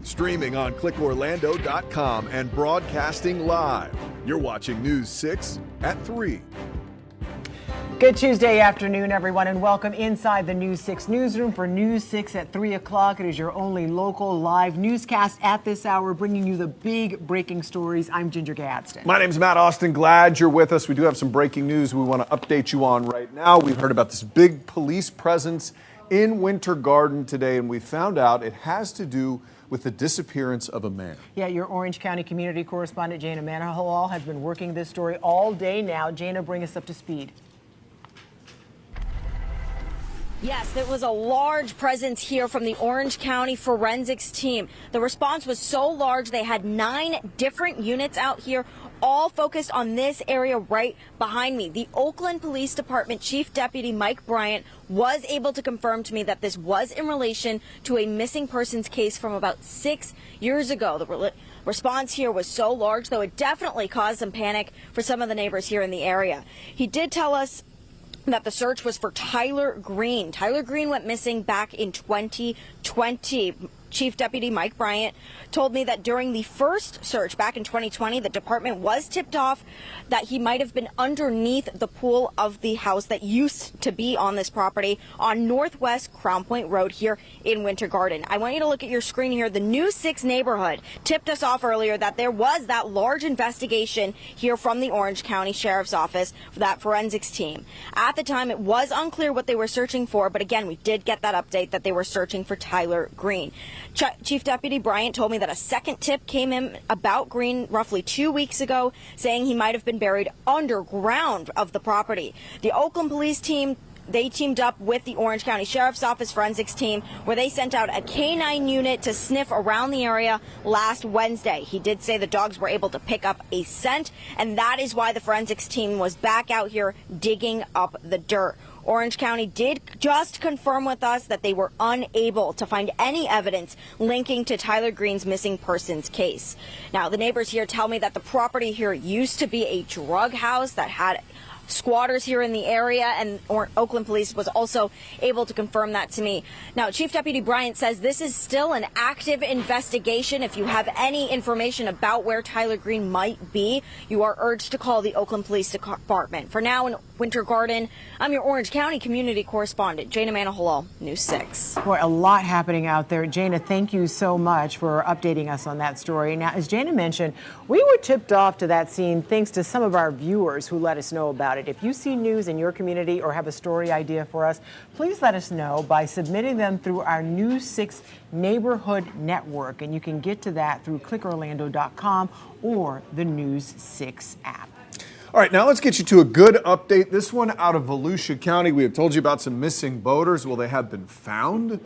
Streaming on clickorlando.com and broadcasting live. You're watching News 6 at 3. Good Tuesday afternoon, everyone, and welcome inside the News 6 newsroom for News 6 at 3 o'clock. It is your only local live newscast at this hour, bringing you the big breaking stories. I'm Ginger Gadsden. My name's Matt Austin. Glad you're with us. We do have some breaking news we want to update you on right now. We've heard about this big police presence in Winter Garden today, and we found out it has to do with the disappearance of a man. Yeah, your Orange County community correspondent Jana Manahalal has been working this story all day now. Jana, bring us up to speed. Yes, there was a large presence here from the Orange County forensics team. The response was so large, they had 9 different units out here, all focused on this area right behind me. The Oakland Police Department Chief Deputy Mike Bryant was able to confirm to me that this was in relation to a missing persons case from about 6 years ago. The response here was so large, though it definitely caused some panic for some of the neighbors here in the area. He did tell us that the search was for Tyler Green. Tyler Green went missing back in 2020. Chief Deputy Mike Bryant told me that during the first search back in 2020, the department was tipped off that he might have been underneath the pool of the house that used to be on this property on Northwest Crown Point Road here in Winter Garden. I want you to look at your screen here. The News 6 neighborhood tipped us off earlier that there was that large investigation here from the Orange County Sheriff's Office for that forensics team. At the time, it was unclear what they were searching for, but again, we did get that update that they were searching for Tyler Green. Chief Deputy Bryant told me that a second tip came in about Green roughly 2 weeks ago, saying he might have been buried underground of the property. The Oakland police team, they teamed up with the Orange County Sheriff's Office forensics team, where they sent out a canine unit to sniff around the area last Wednesday. He did say the dogs were able to pick up a scent, and that is why the forensics team was back out here digging up the dirt. Orange County did just confirm with us that they were unable to find any evidence linking to Tyler Green's missing persons case. Now, the neighbors here tell me that the property here used to be a drug house that had squatters here in the area, and Oakland Police was also able to confirm that to me. Now, Chief Deputy Bryant says this is still an active investigation. If you have any information about where Tyler Green might be, you are urged to call the Oakland Police Department. For now, in Winter Garden, I'm your Orange County community correspondent, Jana Manahalal, News 6. Boy, a lot happening out there. Jana, thank you so much for updating us on that story. Now, as Jana mentioned, we were tipped off to that scene thanks to some of our viewers who let us know about it. If you see news in your community or have a story idea for us, please let us know by submitting them through our News 6 Neighborhood Network. And you can get to that through clickorlando.com or the News 6 app. All right, now let's get you to a good update. This one out of Volusia County. We have told you about some missing boaters. Well, they have been found.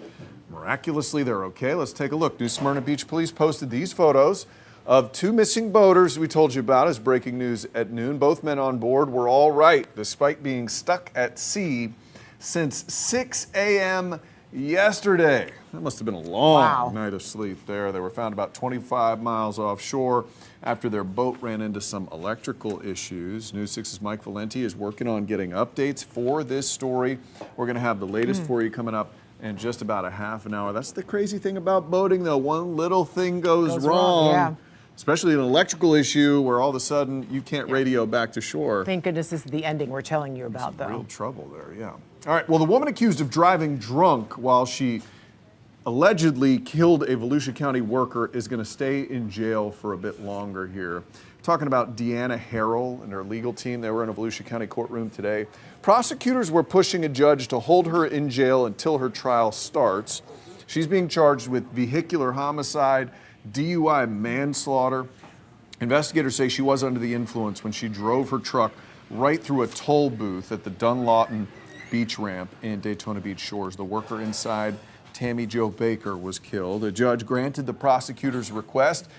Miraculously, they're okay. Let's take a look. New Smyrna Beach Police posted these photos of 2 missing boaters we told you about as breaking news at noon. Both men on board were all right, despite being stuck at sea since 6 a.m. yesterday. That must have been a long night of sleep there. They were found about 25 miles offshore after their boat ran into some electrical issues. News 6's Mike Valenti is working on getting updates for this story. We're going to have the latest for you coming up in just about a half an hour. That's the crazy thing about boating, though. One little thing goes wrong. Yeah. Especially an electrical issue where all of a sudden you can't radio back to shore. Thank goodness this is the ending we're telling you about, though. Real trouble there, yeah. All right, well, the woman accused of driving drunk while she allegedly killed a Volusia County worker is going to stay in jail for a bit longer here. Talking about Deanna Harrell and her legal team. They were in a Volusia County courtroom today. Prosecutors were pushing a judge to hold her in jail until her trial starts. She's being charged with vehicular homicide, DUI manslaughter. Investigators say she was under the influence when she drove her truck right through a toll booth at the Dunlawton Beach ramp in Daytona Beach Shores. The worker inside, Tammy Jo Baker, was killed. A judge granted the prosecutor's request,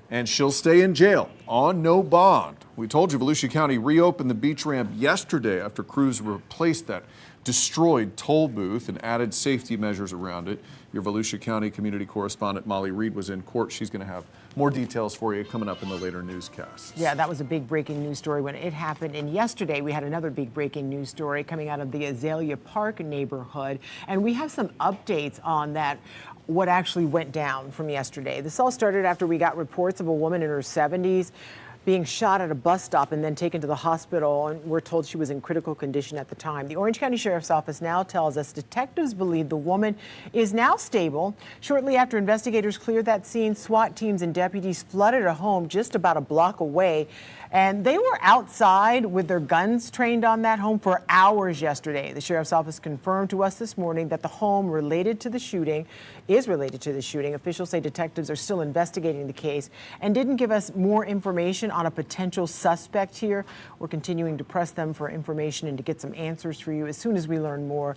and she'll stay in jail on no bond. We told you Volusia County reopened the beach ramp yesterday after crews replaced that destroyed toll booth and added safety measures around it. Your Volusia County community correspondent Molly Reed was in court. She's going to have more details for you coming up in the later newscasts. Yeah, that was a big breaking news story when it happened. And yesterday we had another big breaking news story coming out of the Azalea Park neighborhood. And we have some updates on that, what actually went down from yesterday. This all started after we got reports of a woman in her 70s being shot at a bus stop and then taken to the hospital, and we're told she was in critical condition at the time. The Orange County Sheriff's Office now tells us detectives believe the woman is now stable. Shortly after investigators cleared that scene, SWAT teams and deputies flooded a home just about a block away, and they were outside with their guns trained on that home for hours yesterday. The Sheriff's Office confirmed to us this morning that the home is related to the shooting. Officials say detectives are still investigating the case and didn't give us more information on a potential suspect here. We're continuing to press them for information and to get some answers for you. As soon as we learn more,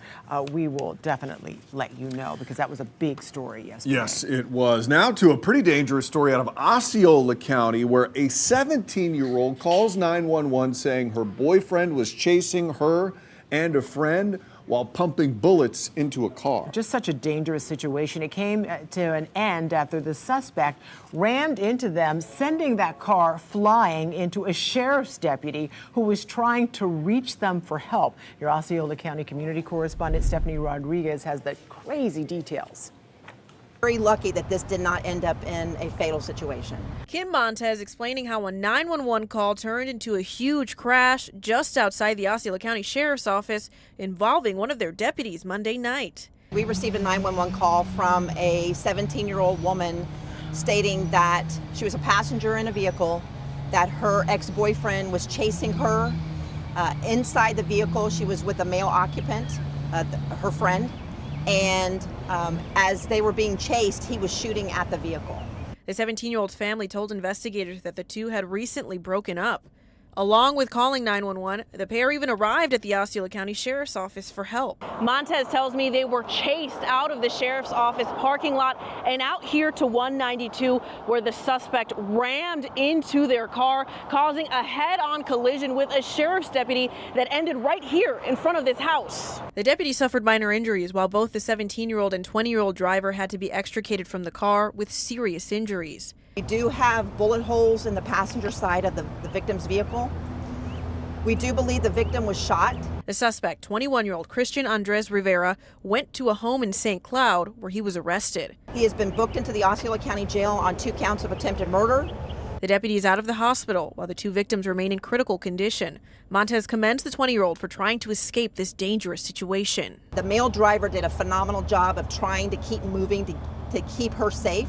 we will definitely let you know, because that was a big story yesterday. Yes, it was. Now to a pretty dangerous story out of Osceola County, where a 17-year-old calls 911 saying her boyfriend was chasing her and a friend while pumping bullets into a car. Just such a dangerous situation. It came to an end after the suspect rammed into them, sending that car flying into a sheriff's deputy who was trying to reach them for help. Your Osceola County community correspondent Stephanie Rodriguez has the crazy details. Very lucky that this did not end up in a fatal situation. Kim Montez explaining how a 911 call turned into a huge crash just outside the Osceola County Sheriff's Office involving one of their deputies Monday night. We received a 911 call from a 17-year-old woman stating that she was a passenger in a vehicle, that her ex-boyfriend was chasing her. Inside the vehicle, she was with a male occupant, her friend. And as they were being chased, he was shooting at the vehicle. The 17-year-old's family told investigators that the two had recently broken up. Along with calling 911, the pair even arrived at the Osceola County Sheriff's Office for help. Montez tells me they were chased out of the Sheriff's Office parking lot and out here to 192, where the suspect rammed into their car, causing a head-on collision with a sheriff's deputy that ended right here in front of this house. The deputy suffered minor injuries, while both the 17-year-old and 20-year-old driver had to be extricated from the car with serious injuries. We do have bullet holes in the passenger side of the victim's vehicle. We do believe the victim was shot. The suspect, 21-year-old Christian Andres Rivera, went to a home in St. Cloud where he was arrested. He has been booked into the Osceola County Jail on 2 counts of attempted murder. The deputy is out of the hospital while the two victims remain in critical condition. Montez commends the 20-year-old for trying to escape this dangerous situation. The male driver did a phenomenal job of trying to keep moving to keep her safe.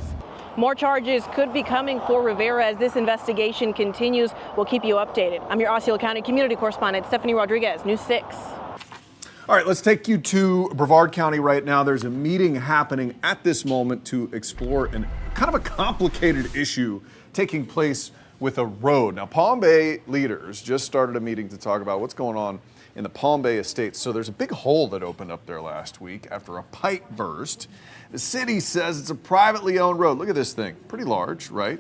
More charges could be coming for Rivera as this investigation continues. We'll keep you updated. I'm your Osceola County community correspondent, Stephanie Rodriguez, News 6. All right, let's take you to Brevard County right now. There's a meeting happening at this moment to explore kind of a complicated issue taking place with a road. Now, Palm Bay leaders just started a meeting to talk about what's going on in the Palm Bay estates. So there's a big hole that opened up there last week after a pipe burst. The city says it's a privately owned road. Look at this thing, pretty large, right?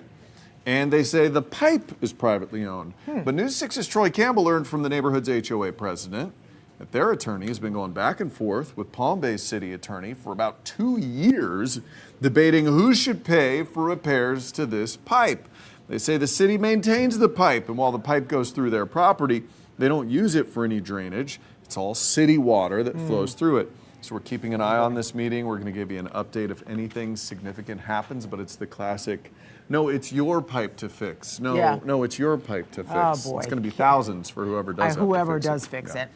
And they say the pipe is privately owned. But News 6's Troy Campbell learned from the neighborhood's HOA president that their attorney has been going back and forth with Palm Bay's city attorney for about 2 years, debating who should pay for repairs to this pipe. They say the city maintains the pipe, and while the pipe goes through their property, they don't use it for any drainage. It's all city water that flows through it. So we're keeping an eye on this meeting. We're going to give you an update if anything significant happens, but it's the classic, no, it's your pipe to fix. No, it's your pipe to fix. Oh, boy. It's going to be thousands for whoever does it. Whoever does fix it.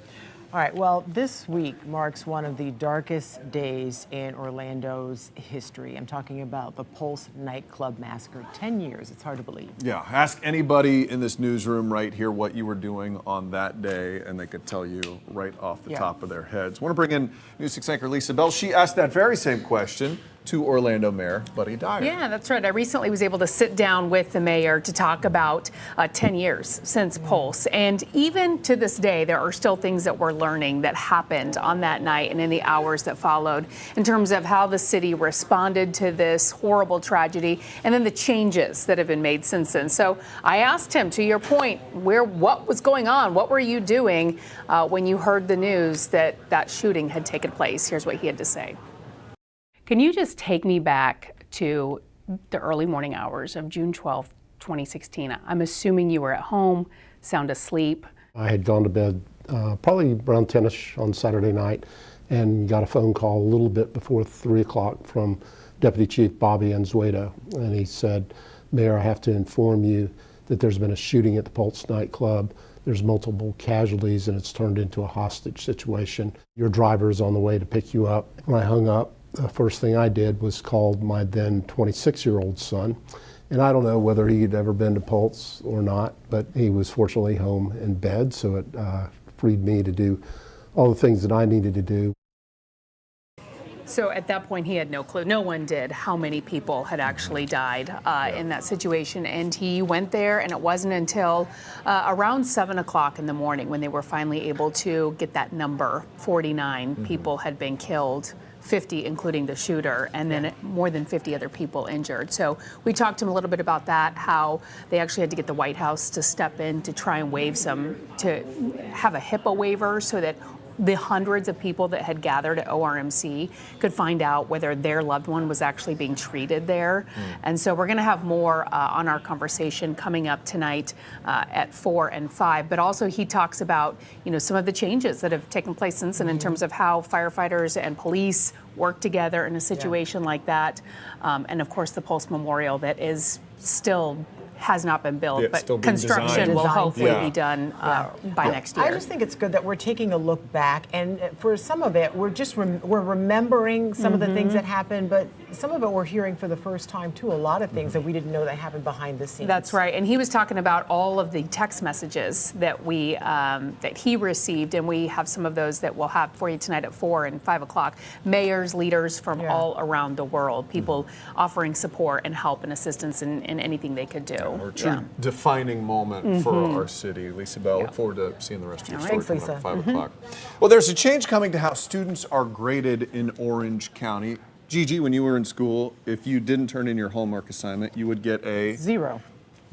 All right, well, this week marks one of the darkest days in Orlando's history. I'm talking about the Pulse nightclub massacre. 10 years, it's hard to believe. Yeah, ask anybody in this newsroom right here what you were doing on that day, and they could tell you right off the top of their heads. I want to bring in News 6 anchor Lisa Bell. She asked that very same question to Orlando Mayor Buddy Dyer. Yeah, that's right. I recently was able to sit down with the mayor to talk about 10 years since Pulse. And even to this day, there are still things that we're learning that happened on that night and in the hours that followed in terms of how the city responded to this horrible tragedy and then the changes that have been made since then. So I asked him, to your point, what was going on? What were you doing when you heard the news that that shooting had taken place? Here's what he had to say. Can you just take me back to the early morning hours of June 12th, 2016? I'm assuming you were at home, sound asleep. I had gone to bed probably around 10ish on Saturday night and got a phone call a little bit before 3 o'clock from Deputy Chief Bobby Anzueto. And he said, Mayor, I have to inform you that there's been a shooting at the Pulse nightclub. There's multiple casualties and it's turned into a hostage situation. Your driver is on the way to pick you up. When I hung up, the first thing I did was call my then 26-year-old son. And I don't know whether he'd ever been to Pulse or not, but he was fortunately home in bed, so it freed me to do all the things that I needed to do. So at that point, he had no clue. No one did how many people had actually died in that situation. And he went there, and it wasn't until around 7 o'clock in the morning when they were finally able to get that number. 49 people had been killed, 50 including the shooter, and then more than 50 other people injured. So we talked to him a little bit about that, how they actually had to get the White House to step in to try and to have a HIPAA waiver so that the hundreds of people that had gathered at ORMC could find out whether their loved one was actually being treated there. And so we're going to have more on our conversation coming up tonight at 4 and 5. But also he talks about, some of the changes that have taken place since then in terms of how firefighters and police work together in a situation like that. And of course, the Pulse Memorial that is still has not been built, but still being construction designed. will hopefully Yeah. be done by next year. I just think it's good that we're taking a look back, and for some of it, we're just we're remembering some of the things that happened, but some of it we're hearing for the first time too. A lot of things that we didn't know that happened behind the scenes. That's right, and he was talking about all of the text messages that that he received, and we have some of those that we'll have for you tonight at 4 and 5 o'clock. Mayors, leaders from all around the world, people offering support and help and assistance in anything they could do. Or true defining moment for our city. Lisa Bell, look forward to seeing the rest of your story Thanks, coming up Lisa. at 5 o'clock. Well, there's a change coming to how students are graded in Orange County. Gigi, when you were in school, if you didn't turn in your homework assignment, you would get a... 0.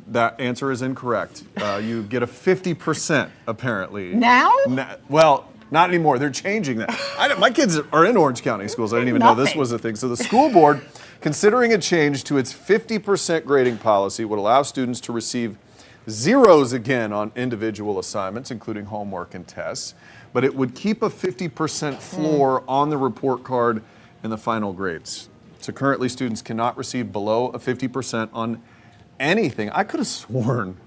That answer is incorrect. You get a 50%, apparently. Now? Well, not anymore. They're changing that. My kids are in Orange County schools. I didn't even know this was a thing. So the school board, considering a change to its 50% grading policy, would allow students to receive zeros again on individual assignments, including homework and tests. But it would keep a 50% floor on the report card in the final grades. So currently, students cannot receive below a 50% on anything. I could have sworn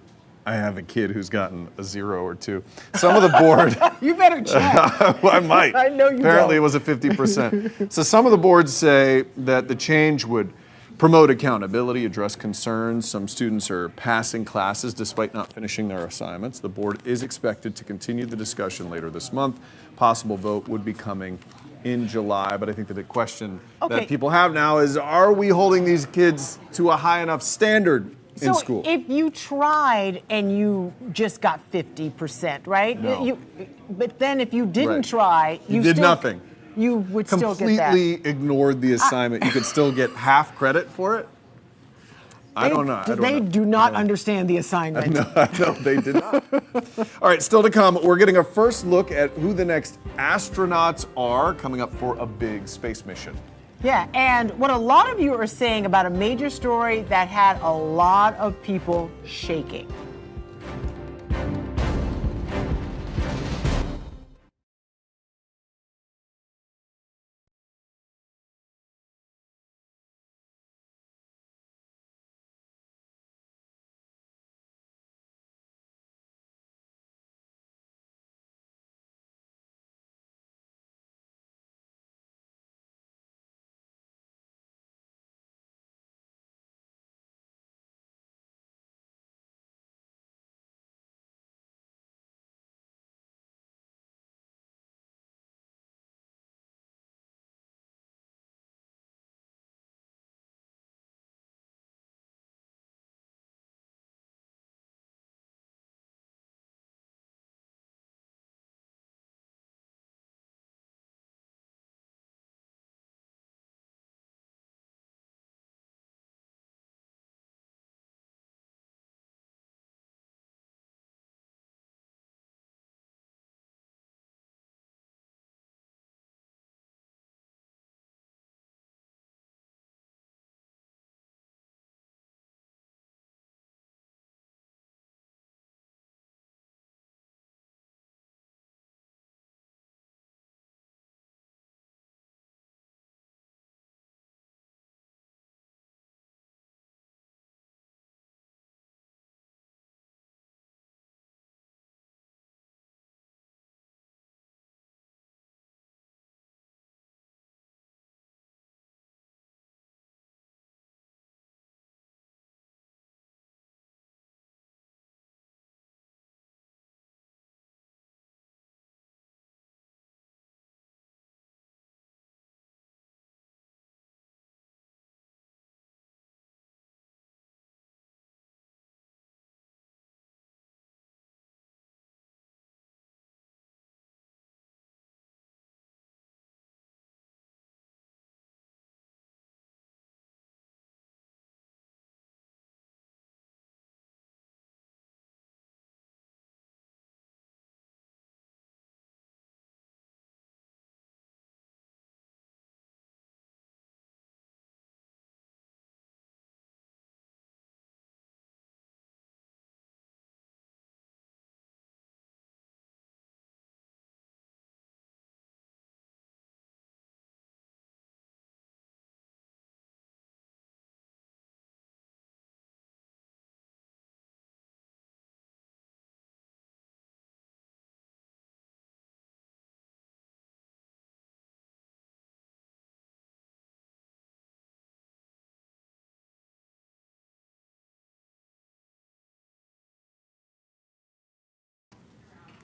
I have a kid who's gotten a 0 or 2. Some of the board... You better check. Well, I might. I know you Apparently don't. it was a 50%. So some of the boards say that the change would promote accountability, address concerns. Some students are passing classes despite not finishing their assignments. The board is expected to continue the discussion later this month. Possible vote would be coming in July, but I think that the question that people have now is, are we holding these kids to a high enough standard in school? If you tried and you just got 50%, right? No. But then if you didn't Right. try, You did still, nothing. You would still get that. Completely ignored the assignment. You could still get half credit for it? I don't know. They do not understand the assignment. No, they did not. All right, still to come, we're getting a first look at who the next astronauts are coming up for a big space mission. Yeah, and what a lot of you are saying about a major story that had a lot of people shaking.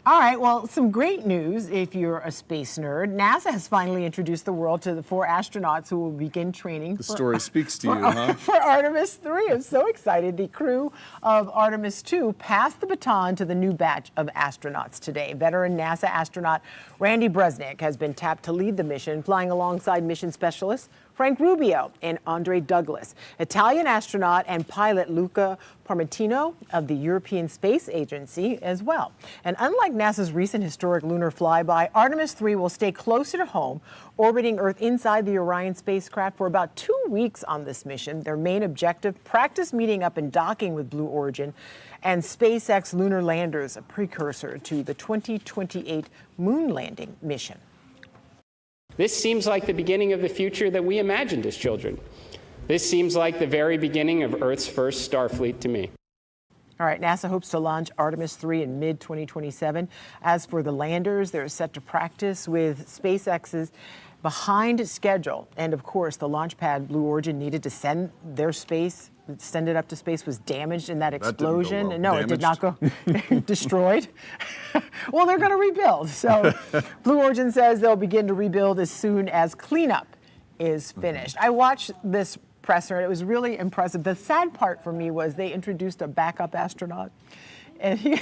All right, well, some great news if you're a space nerd. NASA has finally introduced the world to the 4 astronauts who will begin training. The story speaks to you, huh? For Artemis 3. I'm so excited. The crew of Artemis 2 passed the baton to the new batch of astronauts today. Veteran NASA astronaut Randy Bresnik has been tapped to lead the mission, flying alongside mission specialists Frank Rubio and Andre Douglas. Italian astronaut and pilot Luca Parmitino of the European Space Agency as well. And unlike NASA's recent historic lunar flyby, Artemis 3 will stay closer to home, orbiting Earth inside the Orion spacecraft for about 2 weeks on this mission. Their main objective, practice meeting up and docking with Blue Origin and SpaceX lunar landers, a precursor to the 2028 moon landing mission. This seems like the beginning of the future that we imagined as children. This seems like the very beginning of Earth's first Starfleet to me. All right, NASA hopes to launch Artemis 3 in mid-2027. As for the landers, they're set to practice with SpaceX's behind schedule. And of course, the launch pad Blue Origin needed to send it up to space was damaged in that explosion. That didn't go well. No, it did not go destroyed. Well, they're going to rebuild. So Blue Origin says they'll begin to rebuild as soon as cleanup is finished. I watched this presser, and it was really impressive. The sad part for me was they introduced a backup astronaut, and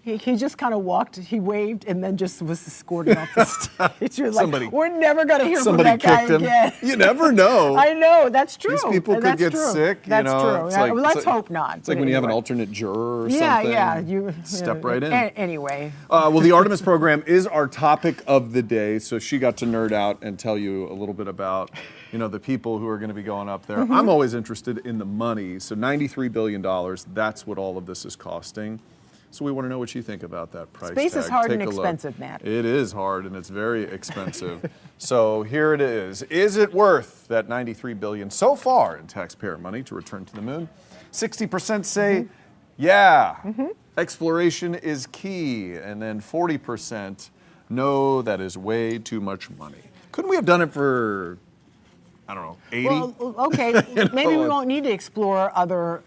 he just kind of walked, he waved, and then just was escorted off the stage. He was like, we're never going to hear from that guy again. You never know. I know, that's true. These people could get sick. That's true. Well, let's hope not. It's like when you have an alternate juror or something. Yeah, you step right in. Anyway. Well, the Artemis program is our topic of the day, so she got to nerd out and tell you a little bit about, the people who are going to be going up there. I'm always interested in the money. So $93 billion, that's what all of this is costing. So we want to know what you think about that price Space tag. is hard Take and a look. expensive, Matt. It is hard and it's very expensive. So here it is. Is it worth that $93 billion so far in taxpayer money to return to the moon? 60% say, yeah, exploration is key. And then 40% no, that is way too much money. Couldn't we have done it for, I don't know, 80? Well, okay, maybe we won't need to explore other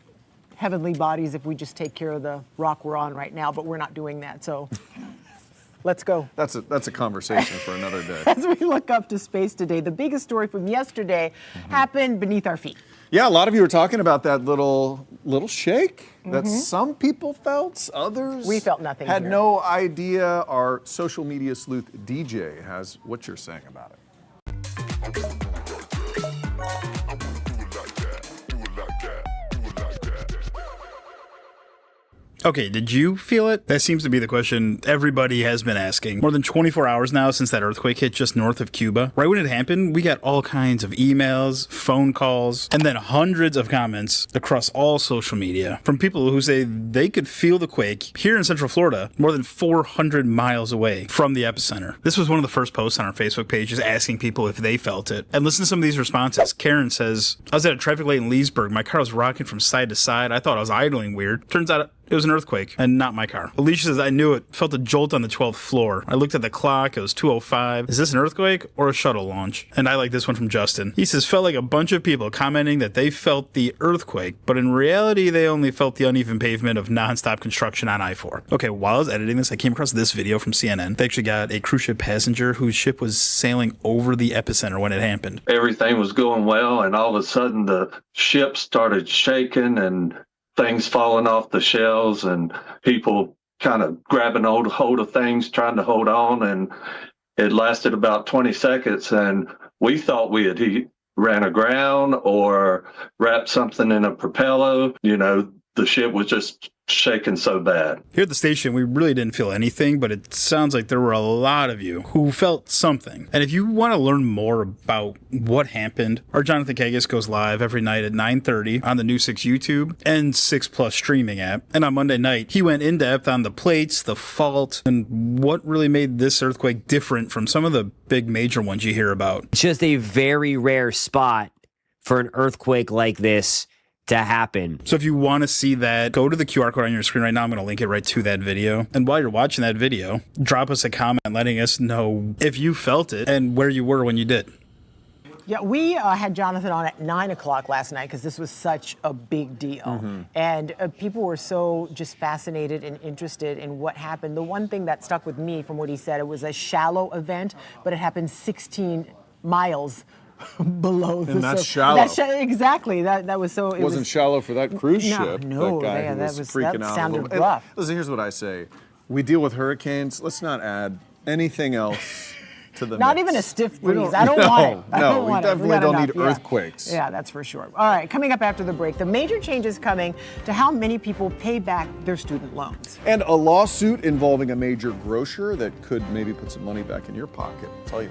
heavenly bodies if we just take care of the rock we're on right now, but we're not doing that, so let's go. That's a conversation for another day. As we look up to space today, the biggest story from yesterday happened beneath our feet. Yeah, a lot of you were talking about that little shake that some people felt, others we felt nothing had here. no idea. Our social media sleuth DJ has what you're saying about it. Okay, did you feel it? That seems to be the question everybody has been asking. More than 24 hours now since that earthquake hit just north of Cuba. Right when it happened, we got all kinds of emails, phone calls, and then hundreds of comments across all social media from people who say they could feel the quake here in Central Florida, more than 400 miles away from the epicenter. This was one of the first posts on our Facebook page, just asking people if they felt it. And listen to some of these responses. Karen says, I was at a traffic light in Leesburg. My car was rocking from side to side. I thought I was idling weird. Turns out it was an earthquake and not my car. Alicia says, I knew it. Felt a jolt on the 12th floor. I looked at the clock. It was 2:05. Is this an earthquake or a shuttle launch? And I like this one from Justin. He says, felt like a bunch of people commenting that they felt the earthquake, but in reality, they only felt the uneven pavement of nonstop construction on I-4. Okay, while I was editing this, I came across this video from CNN. They actually got a cruise ship passenger whose ship was sailing over the epicenter when it happened. Everything was going well, and all of a sudden the ship started shaking and things falling off the shelves and people kind of grabbing hold of things, trying to hold on. And it lasted about 20 seconds. And we thought we had ran aground or wrapped something in a propeller. The ship was just shaking so bad. Here at the station, we really didn't feel anything, but it sounds like there were a lot of you who felt something. And if you want to learn more about what happened, our Jonathan Kagas goes live every night at 9:30 on the New 6 YouTube and 6 Plus streaming app. And on Monday night, he went in depth on the plates, the fault, and what really made this earthquake different from some of the big major ones you hear about. It's just a very rare spot for an earthquake like this to happen. So if you want to see that, go to the QR code on your screen right now. I'm going to link it right to that video. And while you're watching that video, drop us a comment letting us know if you felt it and where you were when you did. Yeah, we had Jonathan on at 9 o'clock last night because this was such a big deal. And people were so just fascinated and interested in what happened. The one thing that stuck with me from what he said, it was a shallow event, but it happened 16 miles below the And that's surface. shallow. Exactly. That was so. It wasn't shallow for that cruise ship. No, that guy yeah, who that was freaking that out. sounded a little. And rough. listen, here's what I say: we deal with hurricanes. Let's not add anything else to the Not mix. even a stiff We breeze. I don't want it. I No, don't we want it. definitely got don't enough. need earthquakes. Yeah, that's for sure. All right, coming up after the break, the major changes coming to how many people pay back their student loans. And a lawsuit involving a major grocer that could maybe put some money back in your pocket. I'll tell you.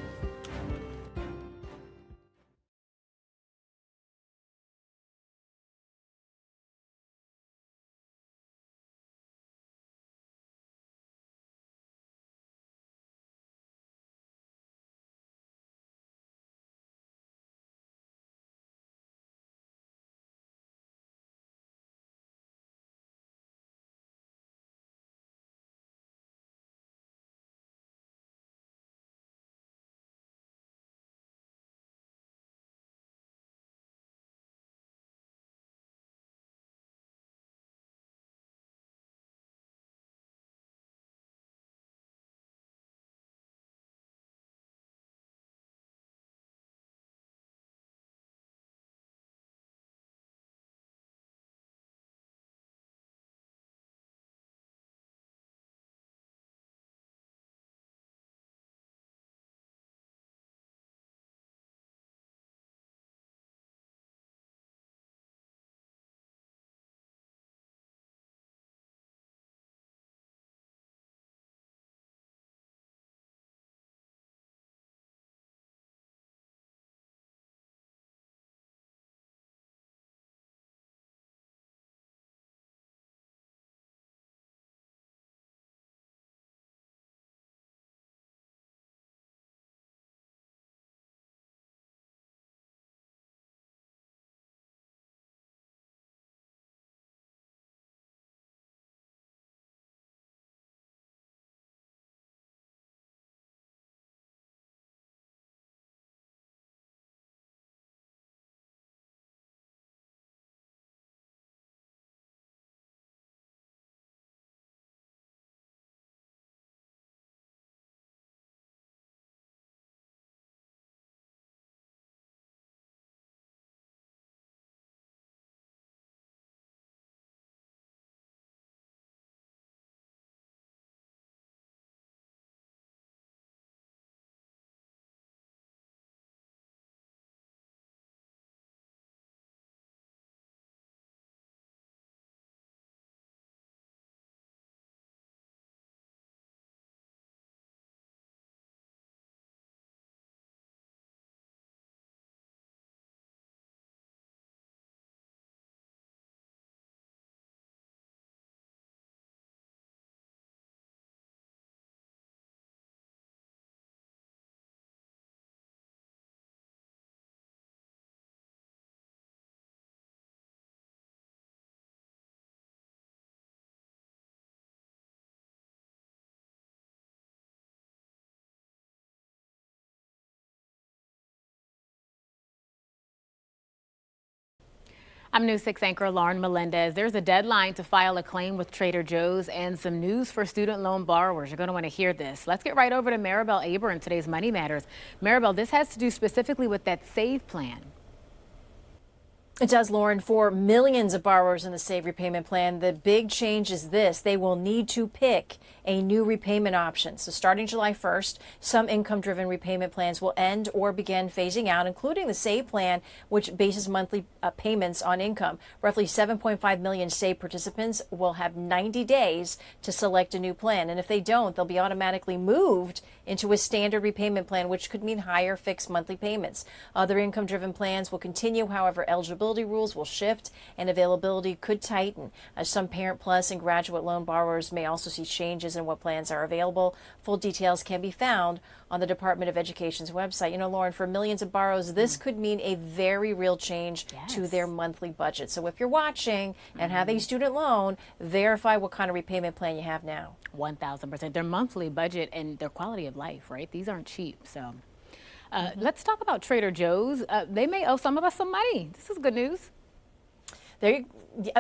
I'm News 6 anchor Lauren Melendez. There's a deadline to file a claim with Trader Joe's and some news for student loan borrowers. You're going to want to hear this. Let's get right over to Maribel Aber in today's Money Matters. Maribel, this has to do specifically with that SAVE plan. It does, Lauren. For millions of borrowers in the SAVE repayment plan, the big change is this. They will need to pick a new repayment option. So starting July 1st, some income-driven repayment plans will end or begin phasing out, including the SAVE plan, which bases monthly payments on income. Roughly 7.5 million SAVE participants will have 90 days to select a new plan. And if they don't, they'll be automatically moved into a standard repayment plan, which could mean higher fixed monthly payments. Other income-driven plans will continue. However, eligibility rules will shift and availability could tighten. Some Parent Plus and graduate loan borrowers may also see changes in what plans are available. Full details can be found on the Department of Education's website. You know, Lauren, for millions of borrowers, this could mean a very real change to their monthly budget. So if you're watching and have a student loan, verify what kind of repayment plan you have now. 1,000%. Their monthly budget and their quality of life, right? These aren't cheap. So Let's talk about Trader Joe's. They may owe some of us some money. This is good news.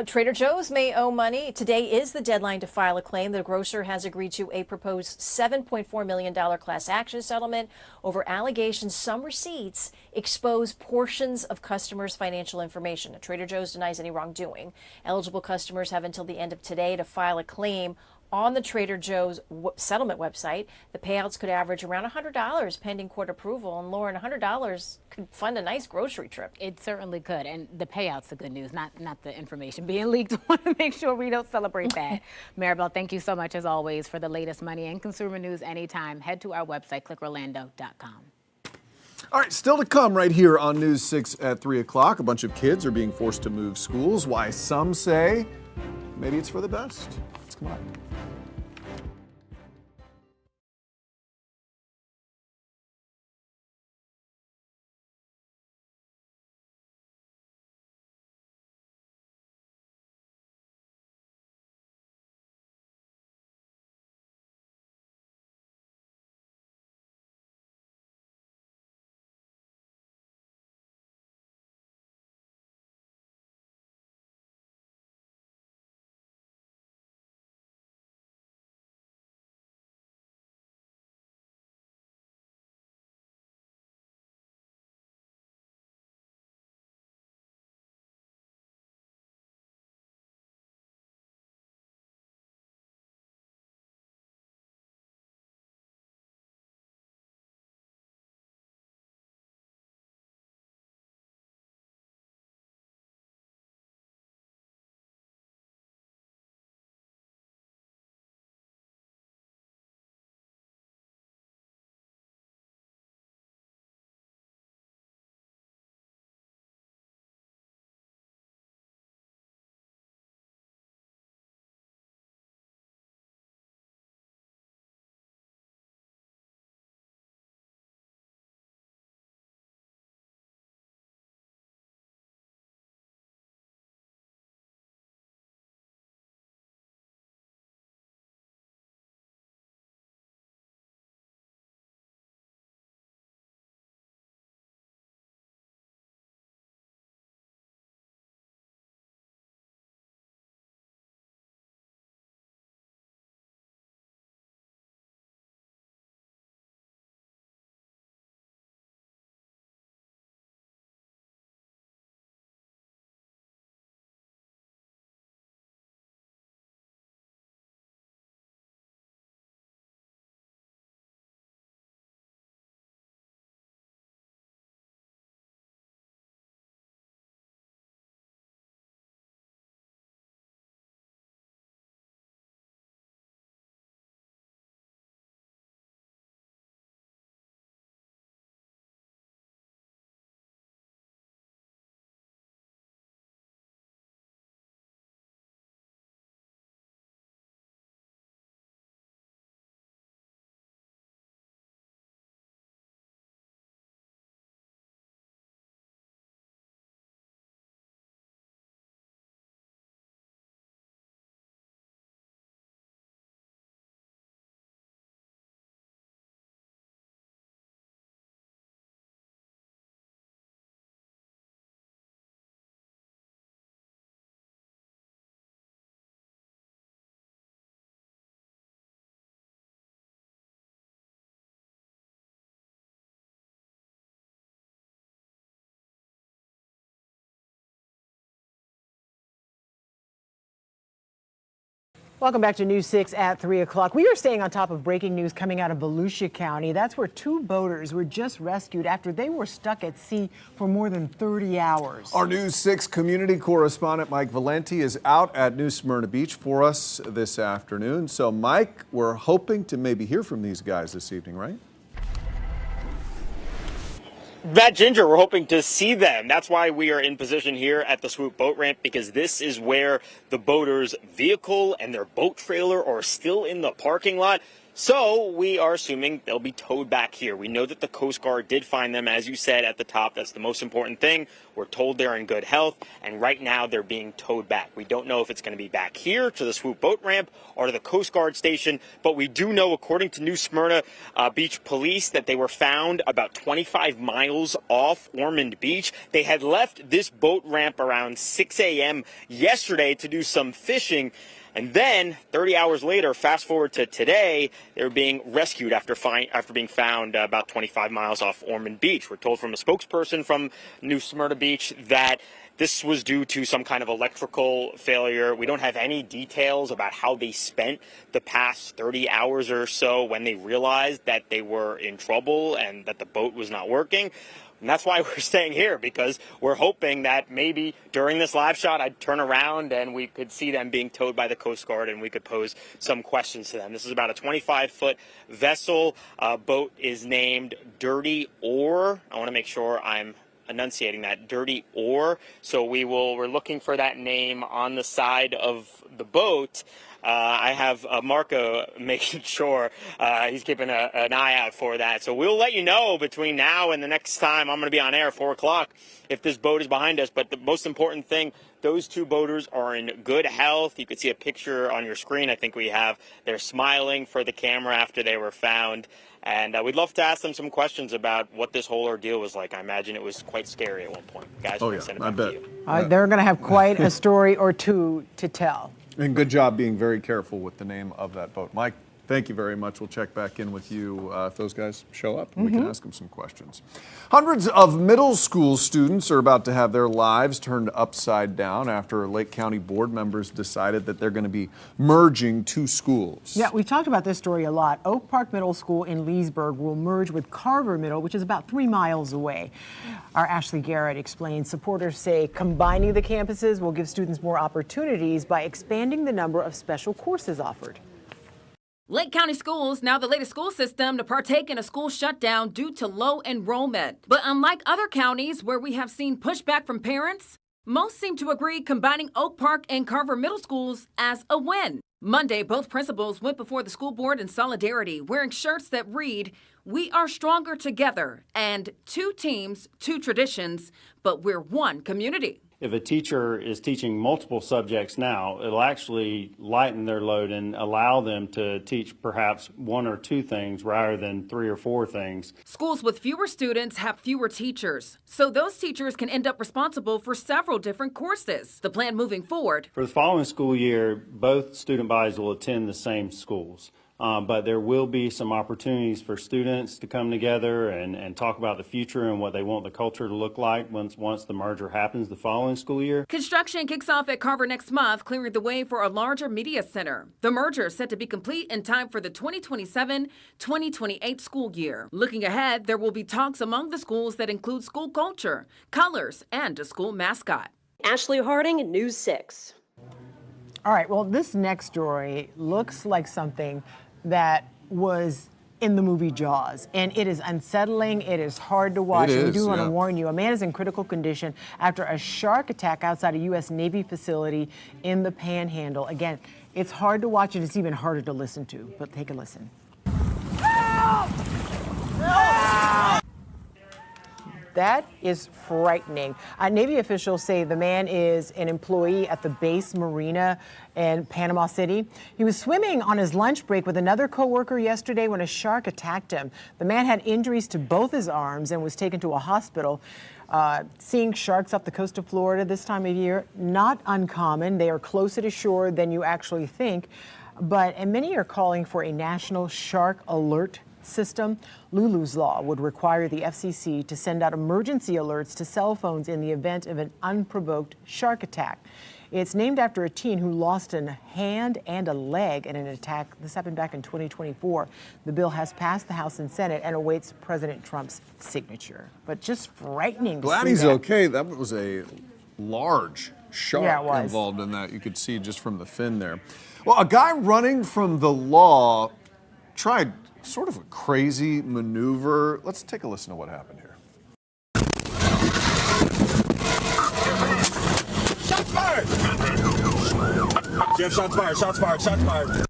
Trader Joe's may owe money. Today is the deadline to file a claim. The grocer has agreed to a proposed $7.4 million class action settlement over allegations some receipts expose portions of customers' financial information. Trader Joe's denies any wrongdoing. Eligible customers have until the end of today to file a claim on the Trader Joe's settlement website. The payouts could average around $100 pending court approval. And Lauren, $100 could fund a nice grocery trip. It certainly could. And the payout's the good news, not the information being leaked. I want to make sure we don't celebrate that. Maribel, thank you so much, as always, for the latest money and consumer news anytime. Head to our website, clickorlando.com. All right, still to come right here on News 6 at 3 o'clock. A bunch of kids are being forced to move schools. Why some say maybe it's for the best. Let's come on. Welcome back to News 6 at 3 o'clock. We are staying on top of breaking news coming out of Volusia County. That's where two boaters were just rescued after they were stuck at sea for more than 30 hours. Our News 6 community correspondent Mike Valenti is out at New Smyrna Beach for us this afternoon. So, Mike, we're hoping to maybe hear from these guys this evening, right? That Ginger, we're hoping to see them. That's why we are in position here at the Swoop boat ramp, because this is where the boaters' vehicle and their boat trailer are still in the parking lot. So we are assuming they'll be towed back here. We know that the Coast Guard did find them, as you said at the top. That's the most important thing. We're told they're in good health, and right now they're being towed back. We don't know if it's going to be back here to the Swoop boat ramp or to the Coast Guard station, but we do know, according to New Smyrna Beach Police, that they were found about 25 miles off Ormond Beach. They had left this boat ramp around 6 a.m. yesterday to do some fishing. And then 30 hours later, fast forward to today, they're being rescued after being found about 25 miles off Ormond Beach. We're told from a spokesperson from New Smyrna Beach that this was due to some kind of electrical failure. We don't have any details about how they spent the past 30 hours or so when they realized that they were in trouble and that the boat was not working. And that's why we're staying here, because we're hoping that maybe during this live shot I'd turn around and we could see them being towed by the Coast Guard and we could pose some questions to them. This is about a 25-foot vessel. Boat is named Dirty Oar. I want to make sure I'm enunciating that, Dirty Oar. So we're looking for that name on the side of the boat. I have Marco making sure he's keeping an eye out for that. So we'll let you know between now and the next time I'm going to be on air, 4 o'clock, if this boat is behind us. But the most important thing, those two boaters are in good health. You can see a picture on your screen. I think we have. They're smiling for the camera after they were found. And we'd love to ask them some questions about what this whole ordeal was like. I imagine it was quite scary at one point. Guys, oh, yeah, send it I back bet. to you. They're going to have quite a story or two to tell. And good job being very careful with the name of that boat. Mike, thank you very much. We'll check back in with you if those guys show up, and we can ask them some questions. Hundreds of middle school students are about to have their lives turned upside down after Lake County board members decided that they're going to be merging two schools. Yeah, we've talked about this story a lot. Oak Park Middle School in Leesburg will merge with Carver Middle, which is about 3 miles away. Our Ashley Garrett explains supporters say combining the campuses will give students more opportunities by expanding the number of special courses offered. Lake County Schools, now the latest school system to partake in a school shutdown due to low enrollment. But unlike other counties where we have seen pushback from parents, most seem to agree combining Oak Park and Carver Middle Schools as a win. Monday, both principals went before the school board in solidarity, wearing shirts that read, "We are stronger together," and 2 teams, 2 traditions, but we're one community. If a teacher is teaching multiple subjects now, it'll actually lighten their load and allow them to teach perhaps 1 or 2 things rather than 3 or 4 things. Schools with fewer students have fewer teachers, so those teachers can end up responsible for several different courses. The plan moving forward: For the following school year, both student bodies will attend the same schools. But there will be some opportunities for students to come together and talk about the future and what they want the culture to look like once the merger happens the following school year. Construction kicks off at Carver next month, clearing the way for a larger media center. The merger is set to be complete in time for the 2027-2028 school year. Looking ahead, there will be talks among the schools that include school culture, colors, and a school mascot. Ashley Harding, News 6. All right, well, this next story looks like something that was in the movie Jaws, and it is unsettling. It is hard to watch. We do want to warn you, a man is in critical condition after a shark attack outside a U.S. Navy facility in the Panhandle. Again, it's hard to watch, and it's even harder to listen to, but take a listen. That is frightening. Navy officials say the man is an employee at the base marina in Panama City. He was swimming on his lunch break with another coworker yesterday when a shark attacked him. The man had injuries to both his arms and was taken to a hospital. Seeing sharks off the coast of Florida this time of year, not uncommon. They are closer to shore than you actually think. And many are calling for a national shark alert system. Lulu's Law would require the FCC to send out emergency alerts to cell phones in the event of an unprovoked shark attack. It's named after a teen who lost a hand and a leg in an attack. This happened back in 2024. The bill has passed the House and Senate and awaits President Trump's signature. But just frightening. Glad he's okay. That was a large shark was involved in that. You could see just from the fin there. Well, a guy running from the law tried sort of a crazy maneuver. Let's take a listen to what happened here. Shots fired! Jeff, shots fired, shots fired, shots fired.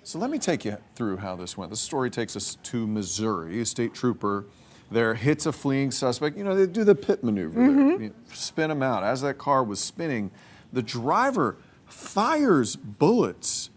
So let me take you through how this went. This story takes us to Missouri. A state trooper there hits a fleeing suspect. You know, they do the pit maneuver there, you know, spin him out. As that car was spinning, the driver fires bullets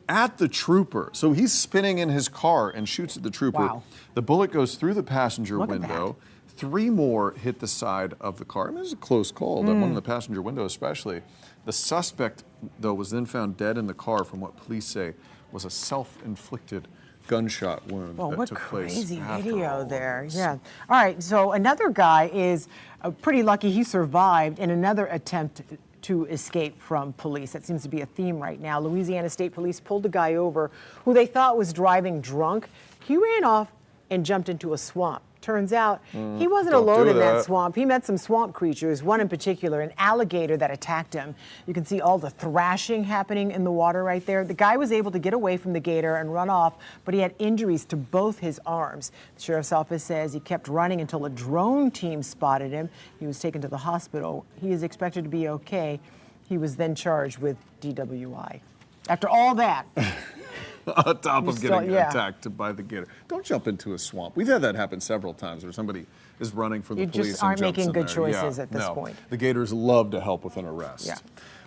at the trooper. So he's spinning in his car and shoots at the trooper. Wow. The bullet goes through the passenger Look at window. 3 more hit the side of the car. I mean, it was a close call, that one in the passenger window especially. The suspect, though, was then found dead in the car from what police say was a self-inflicted gunshot wound Well, that what took place. crazy after video all there. this. Yeah. All right. So another guy is pretty lucky he survived in another attempt to escape from police. That seems to be a theme right now. Louisiana State Police pulled a guy over who they thought was driving drunk. He ran off and jumped into a swamp. Turns out he wasn't don't alone do in that that. swamp. He met some swamp creatures, one in particular, an alligator that attacked him. You can see all the thrashing happening in the water right there. The guy was able to get away from the gator and run off, but he had injuries to both his arms. The sheriff's office says he kept running until a drone team spotted him. He was taken to the hospital. He is expected to be okay. He was then charged with DWI. After all that, On top of getting yeah. attacked by the gator. Don't jump into a swamp. We've had that happen several times where somebody is running from the You police just and aren't jumps making in good there. choices Yeah, at this no. point. The gators love to help with an arrest. Yeah.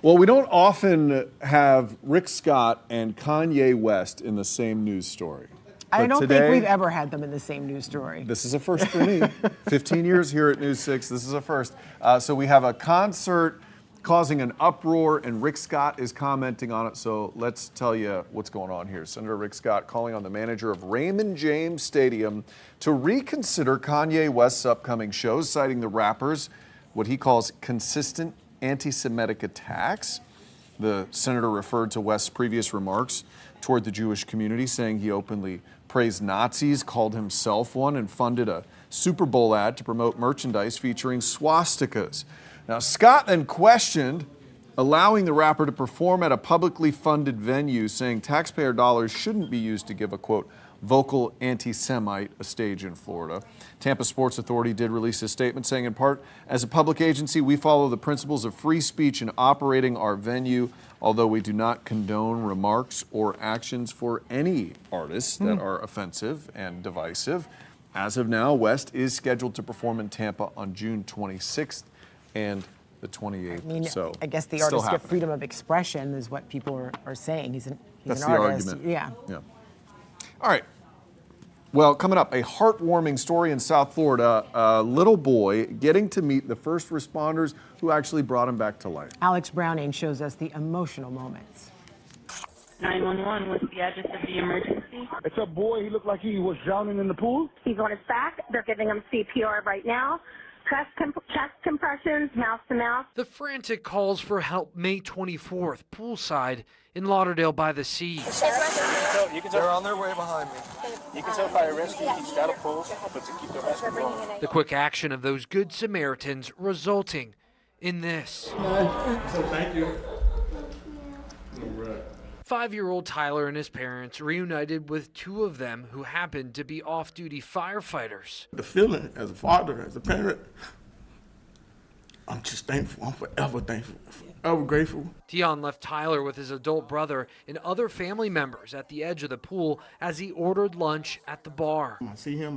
Well, we don't often have Rick Scott and Kanye West in the same news story. I But don't today, think we've ever had them in the same news story. This is a first for me. 15 years here at News 6. This is a first. So we have a concert causing an uproar, and Rick Scott is commenting on it. So let's tell you what's going on here. Senator Rick Scott calling on the manager of Raymond James Stadium to reconsider Kanye West's upcoming shows, citing the rapper's what he calls consistent anti-Semitic attacks. The senator referred to West's previous remarks toward the Jewish community, saying he openly praised Nazis, called himself one, and funded a Super Bowl ad to promote merchandise featuring swastikas. Now, Scott then questioned allowing the rapper to perform at a publicly funded venue, saying taxpayer dollars shouldn't be used to give a, quote, vocal anti-Semite a stage in Florida. Tampa Sports Authority did release a statement saying, in part, as a public agency, we follow the principles of free speech in operating our venue, although we do not condone remarks or actions for any artists that are offensive and divisive. As of now, West is scheduled to perform in Tampa on June 26th and the 28th. I mean, so I guess the still artists get happening. freedom of expression is what people are saying. He's That's an the artist. argument. Yeah. All right. Well, coming up, a heartwarming story in South Florida. A little boy getting to meet the first responders who actually brought him back to life. Alex Browning shows us the emotional moments. 911, what's the address of the emergency? It's a boy. He looked like he was drowning in the pool. He's on his back. They're giving him CPR right now. Chest compressions, mouth to mouth. The frantic calls for help May 24th, poolside in Lauderdale by the Sea. You can tell they're on their way behind me. You can tell fire rescue keeps got a pulse, but to keep the rescue going. The quick action of those good Samaritans resulting in this. So thank you. 5-year-old Tyler and his parents reunited with 2 of them who happened to be off-duty firefighters. The feeling as a father, as a parent, I'm just thankful. I'm forever thankful, forever grateful. Tion left Tyler with his adult brother and other family members at the edge of the pool as he ordered lunch at the bar. I see him.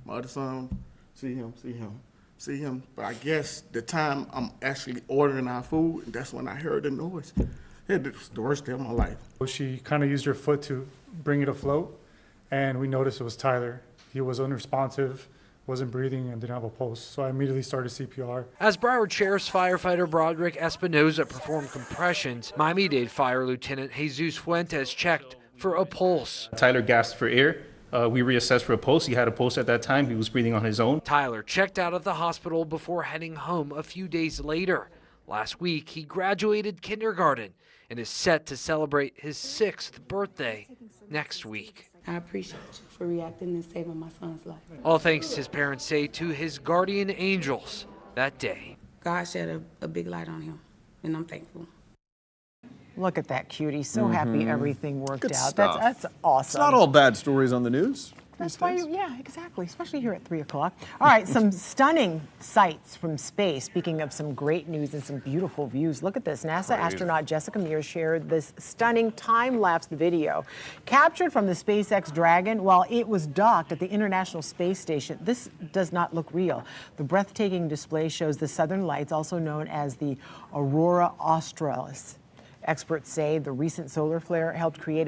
My other son, see him. But I guess the time I'm actually ordering our food, that's when I heard the noise. It was the worst day of my life. She kind of used her foot to bring it afloat, and we noticed it was Tyler. He was unresponsive, wasn't breathing, and didn't have a pulse. So I immediately started CPR. As Broward Sheriff's firefighter Broderick Espinoza performed compressions, Miami-Dade Fire Lieutenant Jesus Fuentes checked for a pulse. Tyler gasped for air. We reassessed for a pulse. He had a pulse at that time. He was breathing on his own. Tyler checked out of the hospital before heading home a few days later. Last week, he graduated kindergarten and is set to celebrate his 6th birthday next week. I appreciate you for reacting and saving my son's life. All thanks, his parents say, to his guardian angels that day. God shed a big light on him, and I'm thankful. Look at that cutie. So happy everything worked Good out. stuff. That's awesome. It's not all bad stories on the news. That's why yeah, exactly, especially here at 3 o'clock. All right, some stunning sights from space. Speaking of some great news and some beautiful views, look at this. NASA astronaut Jessica Mears shared this stunning time-lapse video captured from the SpaceX Dragon while it was docked at the International Space Station. This does not look real. The breathtaking display shows the southern lights, also known as the Aurora Australis. Experts say the recent solar flare helped create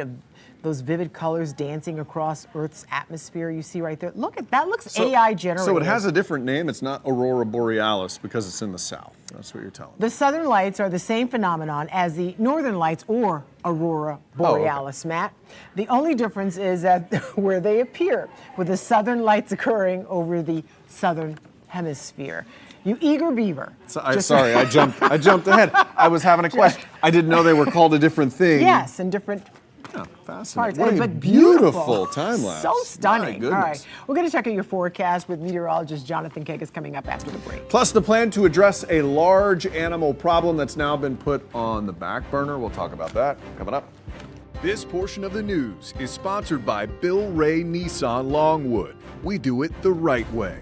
those vivid colors dancing across Earth's atmosphere. You see right there. Look at that. Looks AI generated. So it has a different name. It's not Aurora Borealis because it's in the south. That's what you're telling me. The southern lights are the same phenomenon as the northern lights or Aurora Borealis, Matt. The only difference is that where they appear, with the southern lights occurring over the southern hemisphere. You eager beaver. Sorry, I jumped ahead. I was having a question. I didn't know they were called a different thing. Yes, and different Fascinating. parts. What a But beautiful time lapse. So stunning. My All right, goodness. we're going to check out your forecast with meteorologist Jonathan Kegas coming up after the break. Plus, the plan to address a large animal problem that's now been put on the back burner. We'll talk about that coming up. This portion of the news is sponsored by Bill Ray Nissan Longwood. We do it the right way.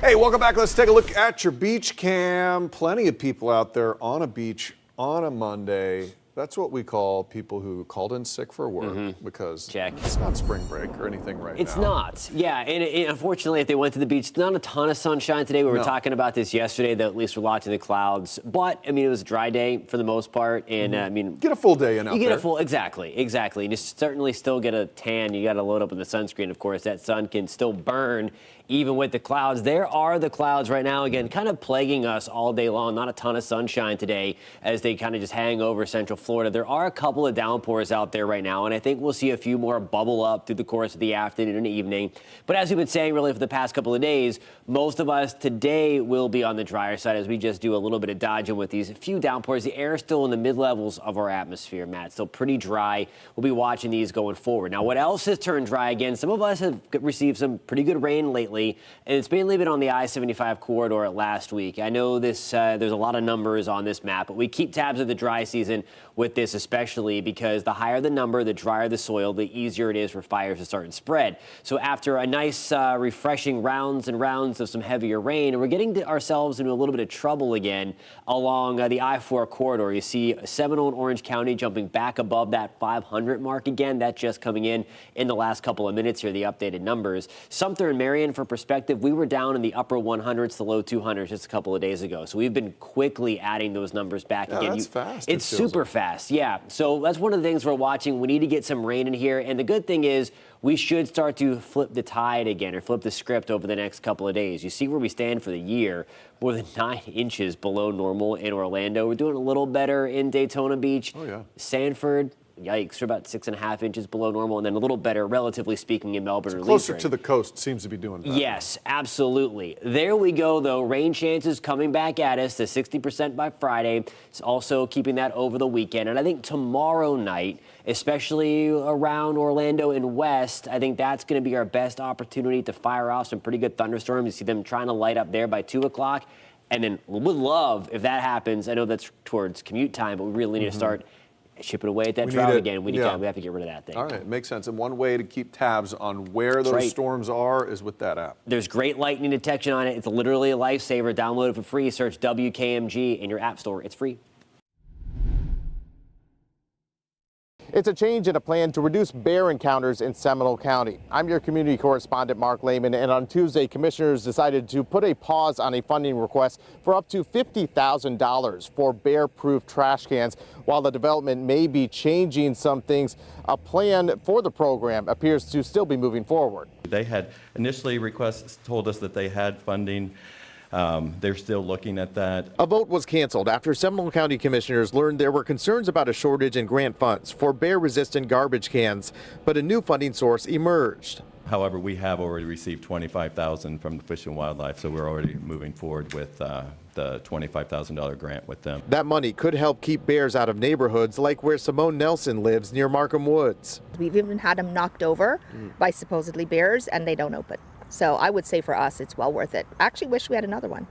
Hey, welcome back. Let's take a look at your beach cam. Plenty of people out there on a beach on a Monday. That's what we call people who called in sick for work because it's not spring break or anything right now. It's not. Yeah, and unfortunately, if they went to the beach, not a ton of sunshine today. We were talking about this yesterday, that at least we're watching the clouds. But, I mean, it was a dry day for the most part. And, I mean... Get a full day in out there. You get a full... Exactly. And you certainly still get a tan. You got to load up with the sunscreen, of course. That sun can still burn even with the clouds. There are the clouds right now, again, kind of plaguing us all day long. Not a ton of sunshine today as they kind of just hang over Central Florida. There are a couple of downpours out there right now, and I think we'll see a few more bubble up through the course of the afternoon and evening. But as we've been saying really for the past couple of days, most of us today will be on the drier side as we just do a little bit of dodging with these few downpours. The air is still in the mid-levels of our atmosphere, Matt. Still pretty dry. We'll be watching these going forward. Now, what else has turned dry again? Some of us have received some pretty good rain lately. And it's mainly been on the I-75 corridor last week. I know this. There's a lot of numbers on this map, but we keep tabs of the dry season with this, especially because the higher the number, the drier the soil, the easier it is for fires to start and spread. So after a nice, refreshing rounds and rounds of some heavier rain, we're getting ourselves into a little bit of trouble again along the I-4 corridor. You see Seminole and Orange County jumping back above that 500 mark again. That's just coming in the last couple of minutes here, the updated numbers. Sumter and Marion, for perspective, we were down in the upper 100s to low 200s just a couple of days ago. So we've been quickly adding those numbers back again. That's fast. It's super fast, yeah. So that's one of the things we're watching. We need to get some rain in here. And the good thing is we should start to flip the tide again or flip the script over the next couple of days. You see where we stand for the year, more than 9 inches below normal in Orlando. We're doing a little better in Daytona Beach. Oh, yeah. Sanford, yikes, we're about 6.5 inches below normal, and then a little better, relatively speaking, in Melbourne or Closer Leesburg. to the coast seems to be doing better. Yes, absolutely. There we go, though. Rain chances coming back at us to 60% by Friday. It's also keeping that over the weekend. And I think tomorrow night, especially around Orlando and west, I think that's going to be our best opportunity to fire off some pretty good thunderstorms. You see them trying to light up there by 2 o'clock. And then would love, if that happens, I know that's towards commute time, but we really need to start chipping away at that drought again. We have to get rid of that thing. All right, makes sense. And one way to keep tabs on where those storms are is with that app. There's great lightning detection on it. It's literally a lifesaver. Download it for free. Search WKMG in your app store. It's free. It's a change in a plan to reduce bear encounters in Seminole County. I'm your community correspondent, Mark Lehman, and on Tuesday, commissioners decided to put a pause on a funding request for up to $50,000 for bear-proof trash cans. While the development may be changing some things, a plan for the program appears to still be moving forward. They had initially told us that they had funding. They're still looking at that. A vote was canceled after Seminole County commissioners learned there were concerns about a shortage in grant funds for bear-resistant garbage cans, but a new funding source emerged. However, we have already received $25,000 from the Fish and Wildlife, so we're already moving forward with the $25,000 grant with them. That money could help keep bears out of neighborhoods like where Simone Nelson lives near Markham Woods. We've even had them knocked over by supposedly bears, and they don't open. So I would say for us, it's well worth it. I actually wish we had another one.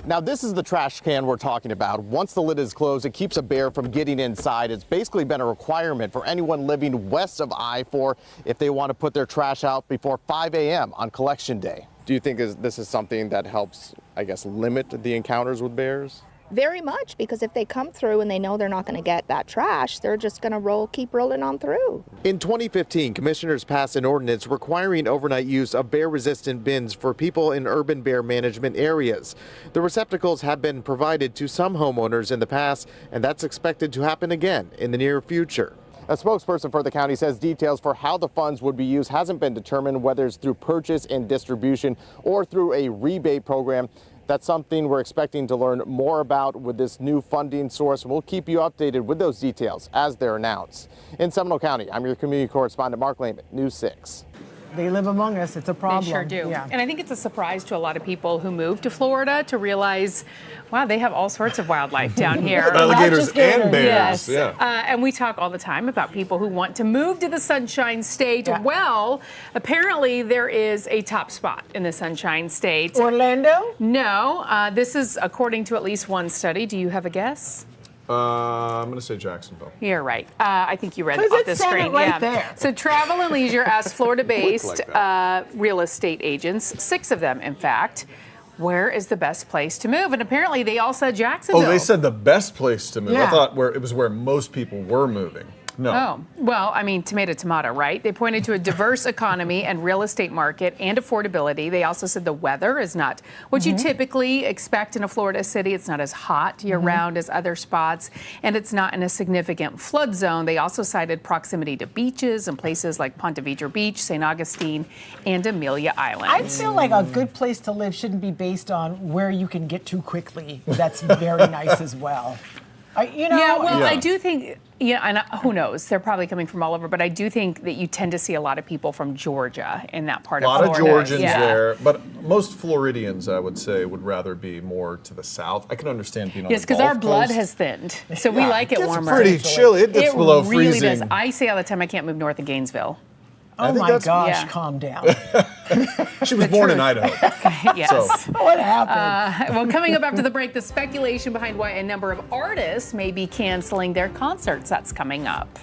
Now, this is the trash can we're talking about. Once the lid is closed, it keeps a bear from getting inside. It's basically been a requirement for anyone living west of I-4 if they want to put their trash out before 5 a.m. on collection day. Do you think this is something that helps, I guess, limit the encounters with bears? Very much, because if they come through and they know they're not going to get that trash, they're just going to keep rolling on through. In 2015, commissioners passed an ordinance requiring overnight use of bear-resistant bins for people in urban bear management areas. The receptacles have been provided to some homeowners in the past, and that's expected to happen again in the near future. A spokesperson for the county says details for how the funds would be used hasn't been determined, whether it's through purchase and distribution or through a rebate program. That's something we're expecting to learn more about with this new funding source. We'll keep you updated with those details as they're announced. In Seminole County, I'm your community correspondent, Mark Lehman, News 6. They live among us. It's a problem. They sure do. Yeah. And I think it's a surprise to a lot of people who move to Florida to realize, wow, they have all sorts of wildlife down here. Alligators and bears. Yes. Yeah. And we talk all the time about people who want to move to the Sunshine State. Yeah. Well, apparently there is a top spot in the Sunshine State. Orlando? No. This is according to at least one study. Do you have a guess? I'm going to say Jacksonville. You're right. I think you read Because off it the said screen. it right there. So Travel and Leisure asked Florida-based like real estate agents, 6 of them, in fact, where is the best place to move? And apparently they all said Jacksonville. Oh, they said the best place to move. Yeah. I thought it was where most people were moving. No. Oh, well, I mean, tomato, right? They pointed to a diverse economy and real estate market and affordability. They also said the weather is not what you typically expect in a Florida city. It's not as hot year-round as other spots, and it's not in a significant flood zone. They also cited proximity to beaches and places like Ponte Vedra Beach, St. Augustine, and Amelia Island. I feel like a good place to live shouldn't be based on where you can get to quickly. That's very nice as well. I do think, and who knows, they're probably coming from all over, but I do think that you tend to see a lot of people from Georgia in that part of Florida. A lot of Georgians there, but most Floridians, I would say, would rather be more to the south. I can understand being on the Gulf because our blood Coast. has thinned, so we like it warmer. It's pretty chilly. It dips below really freezing. Does. I say all the time I can't move north of Gainesville. Oh my gosh, calm down. She was born in Idaho. Yes. So. What happened? Well, coming up after the break, the speculation behind why a number of artists may be canceling their concerts. That's coming up.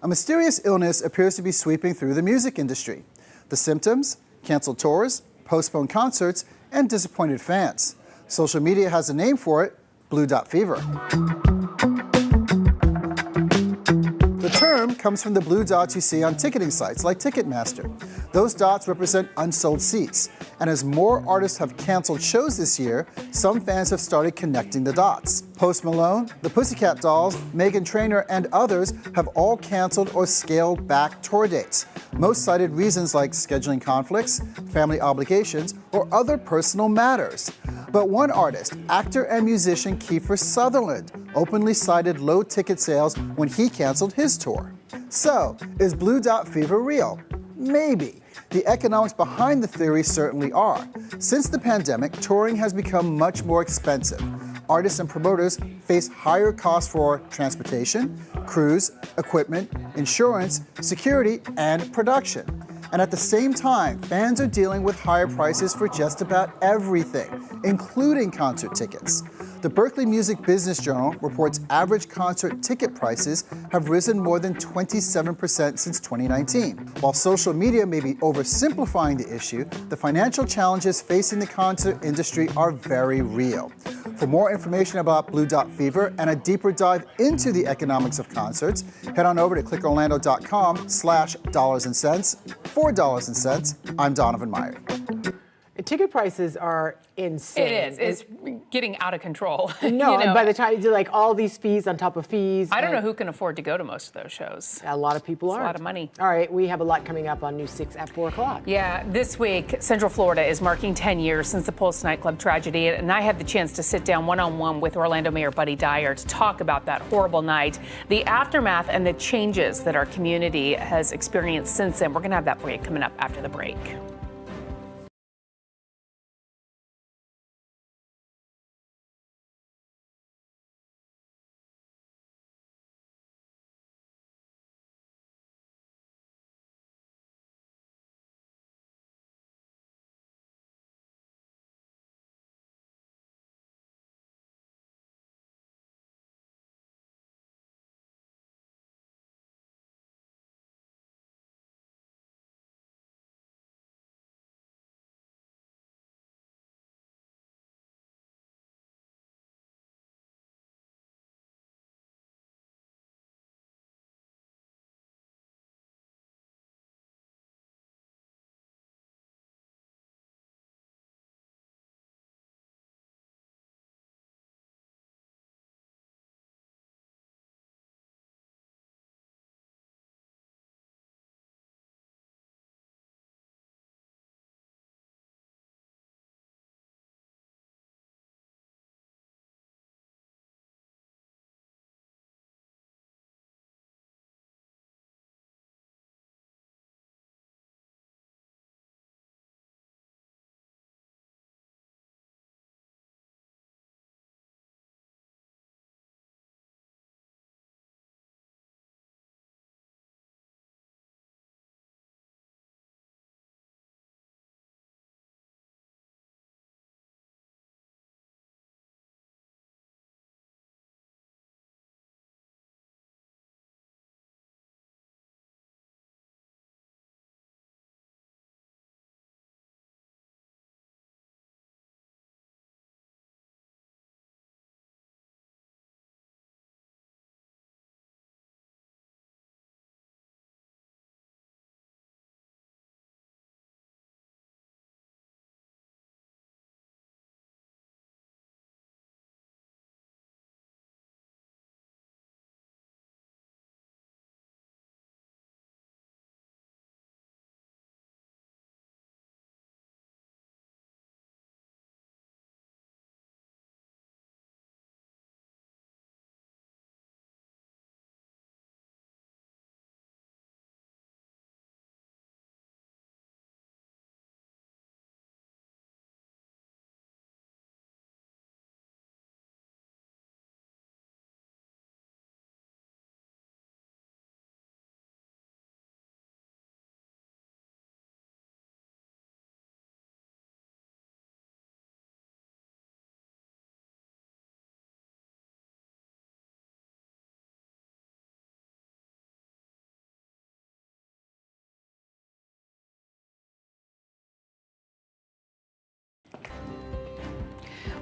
A mysterious illness appears to be sweeping through the music industry. The symptoms? Canceled tours, postponed concerts, and disappointed fans. Social media has a name for it: Blue Dot Fever. The term comes from the blue dots you see on ticketing sites like Ticketmaster. Those dots represent unsold seats, and as more artists have canceled shows this year, some fans have started connecting the dots. Post Malone, the Pussycat Dolls, Meghan Trainor, and others have all canceled or scaled back tour dates. Most cited reasons like scheduling conflicts, family obligations, or other personal matters. But one artist, actor and musician Kiefer Sutherland, openly cited low ticket sales when he canceled his tour. So, is Blue Dot Fever real? Maybe. The economics behind the theory certainly are. Since the pandemic, touring has become much more expensive. artists and promoters face higher costs for transportation, crews, equipment, insurance, security, and production. And at the same time, fans are dealing with higher prices for just about everything, including concert tickets. The Berkeley Music Business Journal reports average concert ticket prices have risen more than 27% since 2019. While social media may be oversimplifying the issue, the financial challenges facing the concert industry are very real. For more information about Blue Dot Fever and a deeper dive into the economics of concerts, head on over to clickorlando.com/dollars and cents. For Dollars and Cents, I'm Donovan Meyer. Ticket prices are insane. It is. It's getting out of control. No, and by the time you do like all these fees on top of fees. I don't know who can afford to go to most of those shows. A lot of people It's aren't. a lot of money. All right, we have a lot coming up on News 6 at 4 o'clock. Yeah, this week, Central Florida is marking 10 years since the Pulse nightclub tragedy, and I had the chance to sit down one-on-one with Orlando Mayor Buddy Dyer to talk about that horrible night, the aftermath, and the changes that our community has experienced since then. We're going to have that for you coming up after the break.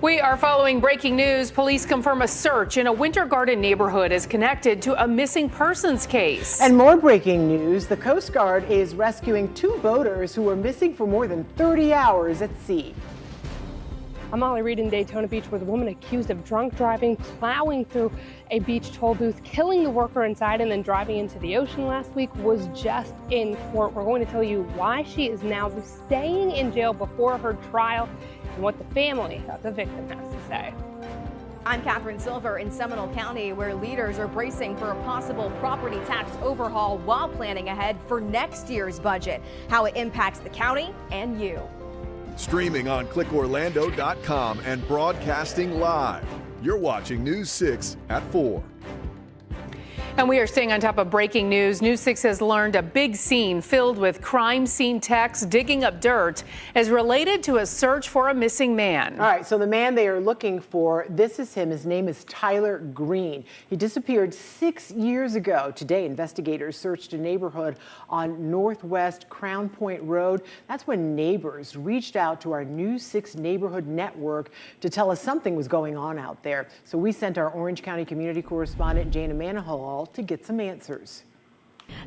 We are following breaking news. Police confirm a search in a Winter Garden neighborhood is connected to a missing persons case. And more breaking news, the Coast Guard is rescuing 2 boaters who were missing for more than 30 hours at sea. I'm Molly Reed in Daytona Beach, where the woman accused of drunk driving, plowing through a beach toll booth, killing the worker inside, and then driving into the ocean last week was just in court. We're going to tell you why she is now staying in jail before her trial and what the family of the victim has to say. I'm Catherine Silver in Seminole County, where leaders are bracing for a possible property tax overhaul while planning ahead for next year's budget, how it impacts the county and you. Streaming on clickorlando.com and broadcasting live. You're watching News 6 at 4. And we are staying on top of breaking news. News 6 has learned a big scene filled with crime scene techs digging up dirt is related to a search for a missing man. All right, so the man they are looking for, this is him. His name is Tyler Green. He disappeared 6 years ago. Today, investigators searched a neighborhood on Northwest Crown Point Road. That's when neighbors reached out to our News 6 neighborhood network to tell us something was going on out there. So we sent our Orange County community correspondent, Jana Manahal, to get some answers.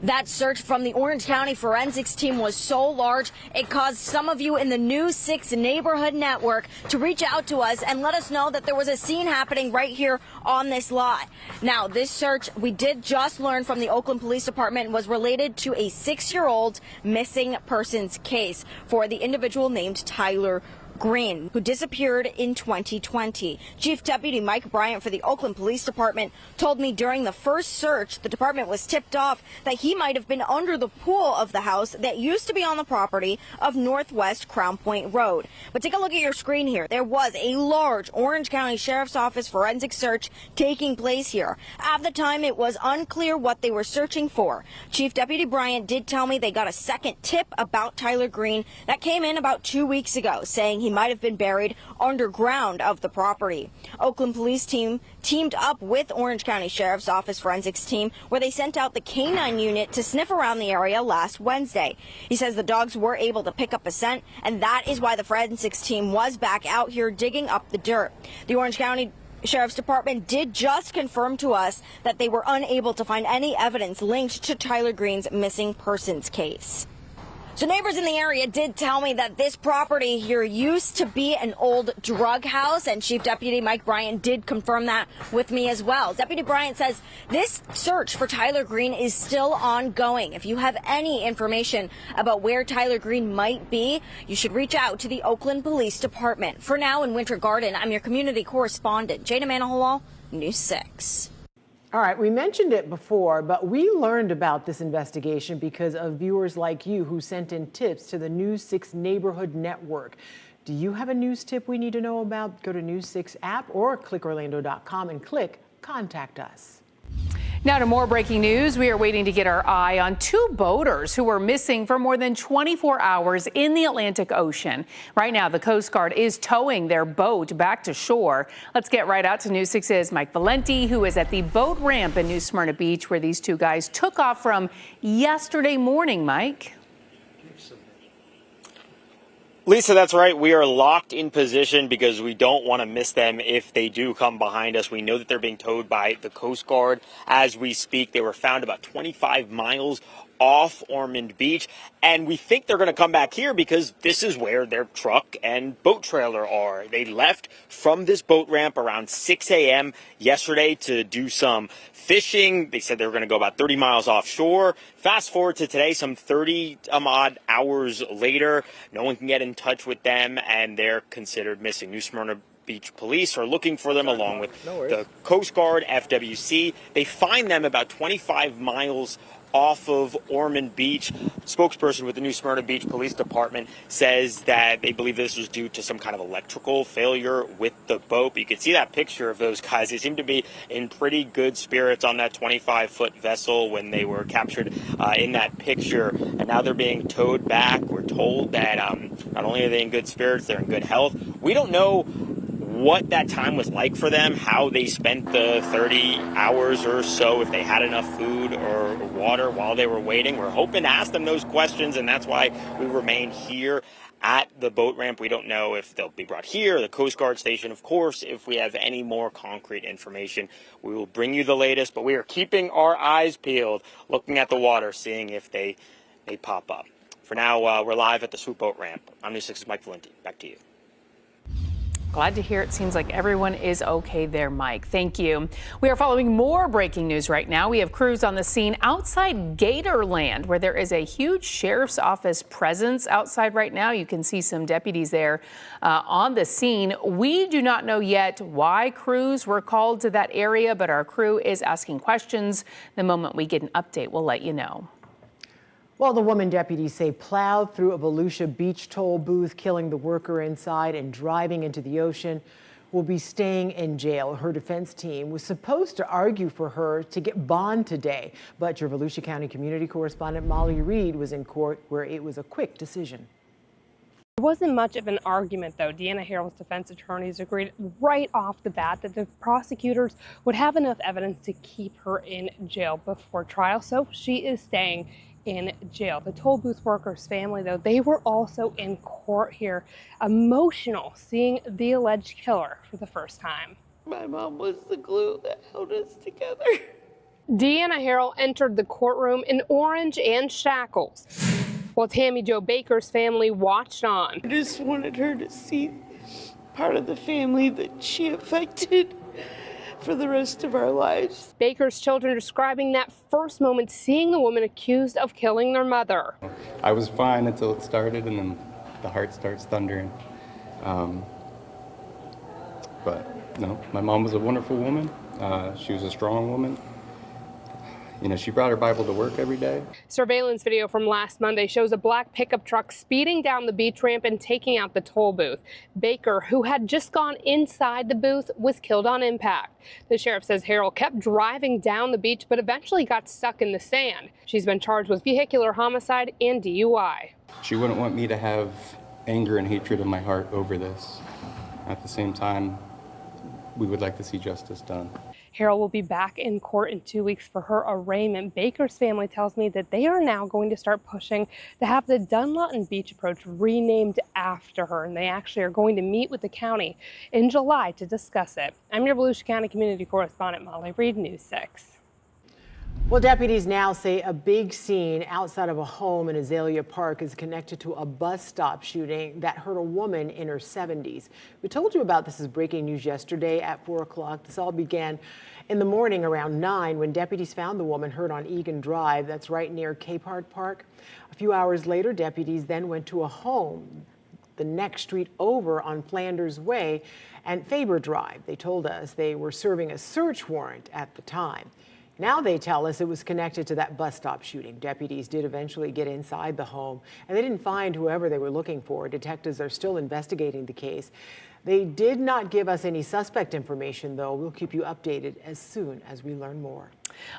That search from the Orange County forensics team was so large, it caused some of you in the News 6 neighborhood network to reach out to us and let us know that there was a scene happening right here on this lot. Now, this search, we did just learn from the Oakland Police Department, was related to a 6-year-old missing persons case for the individual named Tyler Green, who disappeared in 2020. Chief Deputy Mike Bryant for the Oakland Police Department told me during the first search, the department was tipped off that he might have been under the pool of the house that used to be on the property of Northwest Crown Point Road. But take a look at your screen here. There was a large Orange County Sheriff's Office forensic search taking place here. At the time, it was unclear what they were searching for. Chief Deputy Bryant did tell me they got a second tip about Tyler Green that came in about 2 weeks ago, saying he might have been buried underground of the property. Oakland Police team teamed up with Orange County Sheriff's Office forensics team, where they sent out the K9 unit to sniff around the area last Wednesday. He says the dogs were able to pick up a scent, and that is why the forensics team was back out here digging up the dirt. The Orange County Sheriff's Department did just confirm to us that they were unable to find any evidence linked to Tyler Green's missing persons case. So neighbors in the area did tell me that this property here used to be an old drug house, and Chief Deputy Mike Bryant did confirm that with me as well. Deputy Bryant says this search for Tyler Green is still ongoing. If you have any information about where Tyler Green might be, you should reach out to the Oakland Police Department. For now, in Winter Garden, I'm your community correspondent, Jana Manahal, News 6. All right, we mentioned it before, but we learned about this investigation because of viewers like you who sent in tips to the News 6 Neighborhood Network. Do you have a news tip we need to know about? Go to News 6 app or clickorlando.com and click Contact Us. Now to more breaking news. We are waiting to get our eye on 2 boaters who were missing for more than 24 hours in the Atlantic Ocean. Right now, the Coast Guard is towing their boat back to shore. Let's get right out to News 6's Mike Valenti, who is at the boat ramp in New Smyrna Beach, where these 2 guys took off from yesterday morning. Mike? Lisa, that's right. We are locked in position because we don't want to miss them if they do come behind us. We know that they're being towed by the Coast Guard as we speak. They were found about 25 miles off Ormond Beach, and we think they're going to come back here because this is where their truck and boat trailer are. They left from this boat ramp around 6 a.m. yesterday to do some fishing. They said they were going to go about 30 miles offshore. Fast forward to today, some 30-odd hours later, no one can get in touch with them, and they're considered missing. New Smyrna Beach Police are looking for them along with the Coast Guard, FWC. They find them about 25 miles off of Ormond Beach. Spokesperson with the New Smyrna Beach Police Department says that they believe this was due to some kind of electrical failure with the boat. But you can see that picture of those guys. They seem to be in pretty good spirits on that 25-foot vessel when they were captured in that picture. And now they're being towed back. We're told that not only are they in good spirits, they're in good health. We don't know what that time was like for them, how they spent the 30 hours or so, if they had enough food or water while they were waiting. We're hoping to ask them those questions, and that's why we remain here at the boat ramp. We don't know if they'll be brought here, the Coast Guard station. Of course, if we have any more concrete information, we will bring you the latest, but we are keeping our eyes peeled, looking at the water, seeing if they pop up. For now, we're live at the Swoop Boat Ramp. I'm News 6's Mike Valenti. Back to you. Glad to hear it seems like everyone is okay there, Mike. Thank you. We are following more breaking news right now. We have crews on the scene outside Gatorland, where there is a huge sheriff's office presence outside right now. You can see some deputies there on the scene. We do not know yet why crews were called to that area, but our crew is asking questions. The moment we get an update, we'll let you know. Well, the woman deputies say plowed through a Volusia Beach toll booth, killing the worker inside and driving into the ocean. will be staying in jail. Her defense team was supposed to argue for her to get bond today, but your Volusia County community correspondent Molly Reed was in court where it was a quick decision. There wasn't much of an argument, though. Deanna Harrell's defense attorneys agreed right off the bat that the prosecutors would have enough evidence to keep her in jail before trial, so she is staying in jail. The toll booth workers' family, though, they were also in court here, emotional seeing the alleged killer for the first time. My mom was the glue that held us together. Deanna Harrell entered the courtroom in orange and shackles, while Tammy Jo Baker's family watched on. I just wanted her to see part of the family that she affected for the rest of our lives. Baker's children describing that first moment seeing the woman accused of killing their mother. I was fine until it started, and then the heart starts thundering. But no, my mom was a wonderful woman. She was a strong woman. You know, she brought her Bible to work every day. Surveillance video from last Monday shows a black pickup truck speeding down the beach ramp and taking out the toll booth. Baker, who had just gone inside the booth, was killed on impact. The sheriff says Harrell kept driving down the beach but eventually got stuck in the sand. She's been charged with vehicular homicide and DUI. She wouldn't want me to have anger and hatred in my heart over this. At the same time, we would like to see justice done. Harrell will be back in court in 2 weeks for her arraignment. Baker's family tells me that they are now going to start pushing to have the Dunlawton Beach approach renamed after her, and they actually are going to meet with the county in July to discuss it. I'm your Volusia County community correspondent Molly Reed, News 6. Well, deputies now say a big scene outside of a home in Azalea Park is connected to a bus stop shooting that hurt a woman in her 70s. We told you about this as breaking news yesterday at 4 o'clock. This all began in the morning around 9 when deputies found the woman hurt on Egan Drive. That's right near Capehart Park. A few hours later, deputies then went to a home the next street over on Flanders Way and Faber Drive. They told us they were serving a search warrant at the time. Now they tell us it was connected to that bus stop shooting. Deputies did eventually get inside the home, and they didn't find whoever they were looking for. Detectives are still investigating the case. They did not give us any suspect information, though. We'll keep you updated as soon as we learn more.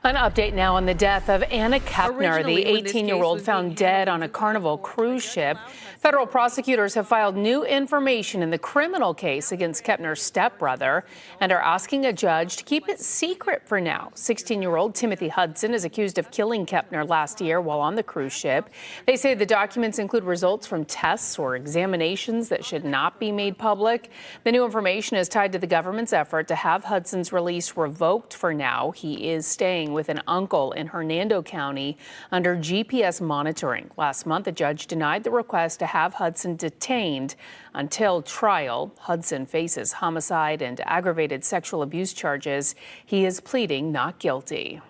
An update now on the death of Anna Kepner, the 18-year-old found dead on a Carnival cruise ship. Federal prosecutors have filed new information in the criminal case against Kepner's stepbrother and are asking a judge to keep it secret for now. 16-year-old Timothy Hudson is accused of killing Kepner last year while on the cruise ship. They say the documents include results from tests or examinations that should not be made public. The new information is tied to the government's effort to have Hudson's release revoked for now. He is staying with an uncle in Hernando County under GPS monitoring. Last month, a judge denied the request to have Hudson detained until trial. Hudson faces homicide and aggravated sexual abuse charges. He is pleading not guilty.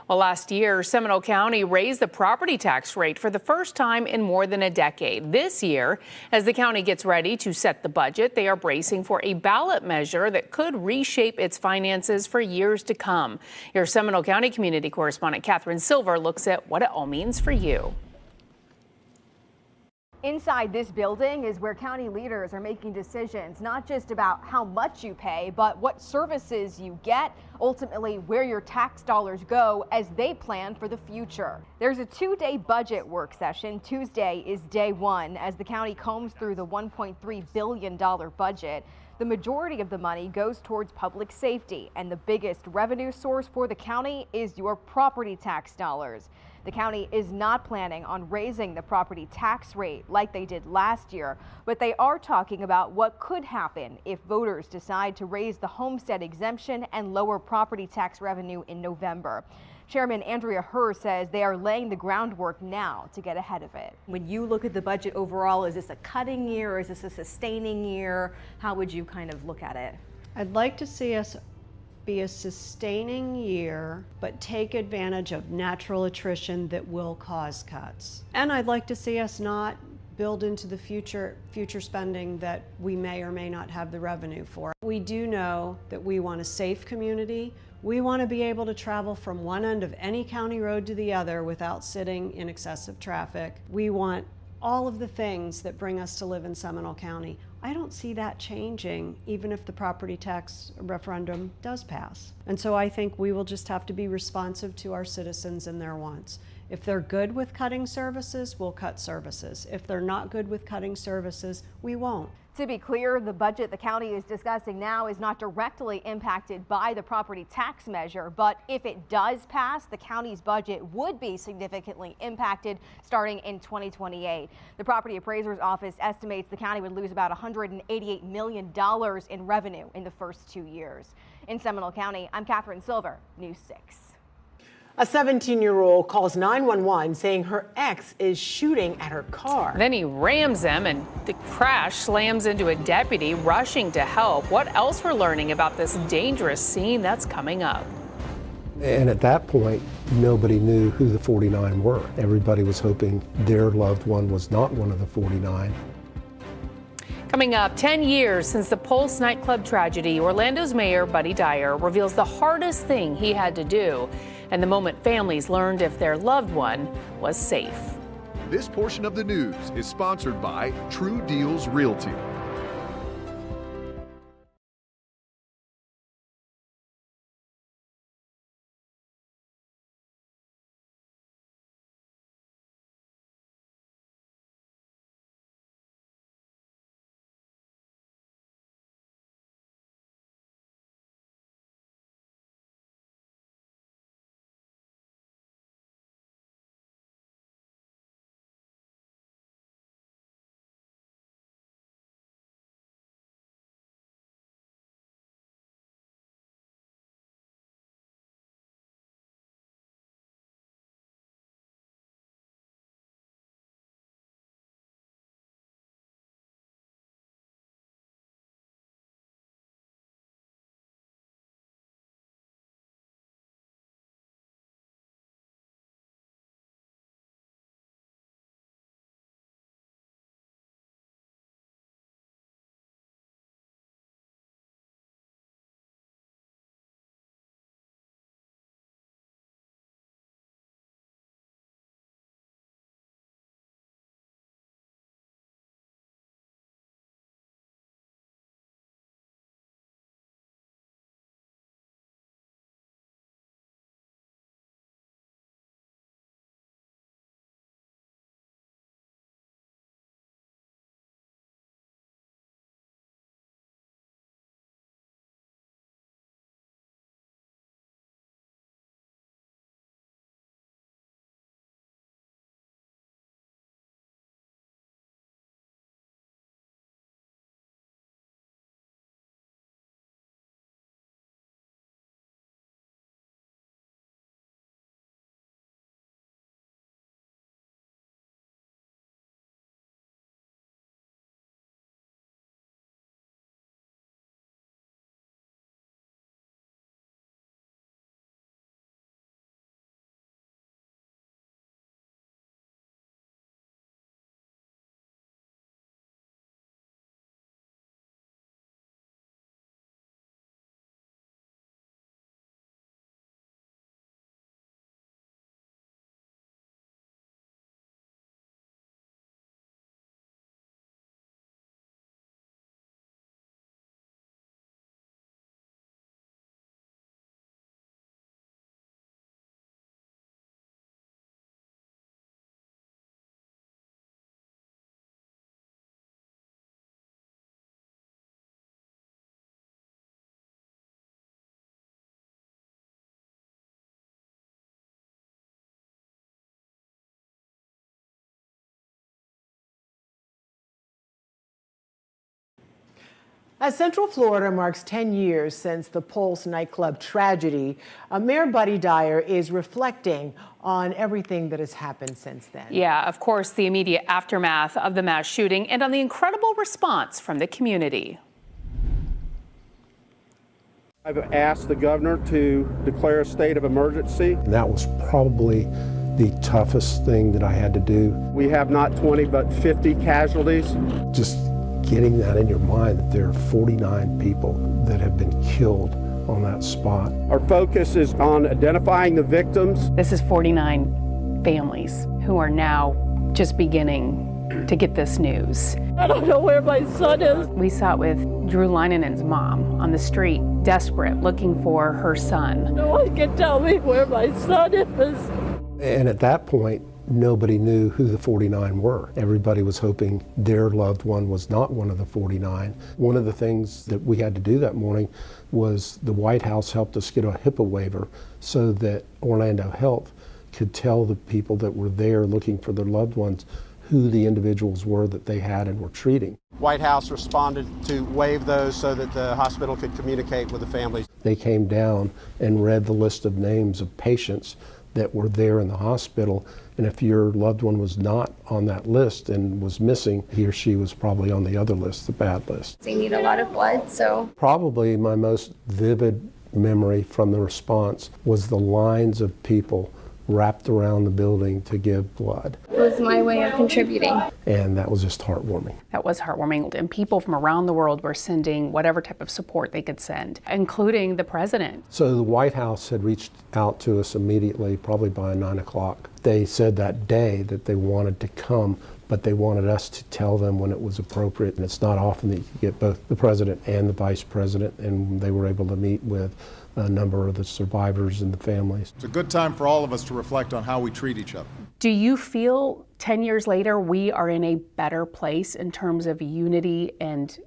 Well, last year, Seminole County raised the property tax rate for the first time in more than a decade. This year, as the county gets ready to set the budget, they are bracing for a ballot measure that could reshape its finances for years to come. Your Seminole County community correspondent Catherine Silver looks at what it all means for you. Inside this building is where county leaders are making decisions, not just about how much you pay, but what services you get, ultimately where your tax dollars go as they plan for the future. There's a 2-day budget work session. Tuesday is day one as the county combs through the $1.3 billion budget. The majority of the money goes towards public safety, and the biggest revenue source for the county is your property tax dollars. The county is not planning on raising the property tax rate like they did last year, but they are talking about what could happen if voters decide to raise the homestead exemption and lower property tax revenue in November. Chairman Andrea Herr says they are laying the groundwork now to get ahead of it. When you look at the budget overall, is this a cutting year or is this a sustaining year? How would you kind of look at it? I'd like to see us be a sustaining year, but take advantage of natural attrition that will cause cuts. And I'd like to see us not build into the future spending that we may or may not have the revenue for. We do know that we want a safe community. We want to be able to travel from one end of any county road to the other without sitting in excessive traffic. We want all of the things that bring us to live in Seminole County. I don't see that changing, even if the property tax referendum does pass. And so I think we will just have to be responsive to our citizens and their wants. If they're good with cutting services, we'll cut services. If they're not good with cutting services, we won't. To be clear, the budget the county is discussing now is not directly impacted by the property tax measure, but if it does pass, the county's budget would be significantly impacted starting in 2028. The Property Appraiser's Office estimates the county would lose about $188 million in revenue in the first 2 years. In Seminole County, I'm Catherine Silver, News 6. A 17-year-old calls 911 saying her ex is shooting at her car. Then he rams him and the crash slams into a deputy rushing to help. What else we're learning about this dangerous scene? That's coming up. And at that point, nobody knew who the 49 were. Everybody was hoping their loved one was not one of the 49. Coming up, 10 years since the Pulse nightclub tragedy, Orlando's mayor, Buddy Dyer, reveals the hardest thing he had to do and the moment families learned if their loved one was safe. This portion of the news is sponsored by True Deals Realty. As Central Florida marks 10 years since the Pulse nightclub tragedy, Mayor Buddy Dyer is reflecting on everything that has happened since then. Yeah, of course, the immediate aftermath of the mass shooting and on the incredible response from the community. I've asked the governor to declare a state of emergency. And that was probably the toughest thing that I had to do. We have not 20 but 50 casualties. Just getting that in your mind that there are 49 people that have been killed on that spot. Our focus is on identifying the victims. This is 49 families who are now just beginning to get this news. I don't know where my son is. We sat with Drew Leinenen's mom on the street, desperate, looking for her son. No one can tell me where my son is. And at that point, nobody knew who the 49 were. Everybody was hoping their loved one was not one of the 49. One of the things that we had to do that morning was the White House helped us get a HIPAA waiver so that Orlando Health could tell the people that were there looking for their loved ones who the individuals were that they had and were treating. White House responded to waive those so that the hospital could communicate with the families. They came down and read the list of names of patients that were there in the hospital, and if your loved one was not on that list and was missing, he or she was probably on the other list, the bad list. They need a lot of blood, so. Probably my most vivid memory from the response was the lines of people wrapped around the building to give blood. It was my way of contributing. And that was just heartwarming. That was heartwarming. And people from around the world were sending whatever type of support they could send, including the president. So the White House had reached out to us immediately, probably by 9 o'clock. They said that day that they wanted to come, but they wanted us to tell them when it was appropriate. And it's not often that you get both the president and the vice president, and they were able to meet with a number of the survivors and the families. It's a good time for all of us to reflect on how we treat each other. Do you feel 10 years later we are in a better place in terms of unity and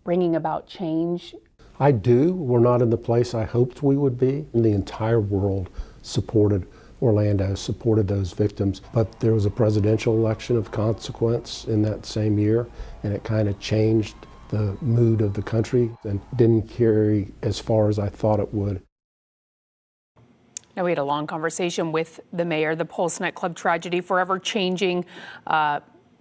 bringing about change? I do. We're not in the place I hoped we would be. The entire world supported Orlando, supported those victims, but there was a presidential election of consequence in that same year, and it kind of changed the mood of the country and didn't carry as far as I thought it would. Now, we had a long conversation with the mayor. The Pulse nightclub tragedy forever changing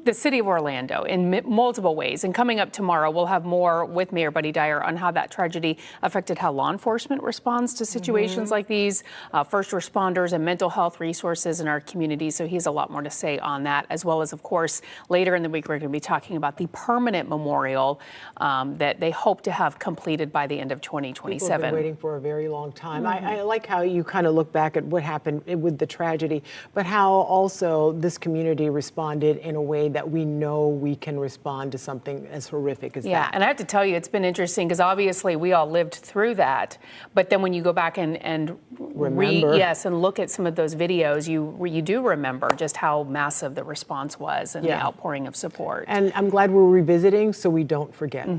the city of Orlando in multiple ways. And coming up tomorrow, we'll have more with Mayor Buddy Dyer on how that tragedy affected how law enforcement responds to situations like these, first responders and mental health resources in our community. So he has a lot more to say on that, as well as, of course, later in the week, we're going to be talking about the permanent memorial that they hope to have completed by the end of 2027. People have been waiting for a very long time. I like how you kind of look back at what happened with the tragedy, but how also this community responded in a way that we know we can respond to something as horrific as that. Yeah, and I have to tell you, it's been interesting because obviously we all lived through that. But then when you go back and look at some of those videos, you do remember just how massive the response was and the outpouring of support. And I'm glad we're revisiting so we don't forget.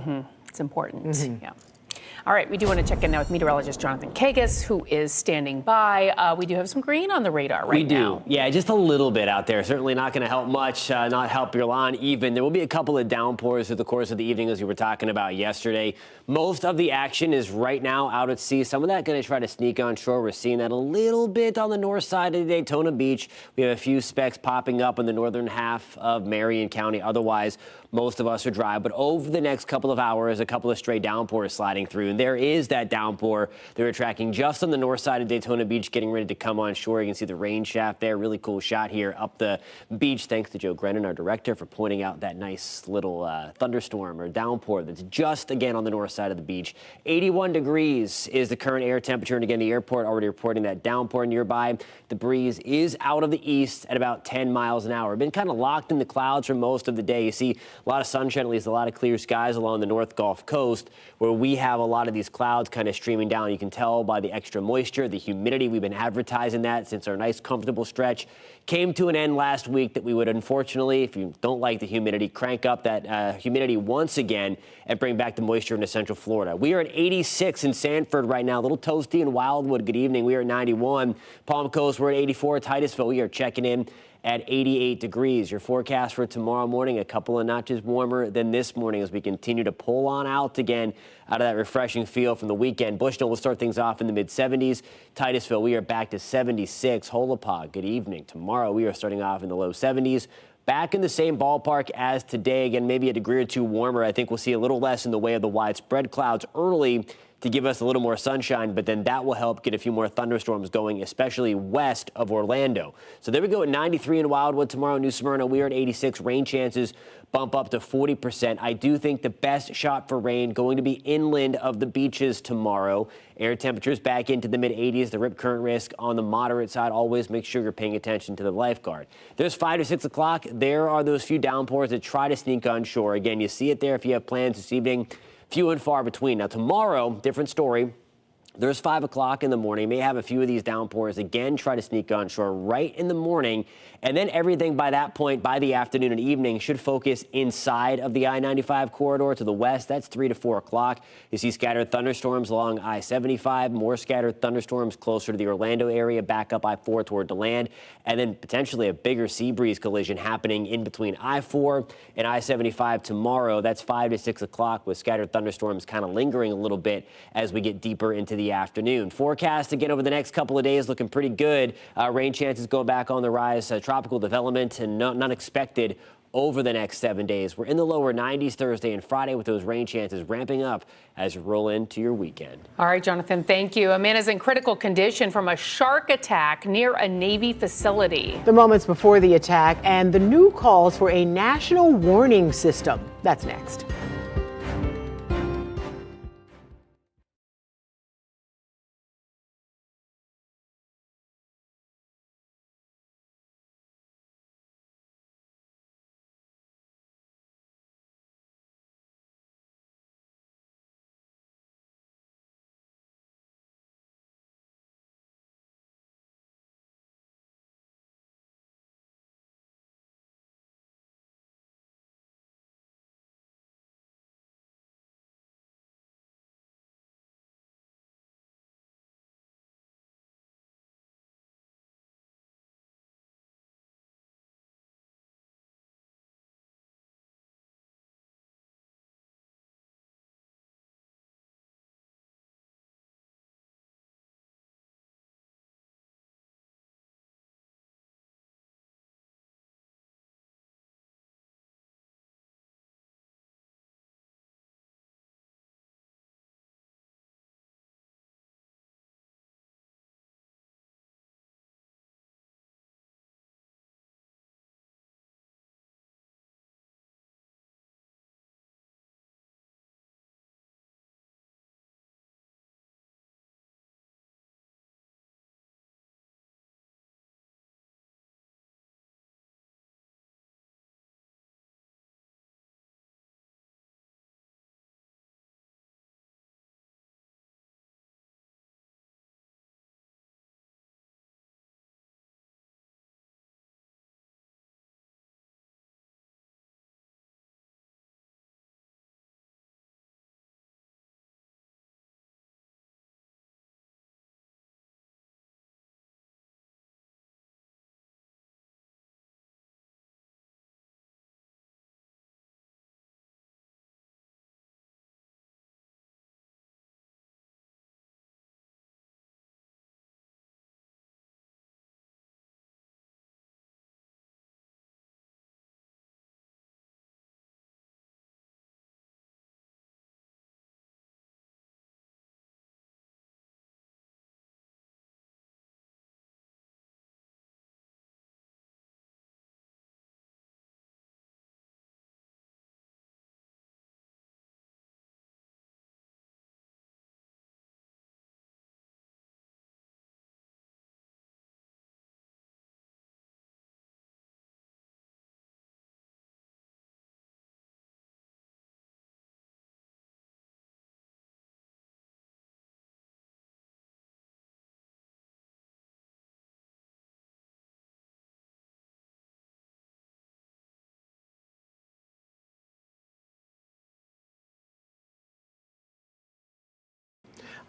It's important. Yeah. All right, we do want to check in now with meteorologist Jonathan Kagas, who is standing by. We do have some green on the radar right now. Yeah, just a little bit out there. Certainly not going to help much, not help your lawn even. There will be a couple of downpours through the course of the evening, as we were talking about yesterday. Most of the action is right now out at sea. Some of that going to try to sneak on shore. We're seeing that a little bit on the north side of Daytona Beach. We have a few specks popping up in the northern half of Marion County. Otherwise, most of us are dry. But over the next couple of hours, a couple of stray downpours sliding through. And there is that downpour that we're tracking just on the north side of Daytona Beach, getting ready to come on shore. You can see the rain shaft there. Really cool shot here up the beach. Thanks to Joe Grennan, our director, for pointing out that nice little thunderstorm or downpour that's just, again, on the north side of the beach. 81 degrees is the current air temperature. And again, the airport already reporting that downpour nearby. The breeze is out of the east at about 10 miles an hour. Been kind of locked in the clouds for most of the day. You see a lot of sunshine, at least a lot of clear skies along the North Gulf Coast, where we have a lot of these clouds kind of streaming down. You can tell by the extra moisture, the humidity. We've been advertising that since our nice, comfortable stretch came to an end last week, that we would, unfortunately, if you don't like the humidity, crank up that humidity once again and bring back the moisture into Central Florida. We are at 86 in Sanford right now, a little toasty in Wildwood. Good evening. We are at 91. Palm Coast, we're at 84. Titusville, we are checking in at 88 degrees. Your forecast for tomorrow morning, a couple of notches warmer than this morning as we continue to pull on out again out of that refreshing feel from the weekend. Bushnell will start things off in the mid-70s. Titusville, we are back to 76. Holopog, good evening. Tomorrow, we are starting off in the low 70s. Back in the same ballpark as today. Again, maybe a degree or two warmer. I think we'll see a little less in the way of the widespread clouds early to give us a little more sunshine, but then that will help get a few more thunderstorms going, especially west of Orlando. So there we go at 93 in Wildwood tomorrow. New Smyrna, we are at 86. Rain chances bump up to 40%. I do think the best shot for rain going to be inland of the beaches tomorrow. Air temperatures back into the mid-80s. The rip current risk on the moderate side. Always make sure you're paying attention to the lifeguard. There's 5 to 6 o'clock. There are those few downpours that try to sneak on shore. Again, you see it there if you have plans this evening. Few and far between. Now tomorrow, different story. There's 5 o'clock in the morning. May have a few of these downpours again, try to sneak on shore right in the morning. And then everything by that point, by the afternoon and evening, should focus inside of the I-95 corridor to the west. That's 3 to 4 o'clock. You see scattered thunderstorms along I-75, more scattered thunderstorms closer to the Orlando area, back up I-4 toward DeLand, and then potentially a bigger sea breeze collision happening in between I-4 and I-75 tomorrow. That's 5 to 6 o'clock with scattered thunderstorms kind of lingering a little bit as we get deeper into the afternoon. Forecast again over the next couple of days looking pretty good. Rain chances go back on the rise. Tropical development and none expected over the next 7 days. We're in the lower 90s Thursday and Friday with those rain chances ramping up as you roll into your weekend. All right, Jonathan, thank you. A man is in critical condition from a shark attack near a Navy facility. The moments before the attack and the new calls for a national warning system. That's next.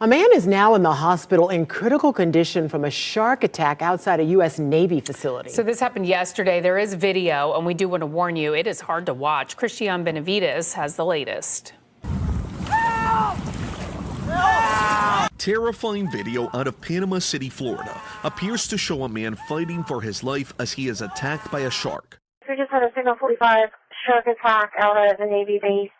A man is now in the hospital in critical condition from a shark attack outside a U.S. Navy facility. So this happened yesterday. There is video, and we do want to warn you, it is hard to watch. Christian Benavides has the latest. Terrifying video out of Panama City, Florida, appears to show a man fighting for his life as he is attacked by a shark. We just had a Signal 45 shark attack out at the Navy base.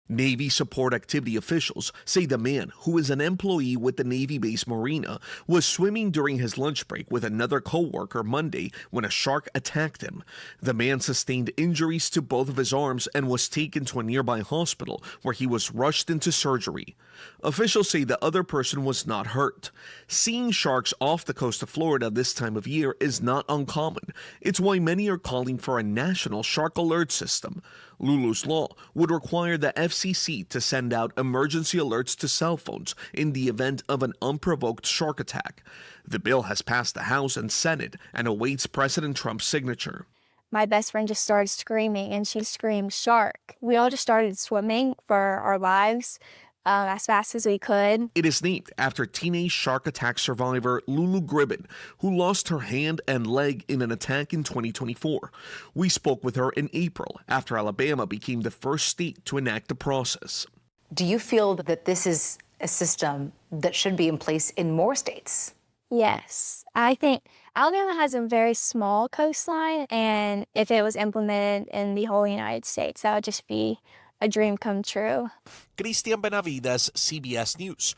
Navy Support Activity officials say the man, who is an employee with the Navy base Marina, was swimming during his lunch break with another co-worker Monday when a shark attacked him. The man sustained injuries to both of his arms and was taken to a nearby hospital where he was rushed into surgery. Officials say the other person was not hurt. Seeing sharks off the coast of Florida this time of year is not uncommon. It's why many are calling for a national shark alert system. Lulu's law would require the FCC to send out emergency alerts to cell phones in the event of an unprovoked shark attack. The bill has passed the House and Senate and awaits President Trump's signature. My best friend just started screaming, and she screamed, "Shark." We all just started swimming for our lives as fast as we could. It is named after teenage shark attack survivor Lulu Gribben, who lost her hand and leg in an attack in 2024. We spoke with her in April after Alabama became the first state to enact the process. Do you feel that this is a system that should be in place in more states? Yes. I think Alabama has a very small coastline, and if it was implemented in the whole United States, that would just be a dream come true. Cristian Benavides, CBS News.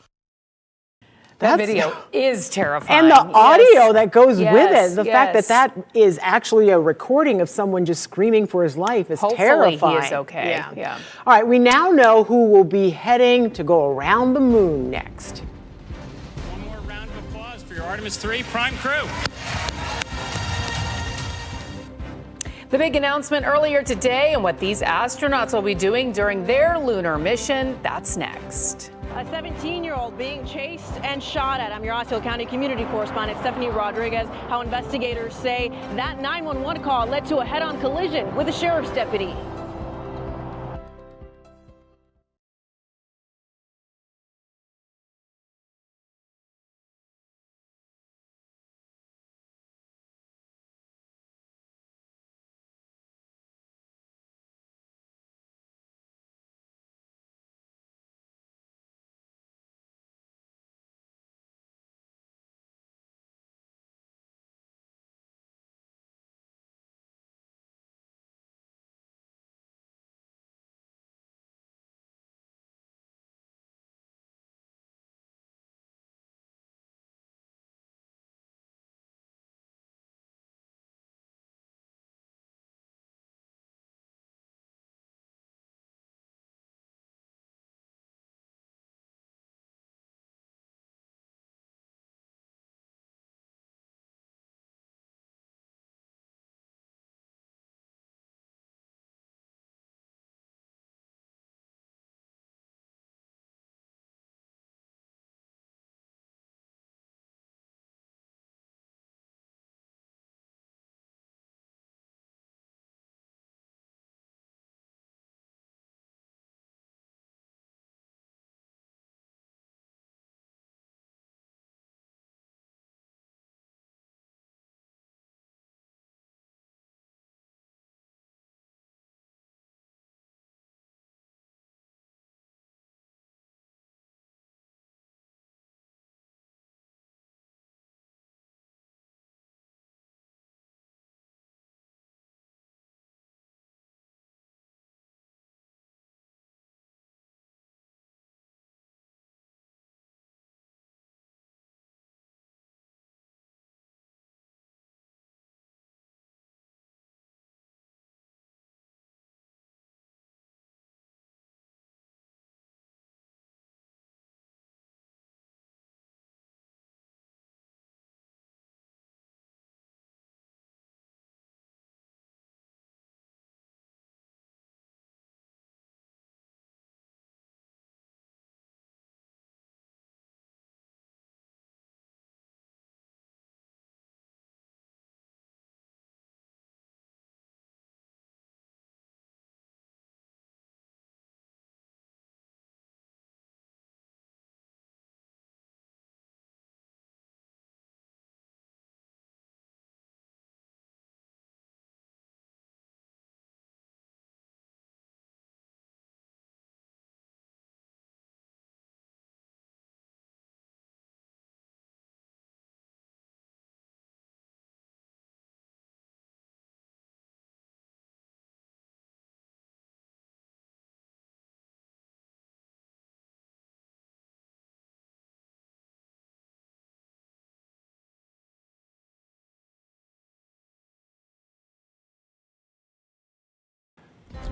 That video is terrifying. And the audio that goes with Yes, it, the fact that yes. that is actually a recording of someone just screaming for his life is Hopefully terrifying. he is okay. Yeah. All right, we now know who will be heading to go around the moon next. For your Artemis 3 prime crew. The big announcement earlier today and what these astronauts will be doing during their lunar mission, that's next. A 17-year-old being chased and shot at. I'm your Osceola County community correspondent, Stephanie Rodriguez. How investigators say that 911 call led to a head-on collision with a sheriff's deputy.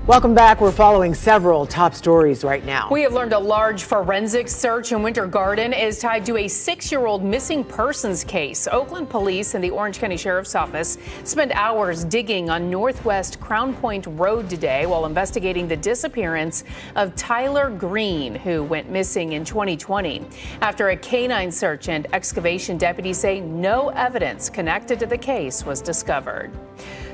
Welcome back. We're following several top stories right now. We have learned a large forensic search in Winter Garden is tied to a 6-year-old missing persons case. Oakland police and the Orange County Sheriff's Office spent hours digging on Northwest Crown Point Road today while investigating the disappearance of Tyler Green, who went missing in 2020. After a canine search and excavation, deputies say no evidence connected to the case was discovered.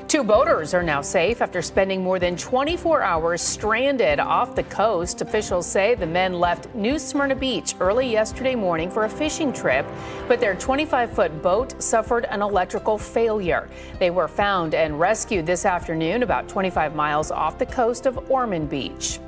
2 boaters are now safe after spending more than 24 hours stranded off the coast. Officials say the men left New Smyrna Beach early yesterday morning for a fishing trip, but their 25-foot boat suffered an electrical failure. They were found and rescued this afternoon about 25 miles off the coast of Ormond Beach.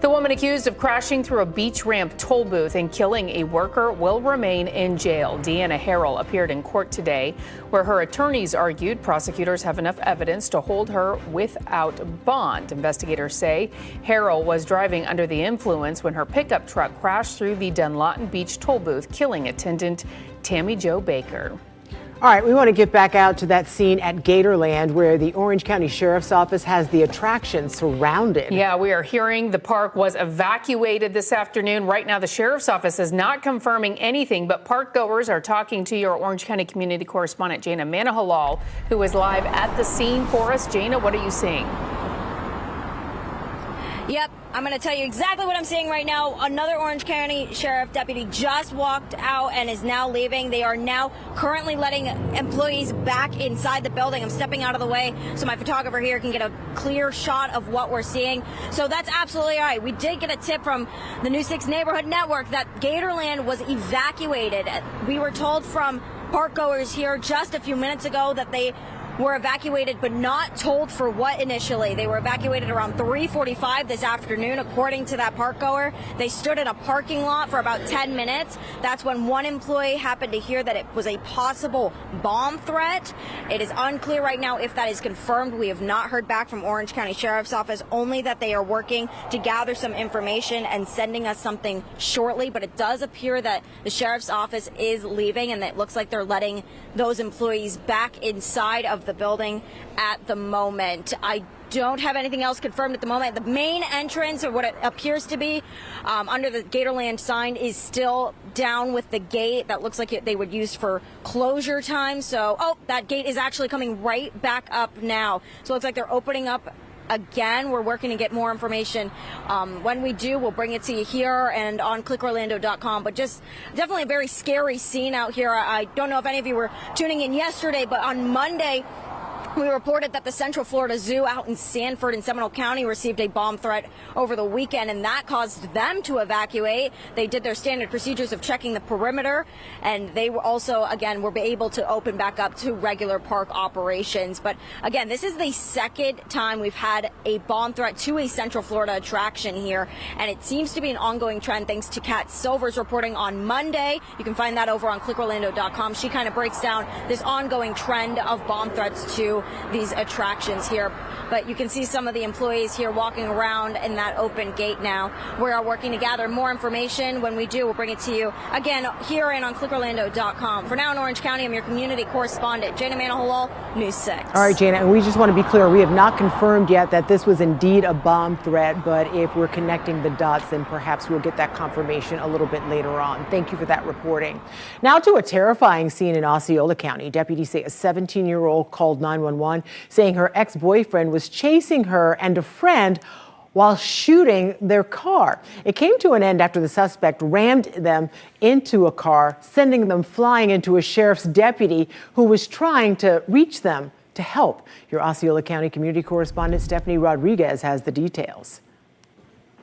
The woman accused of crashing through a beach ramp toll booth and killing a worker will remain in jail. Deanna Harrell appeared in court today, where her attorneys argued prosecutors have enough evidence to hold her without bond. Investigators say Harrell was driving under the influence when her pickup truck crashed through the Dunlawton Beach toll booth, killing attendant Tammy Jo Baker. All right, we want to get back out to that scene at Gatorland where the Orange County Sheriff's Office has the attraction surrounded. Yeah, we are hearing the park was evacuated this afternoon. Right now, the Sheriff's Office is not confirming anything, but park goers are talking to your Orange County community correspondent, Jana Manahalal, who is live at the scene for us. Jana, what are you seeing? Yep, I'm going to tell you exactly what I'm seeing right now. Another Orange County Sheriff deputy just walked out and is now leaving. They are now currently letting employees back inside the building. I'm stepping out of the way so my photographer here can get a clear shot of what we're seeing. So that's absolutely right. We did get a tip from the News 6 Neighborhood Network that Gatorland was evacuated. We were told from park goers here just a few minutes ago that they were evacuated, but not told for what initially. They were evacuated around 3:45 this afternoon, according to that park goer. They stood in a parking lot for about 10 minutes. That's when one employee happened to hear that it was a possible bomb threat. It is unclear right now if that is confirmed. We have not heard back from Orange County Sheriff's Office, only that they are working to gather some information and sending us something shortly. But it does appear that the Sheriff's Office is leaving, and it looks like they're letting those employees back inside of the building at the moment. I don't have anything else confirmed at the moment. The main entrance, or what it appears to be under the Gatorland sign, is still down with the gate that looks like they would use for closure time. So, that gate is actually coming right back up now. So it looks like they're opening up again. We're working to get more information. When we do, we'll bring it to you here and on clickorlando.com. But just definitely a very scary scene out here. I don't know if any of you were tuning in yesterday, but on Monday, we reported that the Central Florida Zoo out in Sanford in Seminole County received a bomb threat over the weekend, and that caused them to evacuate. They did their standard procedures of checking the perimeter, and they were also, again, were able to open back up to regular park operations. But again, this is the second time we've had a bomb threat to a Central Florida attraction here, and it seems to be an ongoing trend thanks to Kat Silver's reporting on Monday. You can find that over on clickorlando.com. She kind of breaks down this ongoing trend of bomb threats to these attractions here. But you can see some of the employees here walking around in that open gate now. We are working to gather more information. When we do, we'll bring it to you again here and on clickorlando.com. For now in Orange County, I'm your community correspondent, Jana Manahalal, News 6. All right, Jana, and we just want to be clear, we have not confirmed yet that this was indeed a bomb threat, but if we're connecting the dots, then perhaps we'll get that confirmation a little bit later on. Thank you for that reporting. Now to a terrifying scene in Osceola County. Deputies say a 17-year-old called 911 saying her ex-boyfriend was chasing her and a friend while shooting their car. It came to an end after the suspect rammed them into a car, sending them flying into a sheriff's deputy who was trying to reach them to help. Your Osceola County community correspondent Stephanie Rodriguez has the details.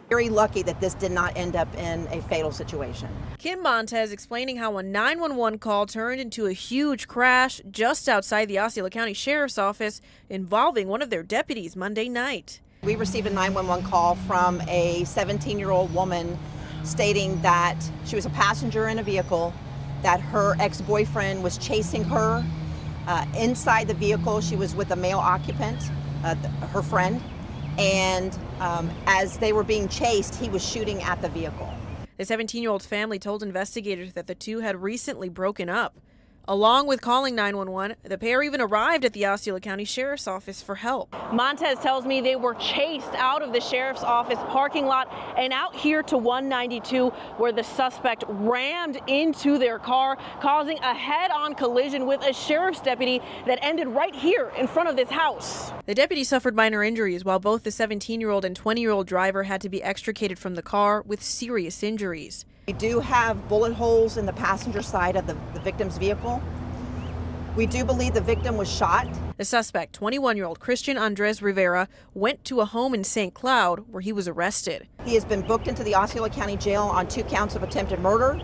Very lucky that this did not end up in a fatal situation. Kim Montez explaining how a 911 call turned into a huge crash just outside the Osceola County Sheriff's Office involving one of their deputies Monday night. We received a 911 call from a 17-year-old woman stating that she was a passenger in a vehicle, that her ex-boyfriend was chasing her. Inside the vehicle, she was with a male occupant, her friend, and as they were being chased, he was shooting at the vehicle. The 17-year-old family told investigators that the two had recently broken up. Along with calling 911, the pair even arrived at the Osceola County Sheriff's Office for help. Montez tells me they were chased out of the sheriff's office parking lot and out here to 192, where the suspect rammed into their car, causing a head-on collision with a sheriff's deputy that ended right here in front of this house. The deputy suffered minor injuries, while both the 17-year-old and 20-year-old driver had to be extricated from the car with serious injuries. We do have bullet holes in the passenger side of the victim's vehicle. We do believe the victim was shot. The suspect, 21-year-old Christian Andres Rivera, went to a home in St. Cloud where he was arrested. He has been booked into the Osceola County Jail on 2 counts of attempted murder.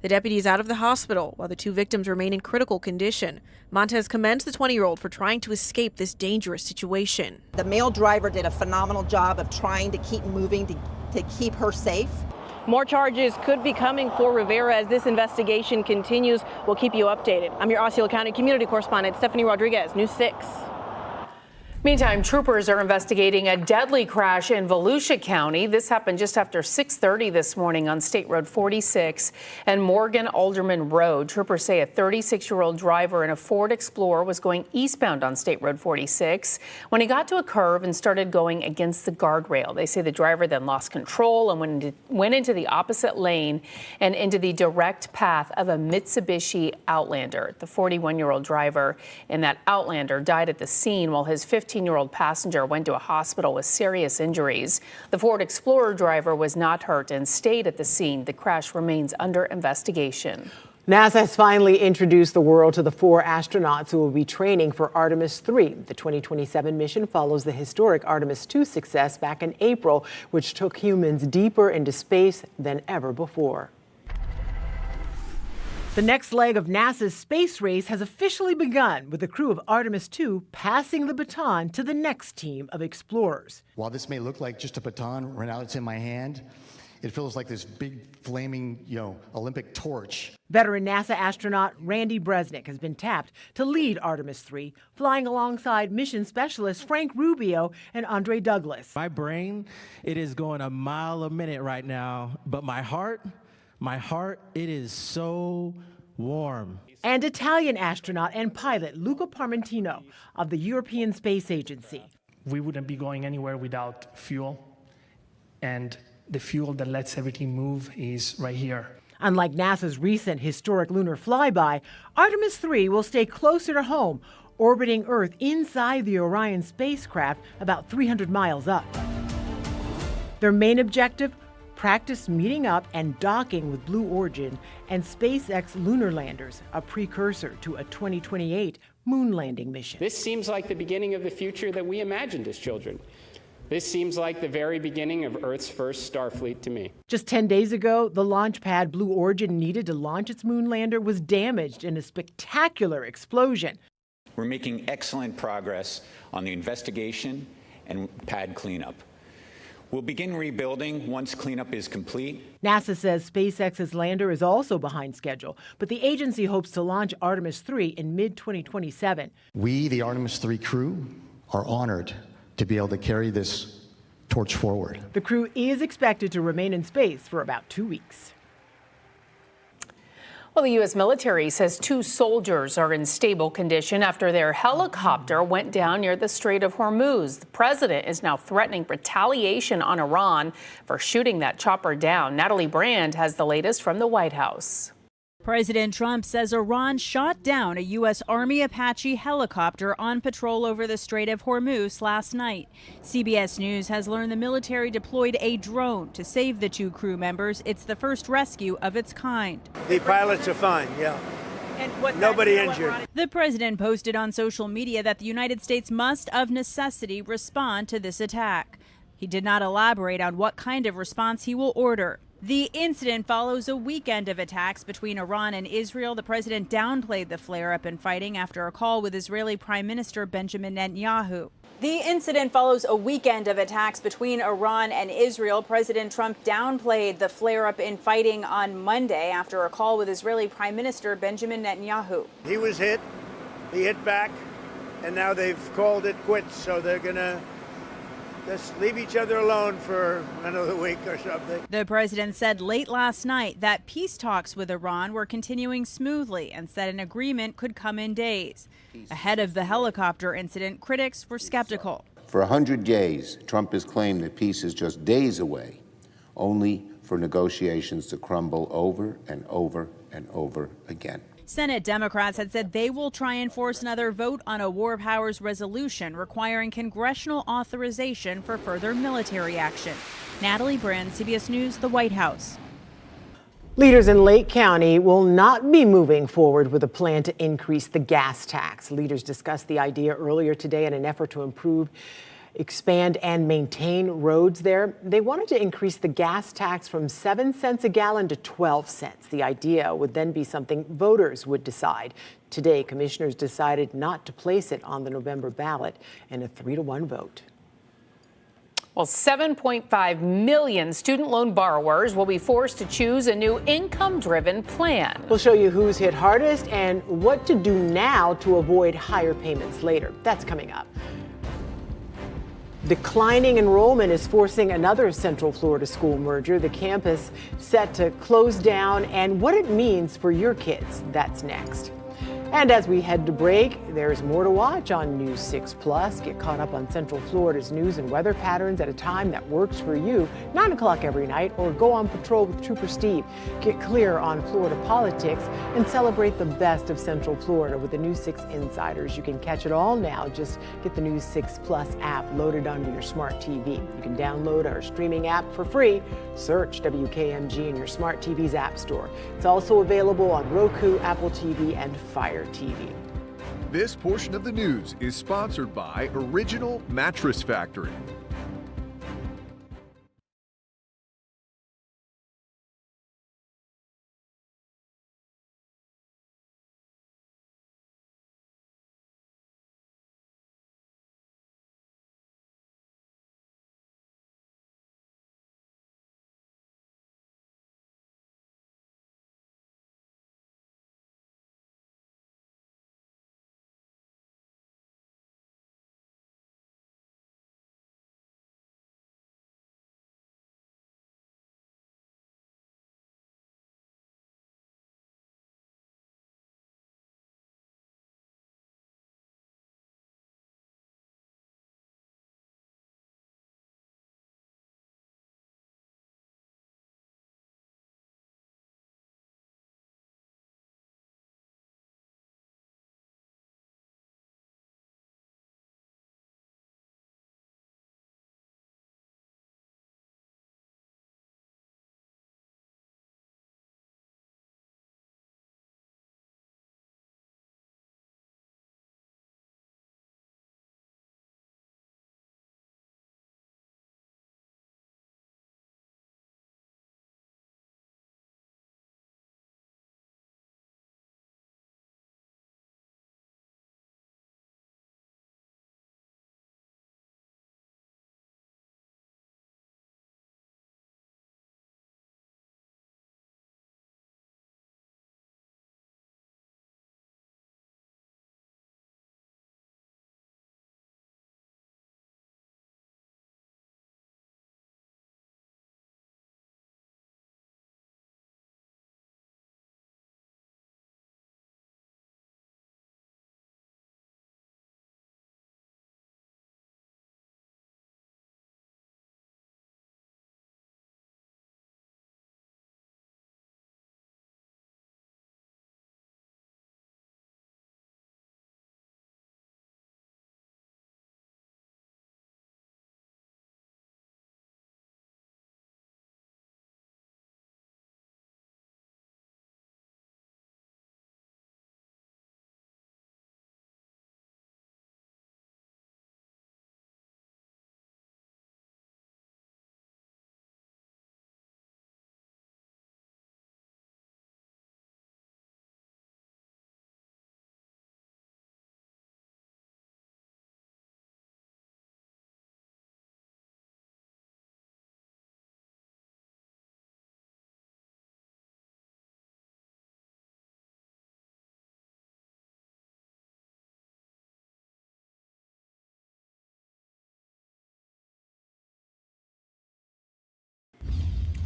The deputy is out of the hospital while the 2 victims remain in critical condition. Montez commends the 20-year-old for trying to escape this dangerous situation. The male driver did a phenomenal job of trying to keep moving to keep her safe. More charges could be coming for Rivera as this investigation continues. We'll keep you updated. I'm your Osceola County community correspondent, Stephanie Rodriguez, News 6. Meantime, troopers are investigating a deadly crash in Volusia County. This happened just after 6:30 this morning on State Road 46 and Morgan Alderman Road. Troopers say a 36-year-old driver in a Ford Explorer was going eastbound on State Road 46 when he got to a curve and started going against the guardrail. They say the driver then lost control and went into the opposite lane and into the direct path of a Mitsubishi Outlander. The 41-year-old driver in that Outlander died at the scene while his 15-year-old passenger went to a hospital with serious injuries. The Ford Explorer driver was not hurt and stayed at the scene. The crash remains under investigation. NASA has finally introduced the world to the 4 astronauts who will be training for Artemis 3. The 2027 mission follows the historic Artemis 2 success back in April, which took humans deeper into space than ever before. The next leg of NASA's space race has officially begun, with the crew of Artemis 2 passing the baton to the next team of explorers. While this may look like just a baton right now it's in my hand, it feels like this big flaming, Olympic torch. Veteran NASA astronaut Randy Bresnik has been tapped to lead Artemis 3, flying alongside mission specialists Frank Rubio and Andre Douglas. My brain, it is going a mile a minute right now, but my heart, it is so warm. And Italian astronaut and pilot Luca Parmentino of the European Space Agency. We wouldn't be going anywhere without fuel, and the fuel that lets everything move is right here. Unlike NASA's recent historic lunar flyby, Artemis 3 will stay closer to home, orbiting Earth inside the Orion spacecraft about 300 miles up. Their main objective? Practice meeting up and docking with Blue Origin and SpaceX lunar landers, a precursor to a 2028 moon landing mission. This seems like the beginning of the future that we imagined as children. This seems like the very beginning of Earth's first Starfleet to me. Just 10 days ago, the launch pad Blue Origin needed to launch its moon lander was damaged in a spectacular explosion. We're making excellent progress on the investigation and pad cleanup. We'll begin rebuilding once cleanup is complete. NASA says SpaceX's lander is also behind schedule, but the agency hopes to launch Artemis 3 in mid-2027. We, the Artemis 3 crew, are honored to be able to carry this torch forward. The crew is expected to remain in space for about 2 weeks. Well, the U.S. military says 2 soldiers are in stable condition after their helicopter went down near the Strait of Hormuz. The president is now threatening retaliation on Iran for shooting that chopper down. Natalie Brand has the latest from the White House. President Trump says Iran shot down a U.S. Army Apache helicopter on patrol over the Strait of Hormuz last night. CBS News has learned the military deployed a drone to save the 2 crew members. It's the first rescue of its kind. The pilots are fine, yeah. And nobody injured. The president posted on social media that the United States must, of necessity, respond to this attack. He did not elaborate on what kind of response he will order. The incident follows a weekend of attacks between Iran and Israel. The president downplayed the flare-up in fighting after a call with Israeli Prime Minister Benjamin Netanyahu. The incident follows a weekend of attacks between Iran and Israel. President Trump downplayed the flare-up in fighting on Monday after a call with Israeli Prime Minister Benjamin Netanyahu. He was hit, he hit back, and now they've called it quits, so they're Let's leave each other alone for another week or something. The president said late last night that peace talks with Iran were continuing smoothly and said an agreement could come in days. Ahead of the helicopter incident, critics were skeptical. For 100 days, Trump has claimed that peace is just days away, only for negotiations to crumble over and over and over again. Senate Democrats had said they will try and force another vote on a war powers resolution requiring congressional authorization for further military action. Natalie Brand, CBS News, the White House. Leaders in Lake County will not be moving forward with a plan to increase the gas tax. Leaders discussed the idea earlier today in an effort to improve, expand and maintain roads there. They wanted to increase the gas tax from 7 cents a gallon to 12 cents. The idea would then be something voters would decide. Today, commissioners decided not to place it on the November ballot in a 3-to-1 vote. Well, 7.5 million student loan borrowers will be forced to choose a new income-driven plan. We'll show you who's hit hardest and what to do now to avoid higher payments later. That's coming up. Declining enrollment is forcing another Central Florida school merger. The campus set to close down, and what it means for your kids. That's next. And as we head to break, there's more to watch on News 6 Plus. Get caught up on Central Florida's news and weather patterns at a time that works for you, 9 o'clock every night, or go on patrol with Trooper Steve. Get clear on Florida politics and celebrate the best of Central Florida with the News 6 Insiders. You can catch it all now. Just get the News 6 Plus app loaded onto your smart TV. You can download our streaming app for free. Search WKMG in your smart TV's app store. It's also available on Roku, Apple TV, and Fire TV. This portion of the news is sponsored by Original Mattress Factory.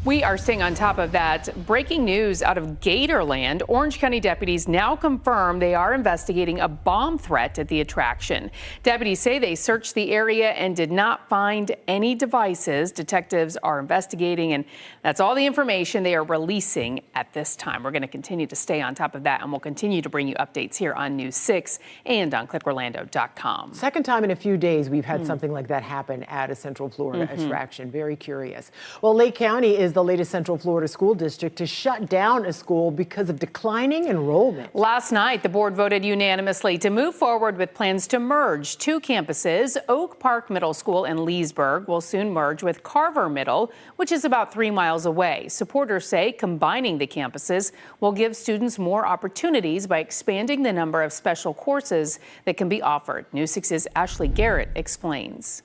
We are staying on top of that. Breaking news out of Gatorland. Orange County deputies now confirm they are investigating a bomb threat at the attraction. Deputies say they searched the area and did not find any devices. Detectives are investigating, and that's all the information they are releasing at this time. We're going to continue to stay on top of that, and we'll continue to bring you updates here on News 6 and on clickorlando.com. Second time in a few days we've had something like that happen at a Central Florida attraction. Very curious. Well, Lake County is the latest Central Florida school district to shut down a school because of declining enrollment. Last night, the board voted unanimously to move forward with plans to merge two campuses. Oak Park Middle School in Leesburg will soon merge with Carver Middle, which is about 3 miles away. Supporters say combining the campuses will give students more opportunities by expanding the number of special courses that can be offered. News 6's Ashley Garrett explains.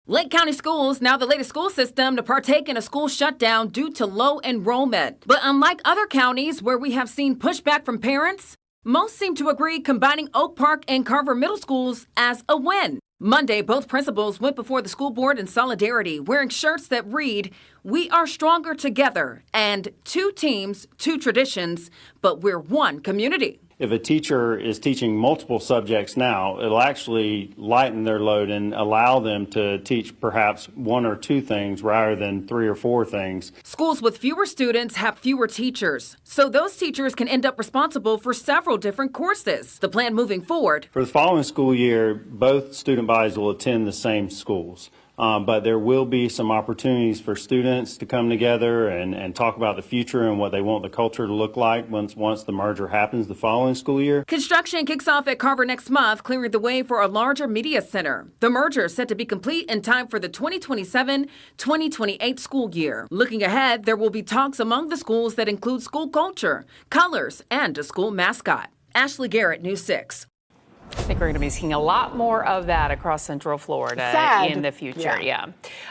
Lake County Schools, now the latest school system to partake in a school shutdown due to low enrollment. But unlike other counties where we have seen pushback from parents, most seem to agree combining Oak Park and Carver Middle Schools as a win. Monday, both principals went before the school board in solidarity, wearing shirts that read, "We are stronger together," and 2 teams, 2 traditions, but we're one community. If a teacher is teaching multiple subjects now, it'll actually lighten their load and allow them to teach perhaps 1 or 2 things rather than 3 or 4 things. Schools with fewer students have fewer teachers, so those teachers can end up responsible for several different courses. The plan moving forward: For the following school year, both student bodies will attend the same schools. But there will be some opportunities for students to come together and talk about the future and what they want the culture to look like once the merger happens the following school year. Construction kicks off at Carver next month, clearing the way for a larger media center. The merger is set to be complete in time for the 2027-2028 school year. Looking ahead, there will be talks among the schools that include school culture, colors, and a school mascot. Ashley Garrett, News 6. I think we're going to be seeing a lot more of that across Central Florida in the future. Yeah.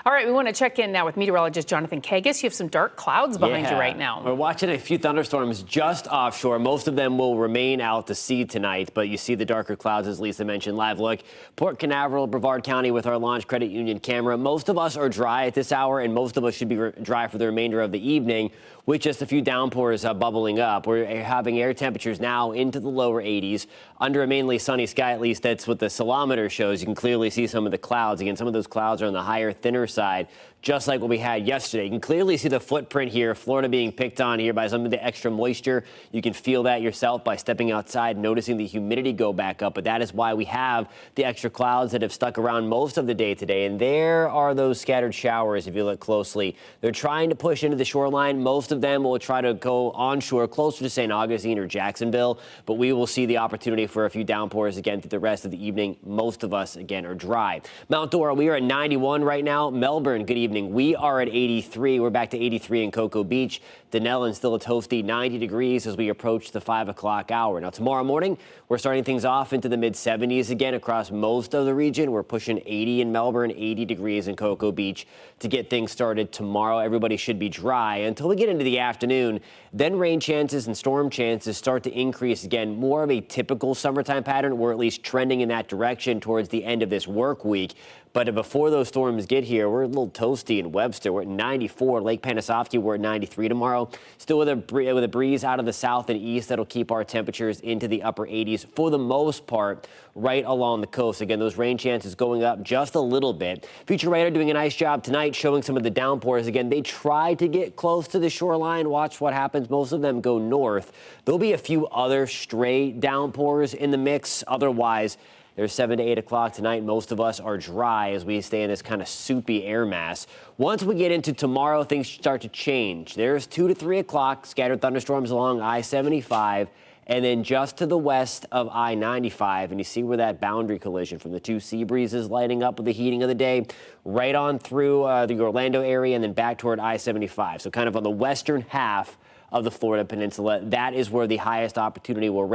All right, we want to check in now with meteorologist Jonathan Kagas. You have some dark clouds behind you right now. We're watching a few thunderstorms just offshore. Most of them will remain out to sea tonight, but you see the darker clouds, as Lisa mentioned. Live look, Port Canaveral, Brevard County with our Launch Credit Union camera. Most of us are dry at this hour, and most of us should be dry for the remainder of the evening, with just a few downpours bubbling up. We're having air temperatures now into the lower 80s. Under a mainly sunny sky, at least that's what the salometer shows. You can clearly see some of the clouds. Again, some of those clouds are on the higher, thinner side, just like what we had yesterday. You can clearly see the footprint here, Florida being picked on here by some of the extra moisture. You can feel that yourself by stepping outside, noticing the humidity go back up. But that is why we have the extra clouds that have stuck around most of the day today. And there are those scattered showers, if you look closely. They're trying to push into the shoreline. Most of them will try to go onshore, closer to St. Augustine or Jacksonville. But we will see the opportunity for a few downpours again through the rest of the evening. Most of us, again, are dry. Mount Dora, we are at 91 right now. Melbourne, good evening. We are at 83. We're back to 83 in Cocoa Beach. Denellen still a toasty 90 degrees as we approach the 5 o'clock hour. Now, tomorrow morning, we're starting things off into the mid-70s again across most of the region. We're pushing 80 in Melbourne, 80 degrees in Cocoa Beach to get things started tomorrow. Everybody should be dry until we get into the afternoon. Then rain chances and storm chances start to increase again. More of a typical summertime pattern. We're at least trending in that direction towards the end of this work week. But before those storms get here, we're a little toasty in Webster. We're at 94. Lake Panasoffkee, we're at 93 tomorrow. Still with a breeze out of the south and east that'll keep our temperatures into the upper 80s for the most part right along the coast. Again, those rain chances going up just a little bit. Future Radar doing a nice job tonight showing some of the downpours. Again, they try to get close to the shoreline. Watch what happens. Most of them go north. There'll be a few other stray downpours in the mix. Otherwise, there's 7 to 8 o'clock tonight. Most of us are dry as we stay in this kind of soupy air mass. Once we get into tomorrow, things start to change. There's 2 to 3 o'clock, scattered thunderstorms along I-75, and then just to the west of I-95. And you see where that boundary collision from the 2 sea breezes lighting up with the heating of the day, right on through the Orlando area and then back toward I-75. So kind of on the western half of the Florida Peninsula. That is where the highest opportunity will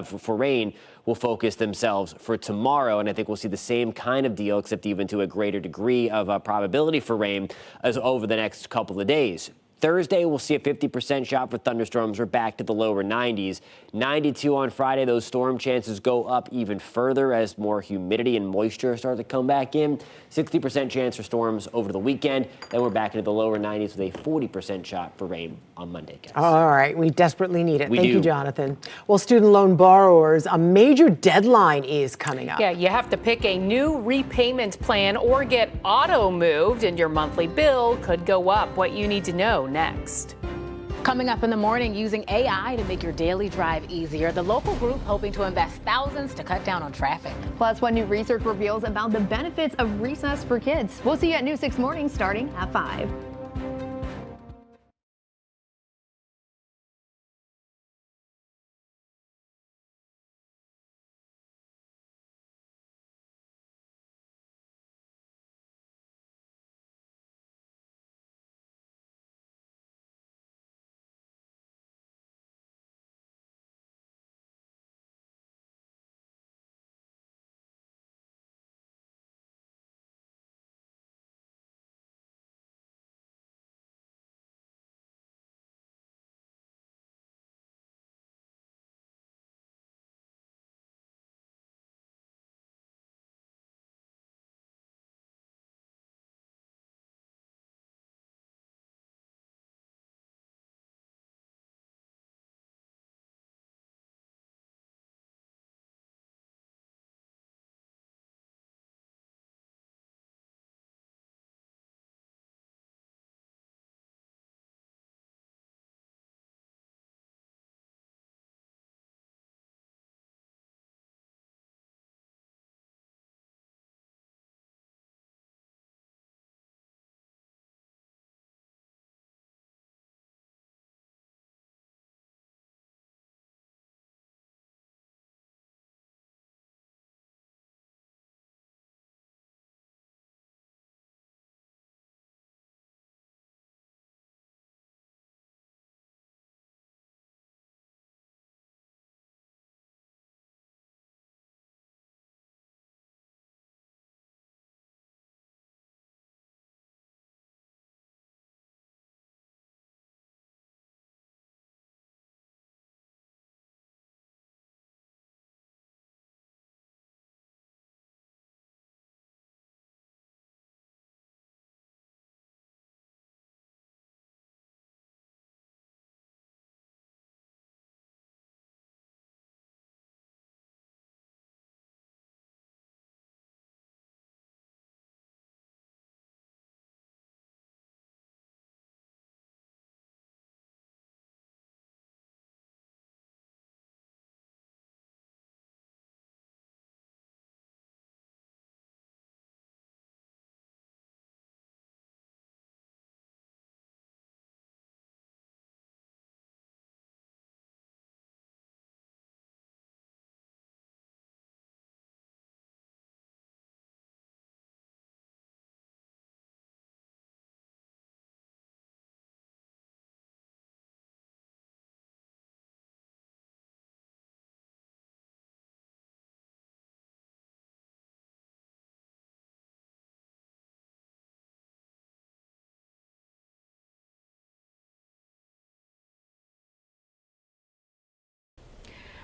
for rain will focus themselves for tomorrow. And I think we'll see the same kind of deal, except even to a greater degree of probability for rain as over the next couple of days. Thursday, we'll see a 50% shot for thunderstorms. We're back to the lower 90s. 92 on Friday. Those storm chances go up even further as more humidity and moisture start to come back in. 60% chance for storms over the weekend. Then we're back into the lower 90s with a 40% shot for rain on Monday, guys. All right. We desperately need it. We Thank you, do. Jonathan. Well, student loan borrowers, a major deadline is coming up. Yeah, you have to pick a new repayment plan or get auto moved, and your monthly bill could go up. What you need to know next. Coming up in the morning, using AI to make your daily drive easier. The local group hoping to invest thousands to cut down on traffic. Plus, what new research reveals about the benefits of recess for kids. We'll see you at News 6 Morning starting at 5.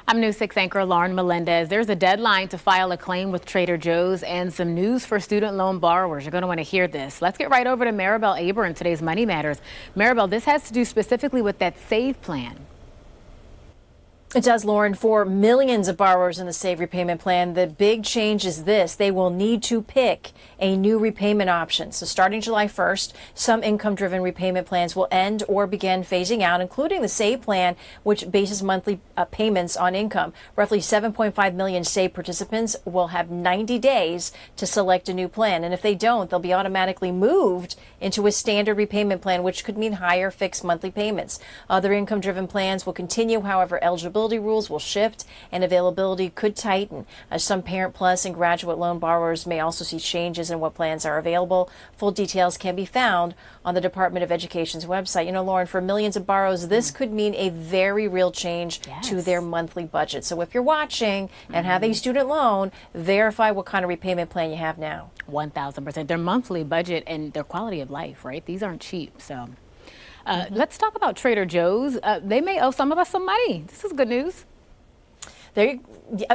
I'm News 6 anchor Lauren Melendez. There's a deadline to file a claim with Trader Joe's and some news for student loan borrowers. You're going to want to hear this. Let's get right over to Maribel Aber in today's Money Matters. Maribel, this has to do specifically with that SAVE plan. It does, Lauren. For millions of borrowers in the SAVE repayment plan, the big change is this. They will need to pick a new repayment option. So starting July 1st, some income-driven repayment plans will end or begin phasing out, including the SAVE plan, which bases monthly payments on income. Roughly 7.5 million SAVE participants will have 90 days to select a new plan. And if they don't, they'll be automatically moved into a standard repayment plan, which could mean higher fixed monthly payments. Other income-driven plans will continue. However, eligibility rules will shift and availability could tighten. Some Parent Plus and graduate loan borrowers may also see changes in what plans are available. Full details can be found on the Department of Education's website. You know, Lauren, for millions of borrowers, this could mean a very real change to their monthly budget. So if you're watching and have a student loan, verify what kind of repayment plan you have now. 1,000%. Their monthly budget and their quality of life, right? These aren't cheap. So Let's talk about Trader Joe's. They may owe some of us some money. This is good news.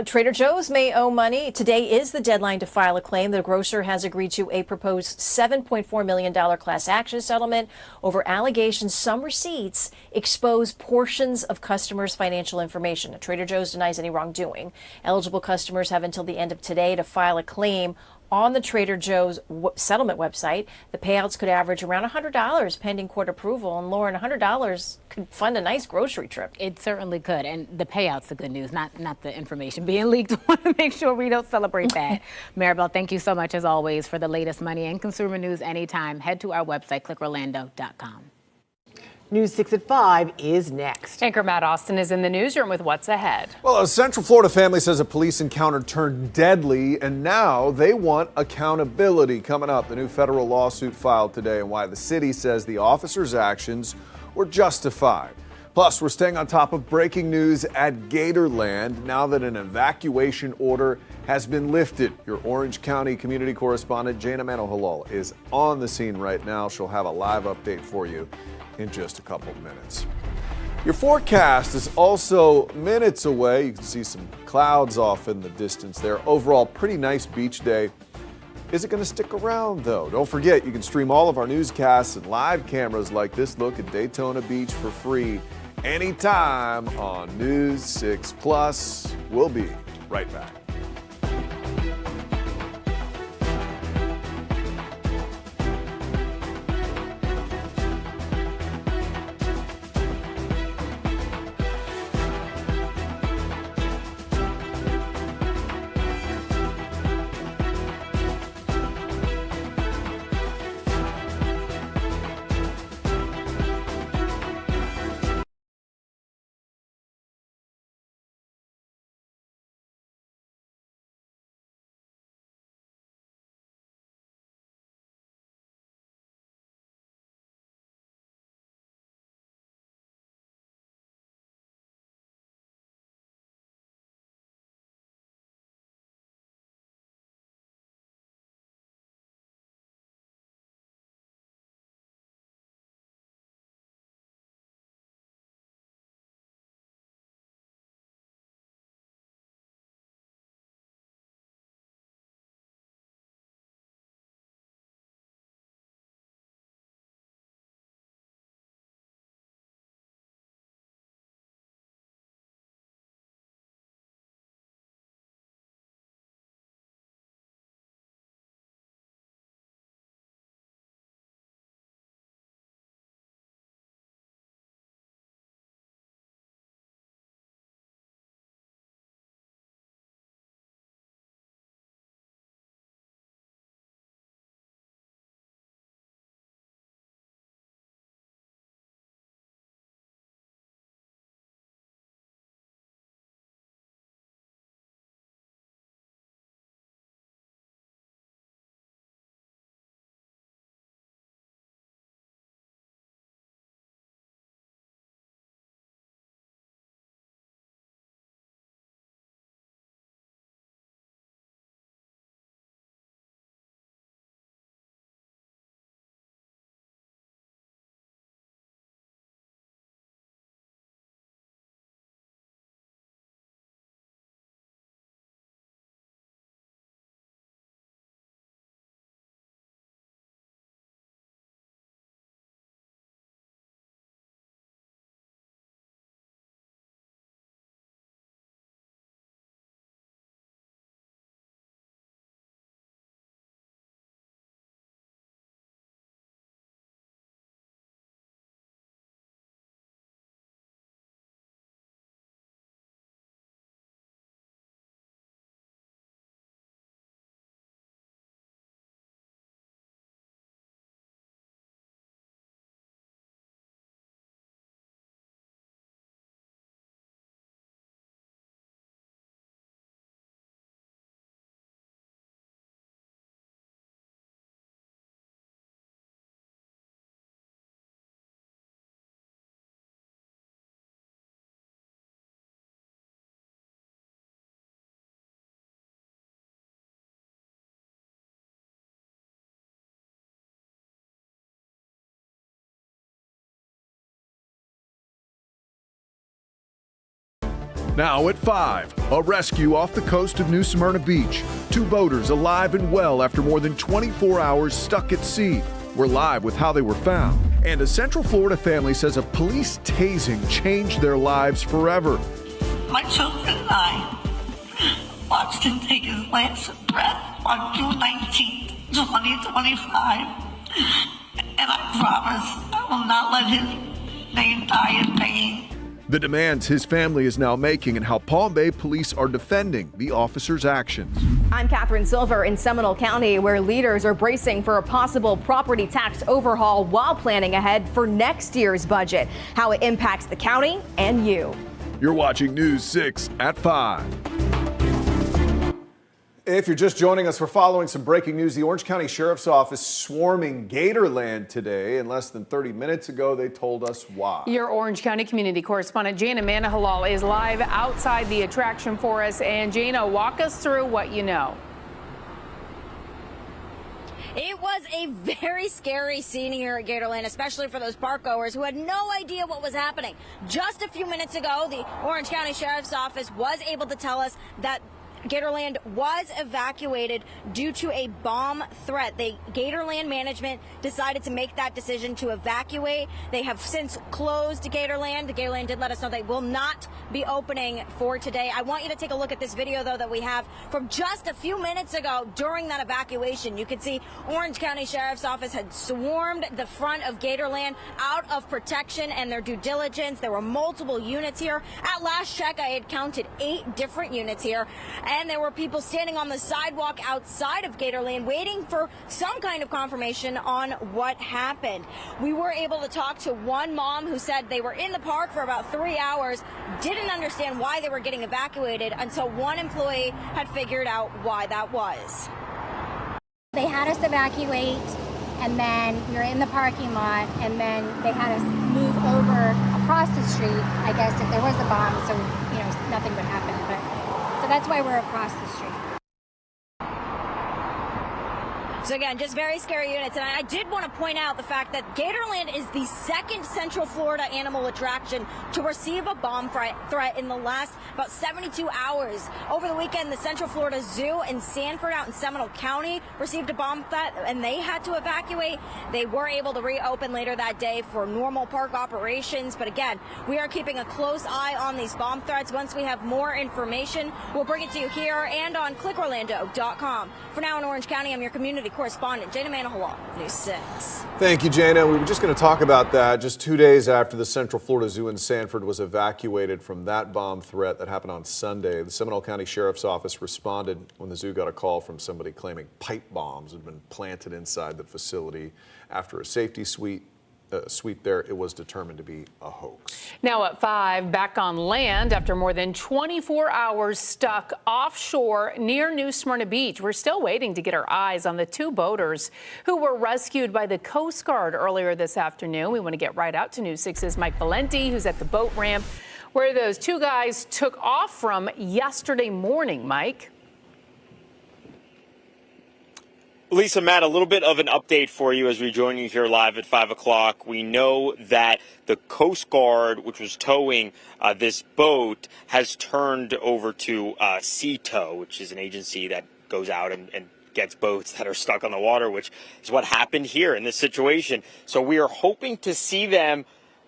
Trader Joe's may owe money. Today is the deadline to file a claim. The grocer has agreed to a proposed $7.4 million class action settlement over allegations some receipts expose portions of customers' financial information. Trader Joe's denies any wrongdoing. Eligible customers have until the end of today to file a claim on the Trader Joe's settlement website. The payouts could average around $100 pending court approval. And Lauren, $100 could fund a nice grocery trip. It certainly could. And the payout's the good news, not the information being leaked. I want to make sure we don't celebrate that. Maribel, thank you so much, as always, for the latest money and consumer news anytime. Head to our website, clickorlando.com. News 6 at 5 is next. Anchor Matt Austin is in the newsroom with what's ahead. Well, a Central Florida family says a police encounter turned deadly, and now they want accountability. Coming up, the new federal lawsuit filed today and why the city says the officers' actions were justified. Plus, we're staying on top of breaking news at Gatorland now that an evacuation order has been lifted. Your Orange County community correspondent, Jana Manohalal, is on the scene right now. She'll have a live update for you in just a couple of minutes. Your forecast is also minutes away. You can see some clouds off in the distance there. Overall, pretty nice beach day. Is it going to stick around, though? Don't forget, you can stream all of our newscasts and live cameras like this look at Daytona Beach for free anytime on News 6 Plus. We'll be right back. Now at 5, a rescue off the coast of New Smyrna Beach. 2 boaters alive and well after more than 24 hours stuck at sea. We're live with how they were found. And a Central Florida family says a police tasing changed their lives forever. My children and I watched him take his last breath on June 19th, 2025. And I promise I will not let his name die in vain. The demands his family is now making and how Palm Bay police are defending the officer's actions. I'm Catherine Silver in Seminole County, where leaders are bracing for a possible property tax overhaul while planning ahead for next year's budget, how it impacts the county and you. You're watching News 6 at 5. If you're just joining us, we're following some breaking news. The Orange County Sheriff's Office swarming Gatorland today, and less than 30 minutes ago, they told us why. Your Orange County community correspondent Jana Manahalal is live outside the attraction for us. And Jana, walk us through what you know. It was a very scary scene here at Gatorland, especially for those park goers who had no idea what was happening. Just a few minutes ago, the Orange County Sheriff's Office was able to tell us that Gatorland was evacuated due to a bomb threat. Gatorland management decided to make that decision to evacuate. They have since closed Gatorland. The Gatorland did let us know they will not be opening for today. I want you to take a look at this video, though, that we have from just a few minutes ago during that evacuation. You can see Orange County Sheriff's Office had swarmed the front of Gatorland out of protection and their due diligence. There were multiple units here. At last check, I had counted 8 different units here. And there were people standing on the sidewalk outside of Gatorland waiting for some kind of confirmation on what happened. We were able to talk to one mom who said they were in the park for about 3 hours, didn't understand why they were getting evacuated until one employee had figured out why that was. They had us evacuate, and then we were in the parking lot, and then they had us move over across the street, I guess, if there was a bomb, so, nothing would happen. So that's why we're across the street. So again, just very scary units. And I did want to point out the fact that Gatorland is the second Central Florida animal attraction to receive a bomb threat in the last about 72 hours. Over the weekend, the Central Florida Zoo in Sanford out in Seminole County received a bomb threat and they had to evacuate. They were able to reopen later that day for normal park operations. But again, we are keeping a close eye on these bomb threats. Once we have more information, we'll bring it to you here and on clickorlando.com. For now in Orange County, I'm your community correspondent, Jana Manahalal, News 6. Thank you, Jana. We were just going to talk about that just 2 days after the Central Florida Zoo in Sanford was evacuated from that bomb threat that happened on Sunday. The Seminole County Sheriff's Office responded when the zoo got a call from somebody claiming pipe bombs had been planted inside the facility. After a safety sweep there, it was determined to be a hoax. Now at 5, back on land after more than 24 hours stuck offshore near New Smyrna Beach. We're still waiting to get our eyes on the 2 boaters who were rescued by the Coast Guard earlier this afternoon. We want to get right out to News 6's Mike Valenti, who's at the boat ramp where those 2 guys took off from yesterday morning. Mike. Lisa, Matt, a little bit of an update for you as we join you here live at 5 o'clock. We know that the Coast Guard, which was towing this boat, has turned over to Sea Tow, which is an agency that goes out and gets boats that are stuck on the water, which is what happened here in this situation. So we are hoping to see them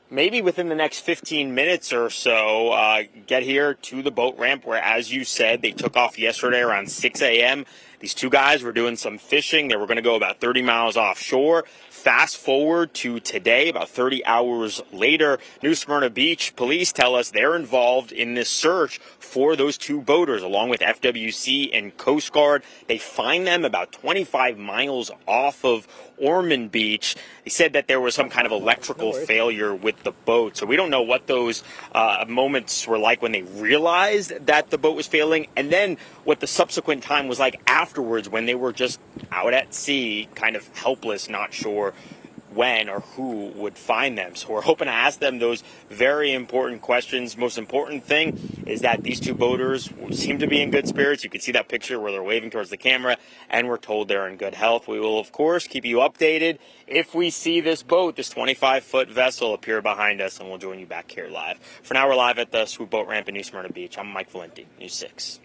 maybe within the next 15 minutes or so get here to the boat ramp where, as you said, they took off yesterday around 6 a.m. These 2 guys were doing some fishing. They were going to go about 30 miles offshore. Fast forward to today, about 30 hours later, New Smyrna Beach police tell us they're involved in this search for those 2 boaters, along with FWC and Coast Guard. They find them about 25 miles off of Ormond Beach. They said that there was some kind of electrical failure with the boat. So we don't know what those moments were like when they realized that the boat was failing, and then what the subsequent time was like afterwards when they were just out at sea, kind of helpless, not sure when or who would find them. So we're hoping to ask them those very important questions. Most important thing is that these two boaters seem to be in good spirits. You can see that picture where they're waving towards the camera, and we're told they're in good health. We will, of course, keep you updated if we see this boat, this 25-foot vessel, appear behind us, and we'll join you back here live. For now, we're live at the Swoop Boat Ramp in New Smyrna Beach. I'm Mike Valenti, News 6.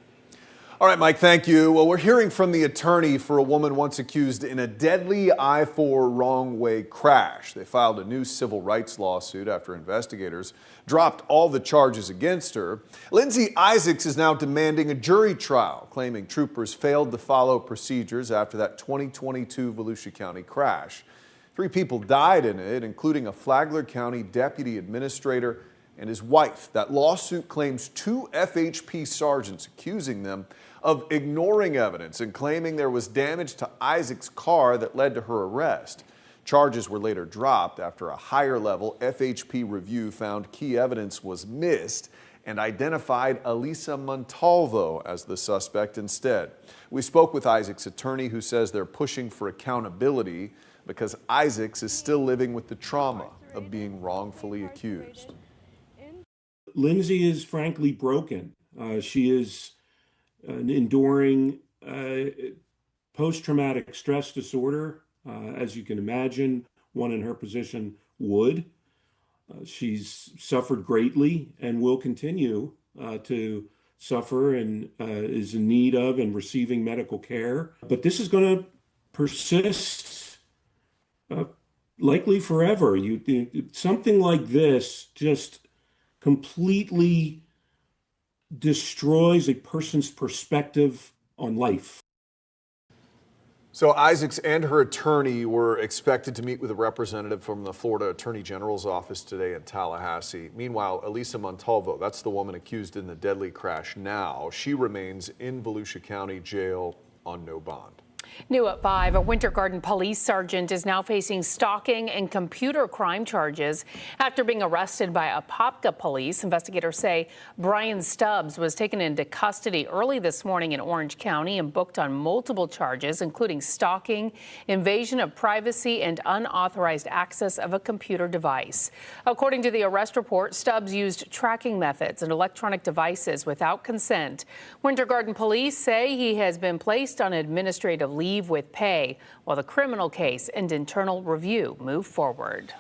All right, Mike, thank you. Well, we're hearing from the attorney for a woman once accused in a deadly I-4 wrong-way crash. They filed a new civil rights lawsuit after investigators dropped all the charges against her. Lindsay Isaacs is now demanding a jury trial, claiming troopers failed to follow procedures after that 2022 Volusia County crash. 3 people died in it, including a Flagler County deputy administrator and his wife. That lawsuit claims 2 FHP sergeants accusing them of ignoring evidence and claiming there was damage to Isaac's car that led to her arrest. Charges were later dropped after a higher-level FHP review found key evidence was missed and identified Elisa Montalvo as the suspect instead. We spoke with Isaac's attorney, who says they're pushing for accountability because Isaacs is still living with the trauma of being wrongfully accused. Lindsay is frankly broken. She is enduring post-traumatic stress disorder, as you can imagine, one in her position would. She's suffered greatly and will continue to suffer and is in need of and receiving medical care. But this is going to persist likely forever. Something like this just completely destroys a person's perspective on life. So Isaacs and her attorney were expected to meet with a representative from the Florida Attorney General's office today in Tallahassee. Meanwhile, Elisa Montalvo, that's the woman accused in the deadly crash now, she remains in Volusia County Jail on no bond. New at 5, a Winter Garden police sergeant is now facing stalking and computer crime charges after being arrested by Apopka police. Investigators say Brian Stubbs was taken into custody early this morning in Orange County and booked on multiple charges, including stalking, invasion of privacy, and unauthorized access of a computer device. According to the arrest report, Stubbs used tracking methods and electronic devices without consent. Winter Garden police say he has been placed on administrative leave with pay, while the criminal case and internal review move forward.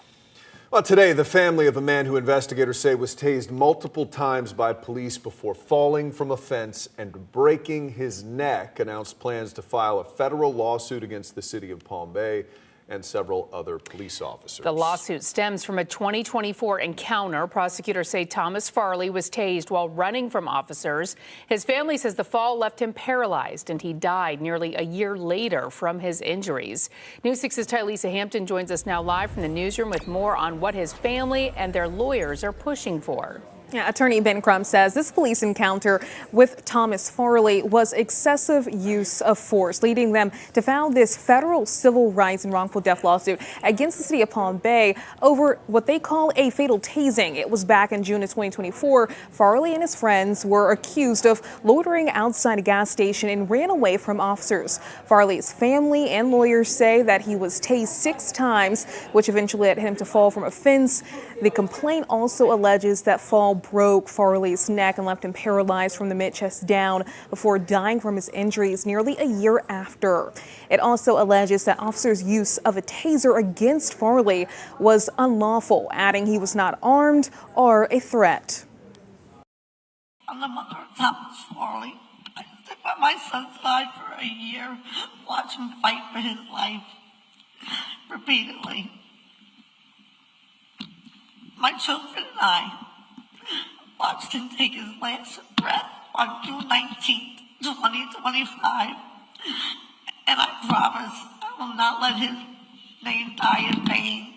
Well, today, the family of a man who investigators say was tased multiple times by police before falling from a fence and breaking his neck announced plans to file a federal lawsuit against the city of Palm Bay and several other police officers. The lawsuit stems from a 2024 encounter. Prosecutors say Thomas Farley was tased while running from officers. His family says the fall left him paralyzed and he died nearly a year later from his injuries. News 6's Tylisa Hampton joins us now live from the newsroom with more on what his family and their lawyers are pushing for. Yeah, Attorney Ben Crum says this police encounter with Thomas Farley was excessive use of force, leading them to file this federal civil rights and wrongful death lawsuit against the city of Palm Bay over what they call a fatal tasing. It was back in June of 2024. Farley and his friends were accused of loitering outside a gas station and ran away from officers. Farley's family and lawyers say that he was tased 6 times, which eventually led him to fall from a fence. The complaint also alleges that fall broke Farley's neck and left him paralyzed from the mid-chest down before dying from his injuries nearly a year after. It also alleges that officers' use of a taser against Farley was unlawful, adding he was not armed or a threat. I'm the mother of Thomas Farley. I stood by my son's side for a year, watched him fight for his life repeatedly. My children and I watched him take his last breath on June 19th, 2025. And I promise I will not let his name die in vain.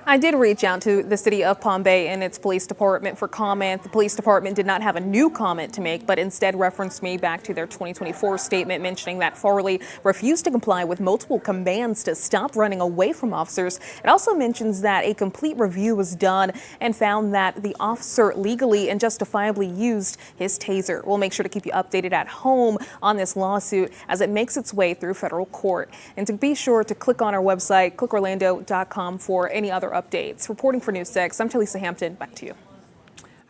I did reach out to the city of Palm Bay and its police department for comment. The police department did not have a new comment to make, but instead referenced me back to their 2024 statement mentioning that Farley refused to comply with multiple commands to stop running away from officers. It also mentions that a complete review was done and found that the officer legally and justifiably used his taser. We'll make sure to keep you updated at home on this lawsuit as it makes its way through federal court. And to be sure to click on our website, clickorlando.com, for any other updates. Reporting for News 6, I'm Talisa Hampton. Back to you.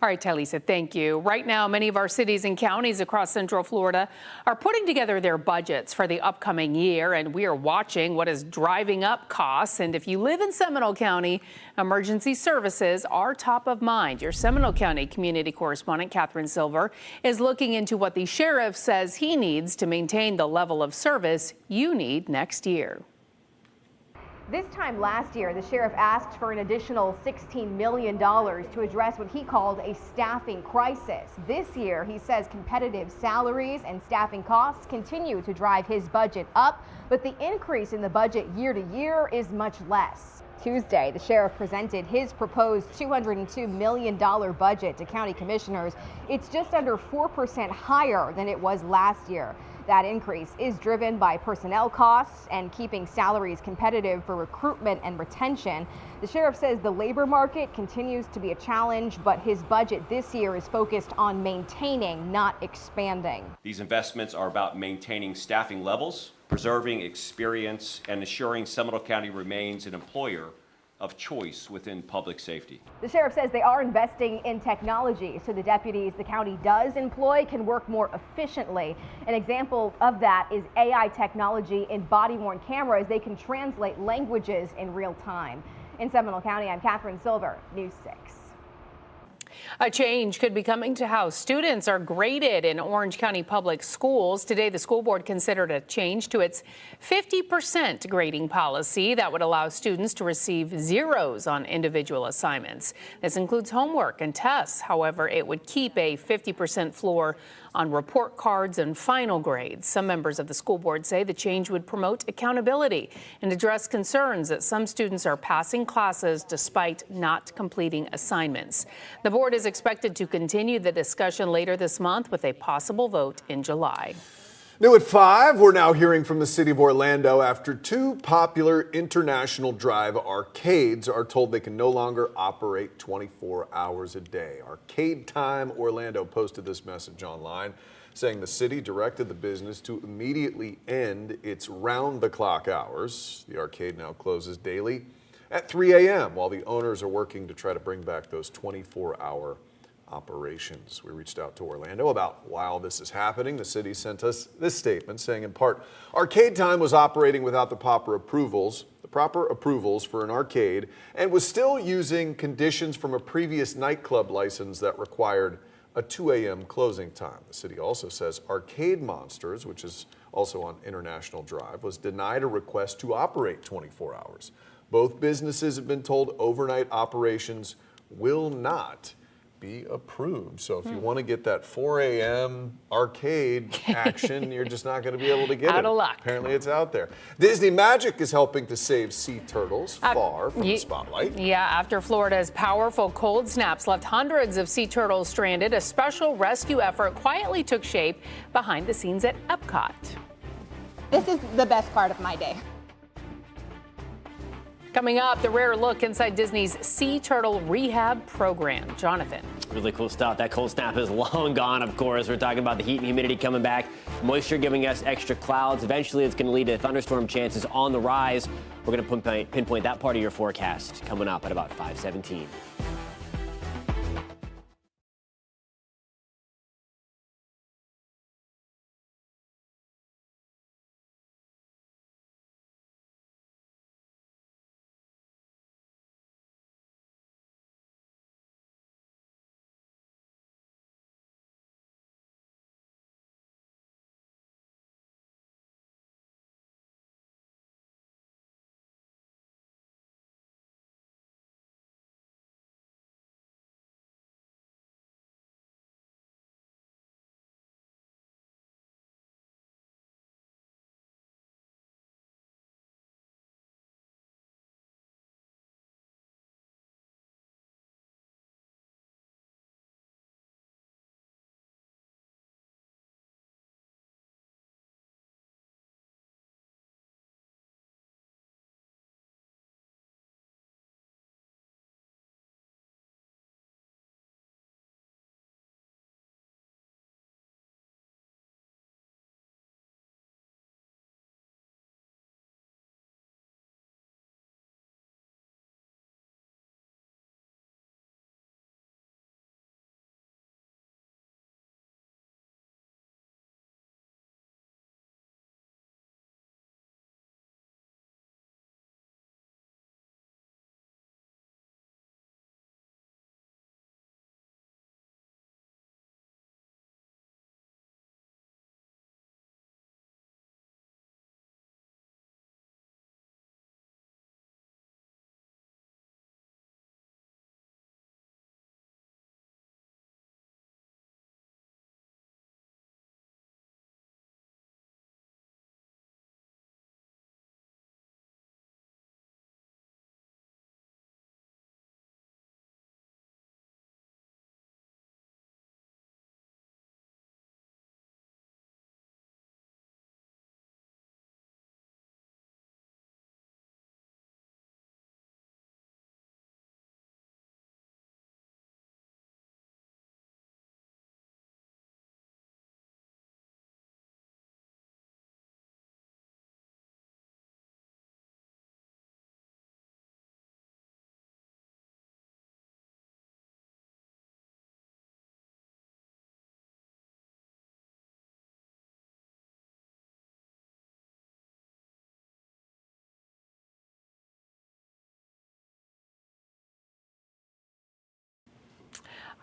All right, Talisa, thank you. Right now, many of our cities and counties across Central Florida are putting together their budgets for the upcoming year, and we are watching what is driving up costs. And if you live in Seminole County, emergency services are top of mind. Your Seminole County community correspondent, Catherine Silver, is looking into what the sheriff says he needs to maintain the level of service you need next year. This time last year, the sheriff asked for an additional $16 million to address what he called a staffing crisis. This year, he says competitive salaries and staffing costs continue to drive his budget up, but the increase in the budget year to year is much less. Tuesday, the sheriff presented his proposed $202 million budget to county commissioners. It's just under 4% higher than it was last year. That increase is driven by personnel costs and keeping salaries competitive for recruitment and retention. The sheriff says the labor market continues to be a challenge, but his budget this year is focused on maintaining, not expanding. These investments are about maintaining staffing levels, preserving experience, and ensuring Seminole County remains an employer of choice within public safety. The sheriff says they are investing in technology so the deputies the county does employ can work more efficiently. An example of that is AI technology in body-worn cameras. They can translate languages in real time. In Seminole County, I'm Catherine Silver, News 6. A change could be coming to how students are graded in Orange County Public Schools. Today, the school board considered a change to its 50% grading policy that would allow students to receive zeros on individual assignments. This includes homework and tests. However, it would keep a 50% floor on report cards and final grades. Some members of the school board say the change would promote accountability and address concerns that some students are passing classes despite not completing assignments. The board is expected to continue the discussion later this month with a possible vote in July. New at 5, we're now hearing from the city of Orlando after two popular International Drive arcades are told they can no longer operate 24 hours a day. Arcade Time Orlando posted this message online saying the city directed the business to immediately end its round-the-clock hours. The arcade now closes daily at 3 a.m. while the owners are working to try to bring back those 24-hour operations. We reached out to Orlando about while this is happening. The city sent us this statement saying, in part, Arcade Time was operating without the proper approvals for an arcade and was still using conditions from a previous nightclub license that required a 2 a.m. closing time. The city also says Arcade Monsters, which is also on International Drive, was denied a request to operate 24 hours. Both businesses have been told overnight operations will not be approved. So if you want to get that 4 a.m. arcade action, you're just not going to be able to get it. Out of luck. Apparently it's out there. Disney Magic is helping to save sea turtles far from the spotlight. Yeah, after Florida's powerful cold snaps left hundreds of sea turtles stranded, a special rescue effort quietly took shape behind the scenes at Epcot. This is the best part of my day. Coming up, the rare look inside Disney's Sea Turtle Rehab Program. Jonathan. Really cool stuff. That cold snap is long gone, of course. We're talking about the heat and humidity coming back, moisture giving us extra clouds. Eventually, it's going to lead to thunderstorm chances on the rise. We're going to pinpoint that part of your forecast coming up at about 5:17.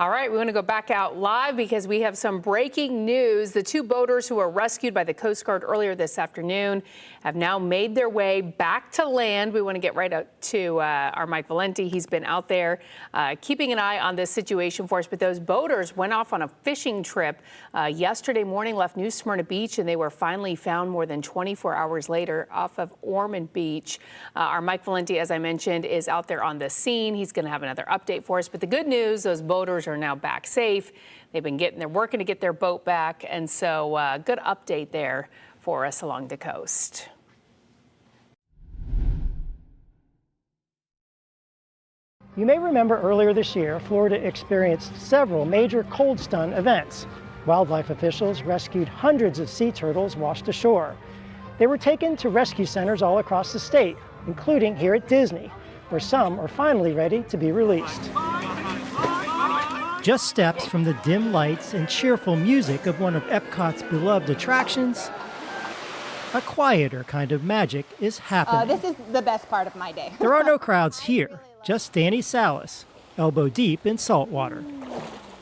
All right, we want to go back out live because we have some breaking news. The 2 boaters who were rescued by the Coast Guard earlier this afternoon have now made their way back to land. We want to get right out to our Mike Valenti. He's been out there keeping an eye on this situation for us. But those boaters went off on a fishing trip yesterday morning, left New Smyrna Beach, and they were finally found more than 24 hours later off of Ormond Beach. Our Mike Valenti, as I mentioned, is out there on the scene. He's going to have another update for us. But the good news, those boaters are now back safe. They're working to get their boat back. And so good update there for us along the coast. You may remember earlier this year, Florida experienced several major cold stun events. Wildlife officials rescued hundreds of sea turtles washed ashore. They were taken to rescue centers all across the state, including here at Disney, where some are finally ready to be released. Just steps from the dim lights and cheerful music of one of Epcot's beloved attractions, a quieter kind of magic is happening. This is the best part of my day. There are no crowds here, just Danny Salas, elbow deep in salt water.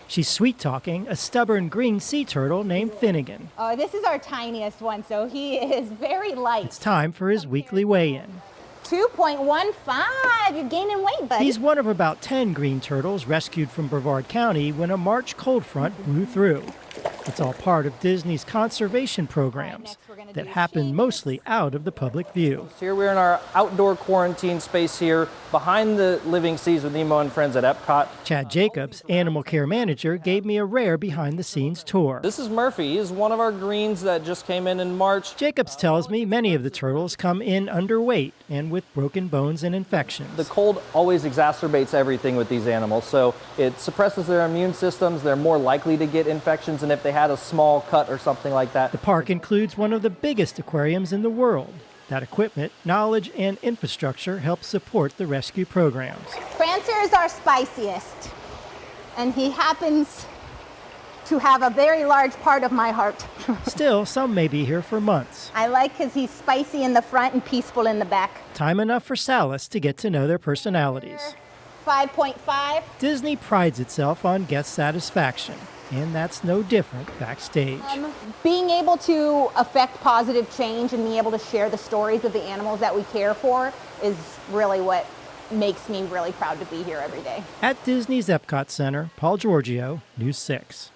She's sweet-talking a stubborn green sea turtle named Finnegan. This is our tiniest one, so he is very light. It's time for his weekly weigh-in. 2.15. You're gaining weight, buddy. He's one of about 10 green turtles rescued from Brevard County when a March cold front blew through. It's all part of Disney's conservation programs that happen mostly out of the public view. Here we're in our outdoor quarantine space here behind the Living Seas with Nemo and Friends at Epcot. Chad Jacobs, animal care manager, gave me a rare behind-the-scenes tour. This is Murphy. He is one of our greens that just came in March. Jacobs tells me many of the turtles come in underweight and with broken bones and infections. The cold always exacerbates everything with these animals, so it suppresses their immune systems. They're more likely to get infections, and if they had a small cut or something like that. The park includes one of the biggest aquariums in the world. That equipment, knowledge, and infrastructure help support the rescue programs. Prancer is our spiciest, and he happens to have a very large part of my heart. Still, some may be here for months. I like because he's spicy in the front and peaceful in the back. Time enough for Salas to get to know their personalities. 5.5. Disney prides itself on guest satisfaction, and that's no different backstage. Being able to affect positive change and being able to share the stories of the animals that we care for is really what makes me really proud to be here every day. At Disney's Epcot Center, Paul Giorgio, News 6.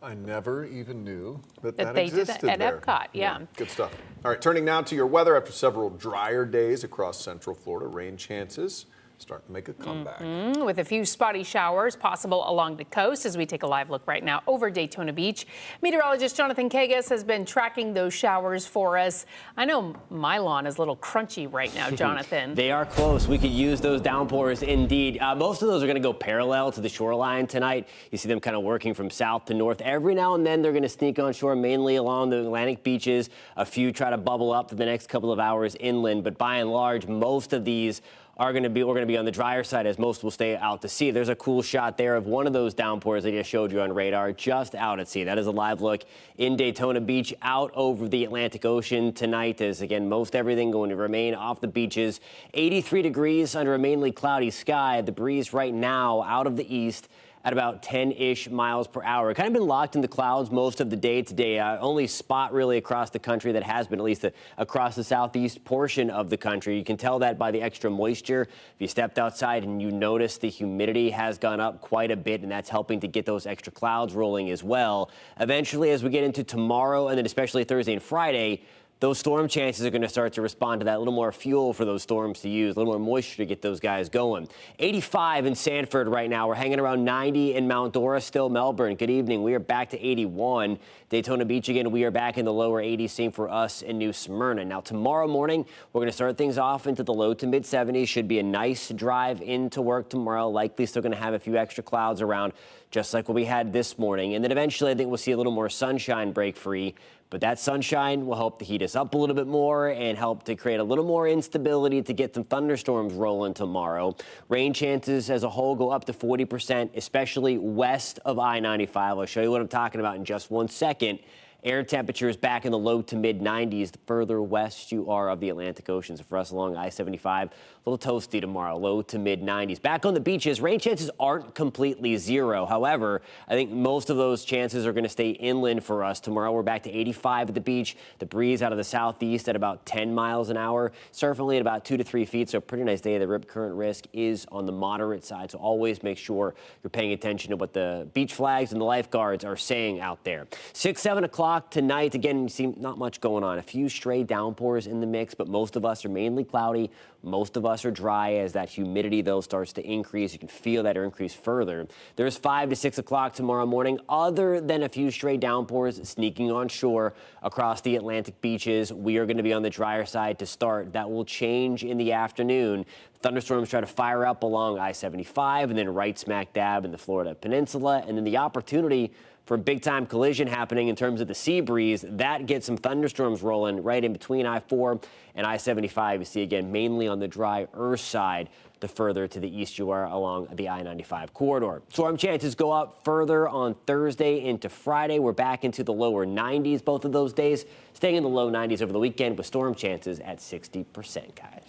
I never even knew that they did existed that at there. Epcot, yeah. Good stuff. All right, turning now to your weather after several drier days across central Florida. Rain chances starting to make a comeback. With a few spotty showers possible along the coast as we take a live look right now over Daytona Beach. Meteorologist Jonathan Kagas has been tracking those showers for us. I know my lawn is a little crunchy right now, Jonathan. They are close. We could use those downpours indeed. Most of those are going to go parallel to the shoreline tonight. You see them kind of working from south to north. Every now and then they're going to sneak on shore, mainly along the Atlantic beaches. A few try to bubble up for the next couple of hours inland, but by and large, most of these we're going to be on the drier side, as most will stay out to sea. There's a cool shot there of one of those downpours I just showed you on radar just out at sea. That is a live look in Daytona Beach out over the Atlantic Ocean tonight, as again most everything going to remain off the beaches. 83 degrees under a mainly cloudy sky. The breeze right now out of the east at about 10-ish miles per hour. Kind of been locked in the clouds most of the day today. Only spot really across the country that has been, at least across the southeast portion of the country. You can tell that by the extra moisture. If you stepped outside and you notice the humidity has gone up quite a bit, and that's helping to get those extra clouds rolling as well. Eventually, as we get into tomorrow and then especially Thursday and Friday, those storm chances are going to start to respond to that. A little more fuel for those storms to use, a little more moisture to get those guys going. 85 in Sanford right now. We're hanging around 90 in Mount Dora. Still Melbourne. Good evening. We are back to 81. Daytona Beach again. We are back in the lower 80s. Same for us in New Smyrna. Now tomorrow morning, we're going to start things off into the low to mid 70s. Should be a nice drive into work tomorrow. Likely still going to have a few extra clouds around, just like what we had this morning. And then eventually, I think we'll see a little more sunshine break free. But that sunshine will help to heat us up a little bit more and help to create a little more instability to get some thunderstorms rolling tomorrow. Rain chances as a whole go up to 40%, especially west of I-95. I'll show you what I'm talking about in just one second. Air temperatures back in the low to mid 90s the further west you are of the Atlantic Ocean. So for us along I-75, a little toasty tomorrow, low to mid 90s. Back on the beaches, rain chances aren't completely zero. However, I think most of those chances are going to stay inland for us. Tomorrow we're back to 85 at the beach. The breeze out of the southeast at about 10 miles an hour. Surf only at about 2 to 3 feet. So a pretty nice day. The rip current risk is on the moderate side. So always make sure you're paying attention to what the beach flags and the lifeguards are saying out there. 6, 7 o'clock tonight. Again, you see not much going on. A few stray downpours in the mix, but most of us are mainly cloudy. Most of us are dry as that humidity, though, starts to increase. You can feel that increase further. There's 5 to 6 o'clock tomorrow morning, other than a few stray downpours sneaking on shore across the Atlantic beaches. We are going to be on the drier side to start. That will change in the afternoon. Thunderstorms try to fire up along I-75 and then right smack dab in the Florida Peninsula. And then the opportunity for a big-time collision happening in terms of the sea breeze. That gets some thunderstorms rolling right in between I-4 and I-75. You see, again, mainly on the drier side, the further to the east you are along the I-95 corridor. Storm chances go up further on Thursday into Friday. We're back into the lower 90s both of those days, staying in the low 90s over the weekend with storm chances at 60%, guys.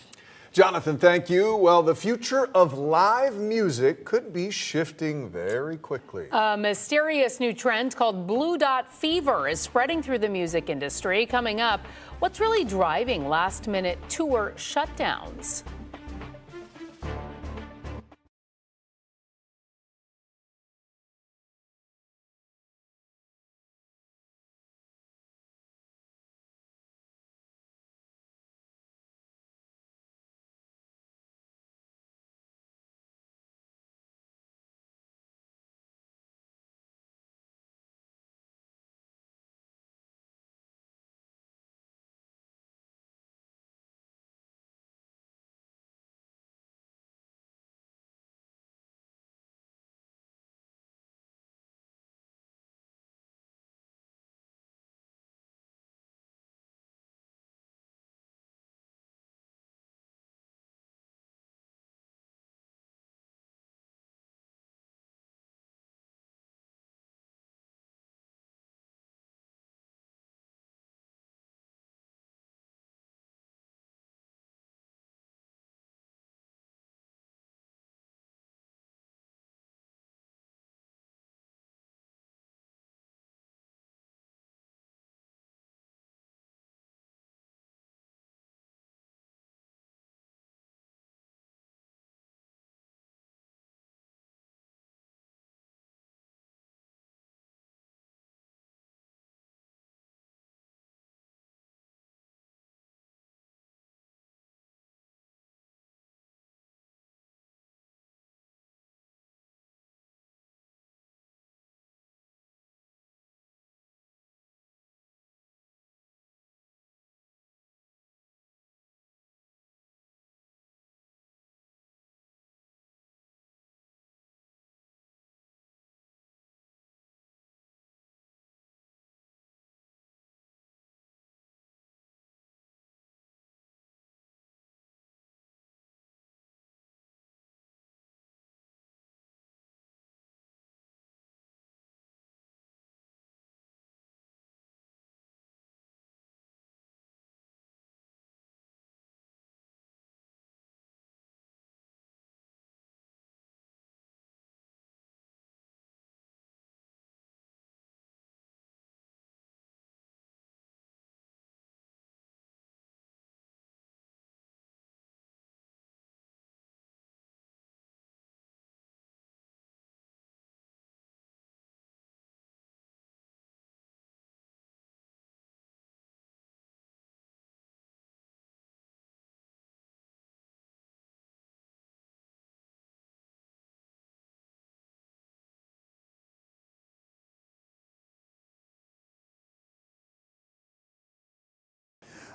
Jonathan, thank you. Well, the future of live music could be shifting very quickly. A mysterious new trend called Blue Dot Fever is spreading through the music industry. Coming up, what's really driving last-minute tour shutdowns?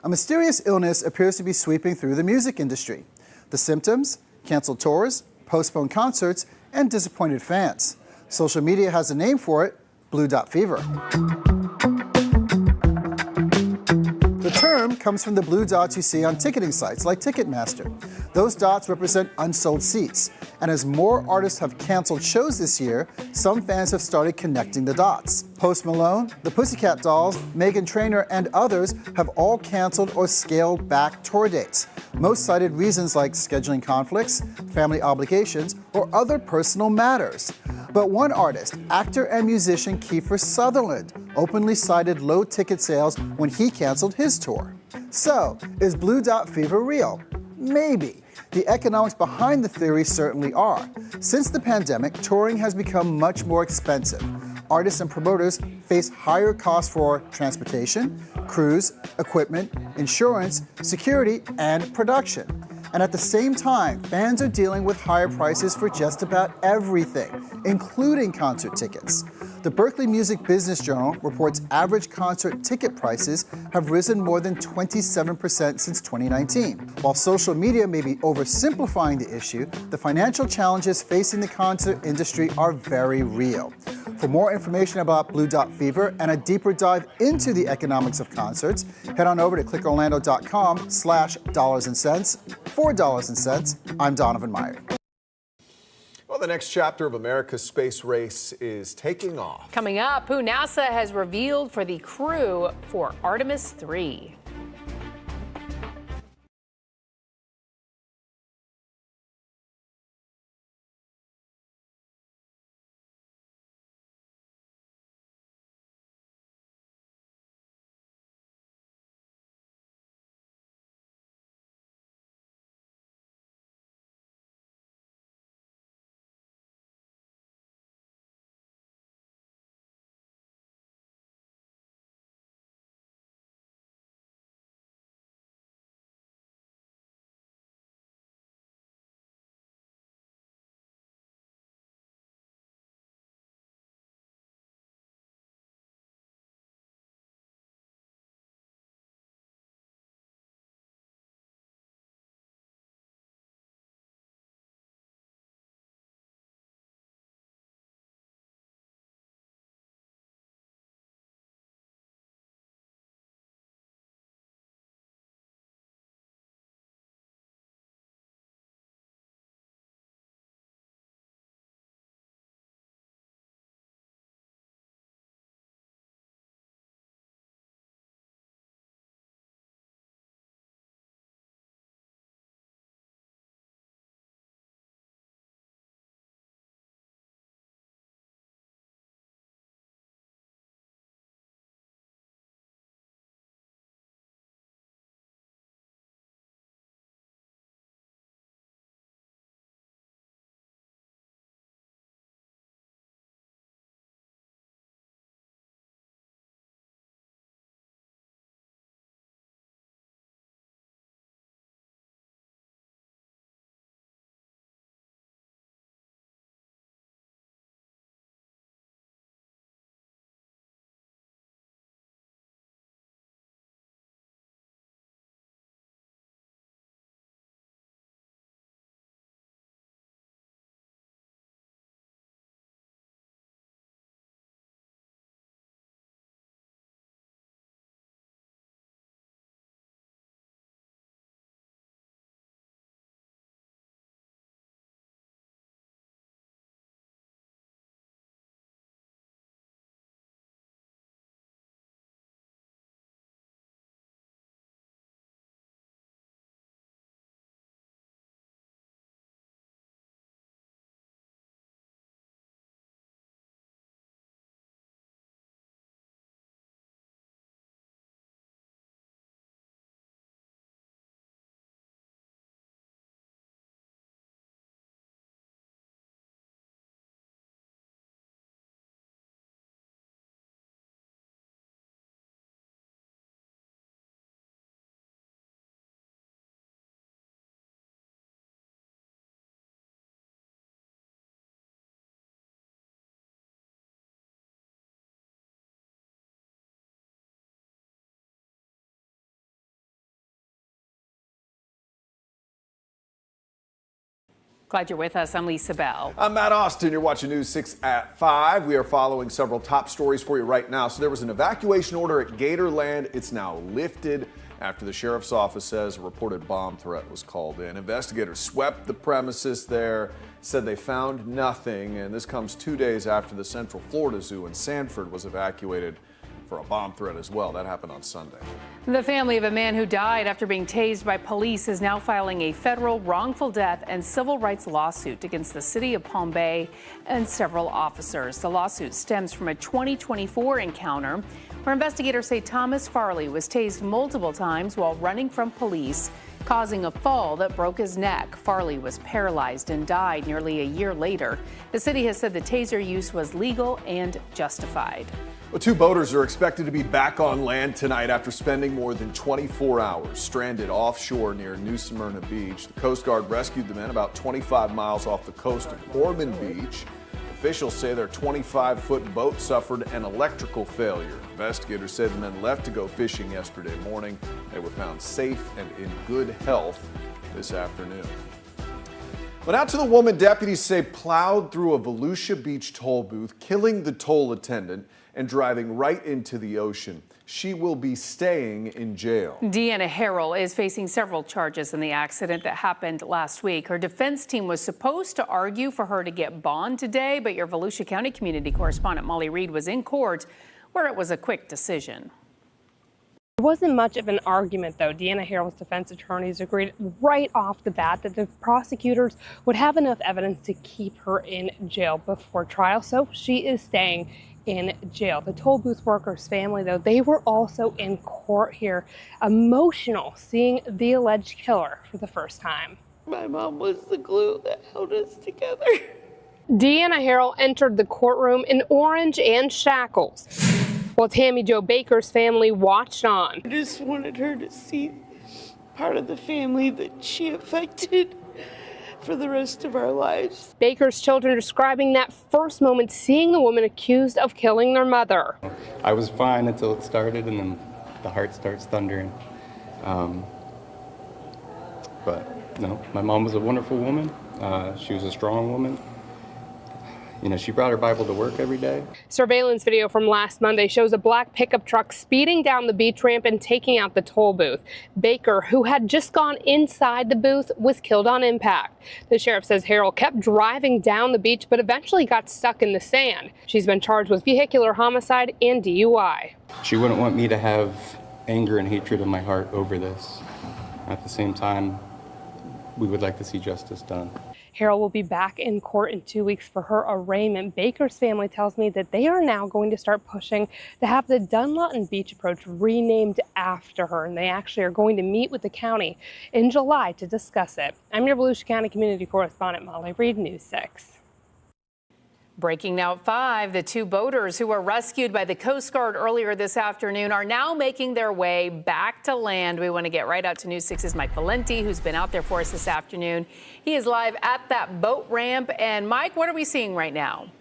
A mysterious illness appears to be sweeping through the music industry. The symptoms: canceled tours, postponed concerts, and disappointed fans. Social media has a name for it: Blue Dot Fever. The term term comes from the blue dots you see on ticketing sites like Ticketmaster. Those dots represent unsold seats. And as more artists have canceled shows this year, some fans have started connecting the dots. Post Malone, the Pussycat Dolls, Meghan Trainor, and others have all canceled or scaled back tour dates. Most cited reasons like scheduling conflicts, family obligations, or other personal matters. But one artist, actor and musician Kiefer Sutherland, openly cited low ticket sales when he canceled his tour. So, is Blue Dot Fever real? Maybe. The economics behind the theory certainly are. Since the pandemic, touring has become much more expensive. Artists and promoters face higher costs for transportation, crews, equipment, insurance, security, and production. And at the same time, fans are dealing with higher prices for just about everything, including concert tickets. The Berkeley Music Business Journal reports average concert ticket prices have risen more than 27% since 2019. While social media may be oversimplifying the issue, the financial challenges facing the concert industry are very real. For more information about Blue Dot Fever and a deeper dive into the economics of concerts, head on over to clickorlando.com/dollars and cents. For Dollars and Cents, I'm Donovan Meyer. Well, the next chapter of America's space race is taking off. Coming up, who NASA has revealed for the crew for Artemis 3. Glad you're with us. I'm Lisa Bell. I'm Matt Austin. You're watching News 6 at 5. We are following several top stories for you right now. So there was an evacuation order at Gatorland. It's now lifted. after the sheriff's office says a reported bomb threat was called in. Investigators swept the premises there, said they found nothing, and this comes 2 days after the Central Florida Zoo in Sanford was evacuated for a bomb threat as well. That happened on Sunday. The family of a man who died after being tased by police is now filing a federal wrongful death and civil rights lawsuit against the city of Palm Bay and several officers. The lawsuit stems from a 2024 encounter where investigators say Thomas Farley was tased multiple times while running from police, causing a fall that broke his neck. Farley was paralyzed and died nearly a year later. The city has said the taser use was legal and justified. Well, 2 boaters are expected to be back on land tonight after spending more than 24 hours stranded offshore near New Smyrna Beach. The Coast Guard rescued the men about 25 miles off the coast of Ormond Beach. Officials say their 25-foot boat suffered an electrical failure. Investigators said the men left to go fishing yesterday morning. They were found safe and in good health this afternoon. But out to the woman deputies say plowed through a Volusia Beach toll booth, killing the toll attendant and driving right into the ocean. She will be staying in jail. Deanna Harrell is facing several charges in the accident that happened last week. Her defense team was supposed to argue for her to get bond today, but your Volusia County community correspondent Molly Reed was in court where it was a quick decision. There wasn't much of an argument, though. Deanna Harrell's defense attorneys agreed right off the bat that the prosecutors would have enough evidence to keep her in jail before trial, so she is staying in jail. The toll booth workers' family, though, they were also in court here, emotional seeing the alleged killer for the first time. My mom was the glue that held us together. Deanna Harrell entered the courtroom in orange and shackles, while Tammy Jo Baker's family watched on. I just wanted her to see part of the family that she affected for the rest of our lives. Baker's children describing that first moment seeing the woman accused of killing their mother. I was fine until it started, and then the heart starts thundering. But no, my mom was a wonderful woman. She was a strong woman. You know, she brought her Bible to work every day. Surveillance video from last Monday shows a black pickup truck speeding down the beach ramp and taking out the toll booth. Baker, who had just gone inside the booth, was killed on impact. The sheriff says Harrell kept driving down the beach but eventually got stuck in the sand. She's been charged with vehicular homicide and DUI. She wouldn't want me to have anger and hatred in my heart over this. At the same time, we would like to see justice done. Harrell will be back in court in 2 weeks for her arraignment. Baker's family tells me that they are now going to start pushing to have the Dunlawton Beach approach renamed after her, and they actually are going to meet with the county in July to discuss it. I'm your Volusia County community correspondent Molly Reed, News 6. Breaking now at 5, the 2 boaters who were rescued by the Coast Guard earlier this afternoon are now making their way back to land. We want to get right out to News 6's Mike Valenti, who's been out there for us this afternoon. He is live at that boat ramp. And Mike, what are we seeing right now?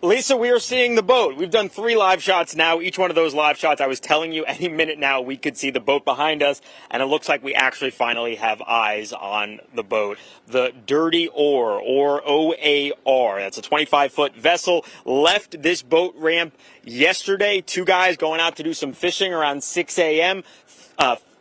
Lisa, we are seeing the boat. We've done 3 live shots now. Each one of those live shots, I was telling you, any minute now we could see the boat behind us, and it looks like we actually finally have eyes on the boat. The Dirty Oar, or OAR, that's a 25-foot vessel, left this boat ramp yesterday. 2 guys going out to do some fishing around 6 a.m.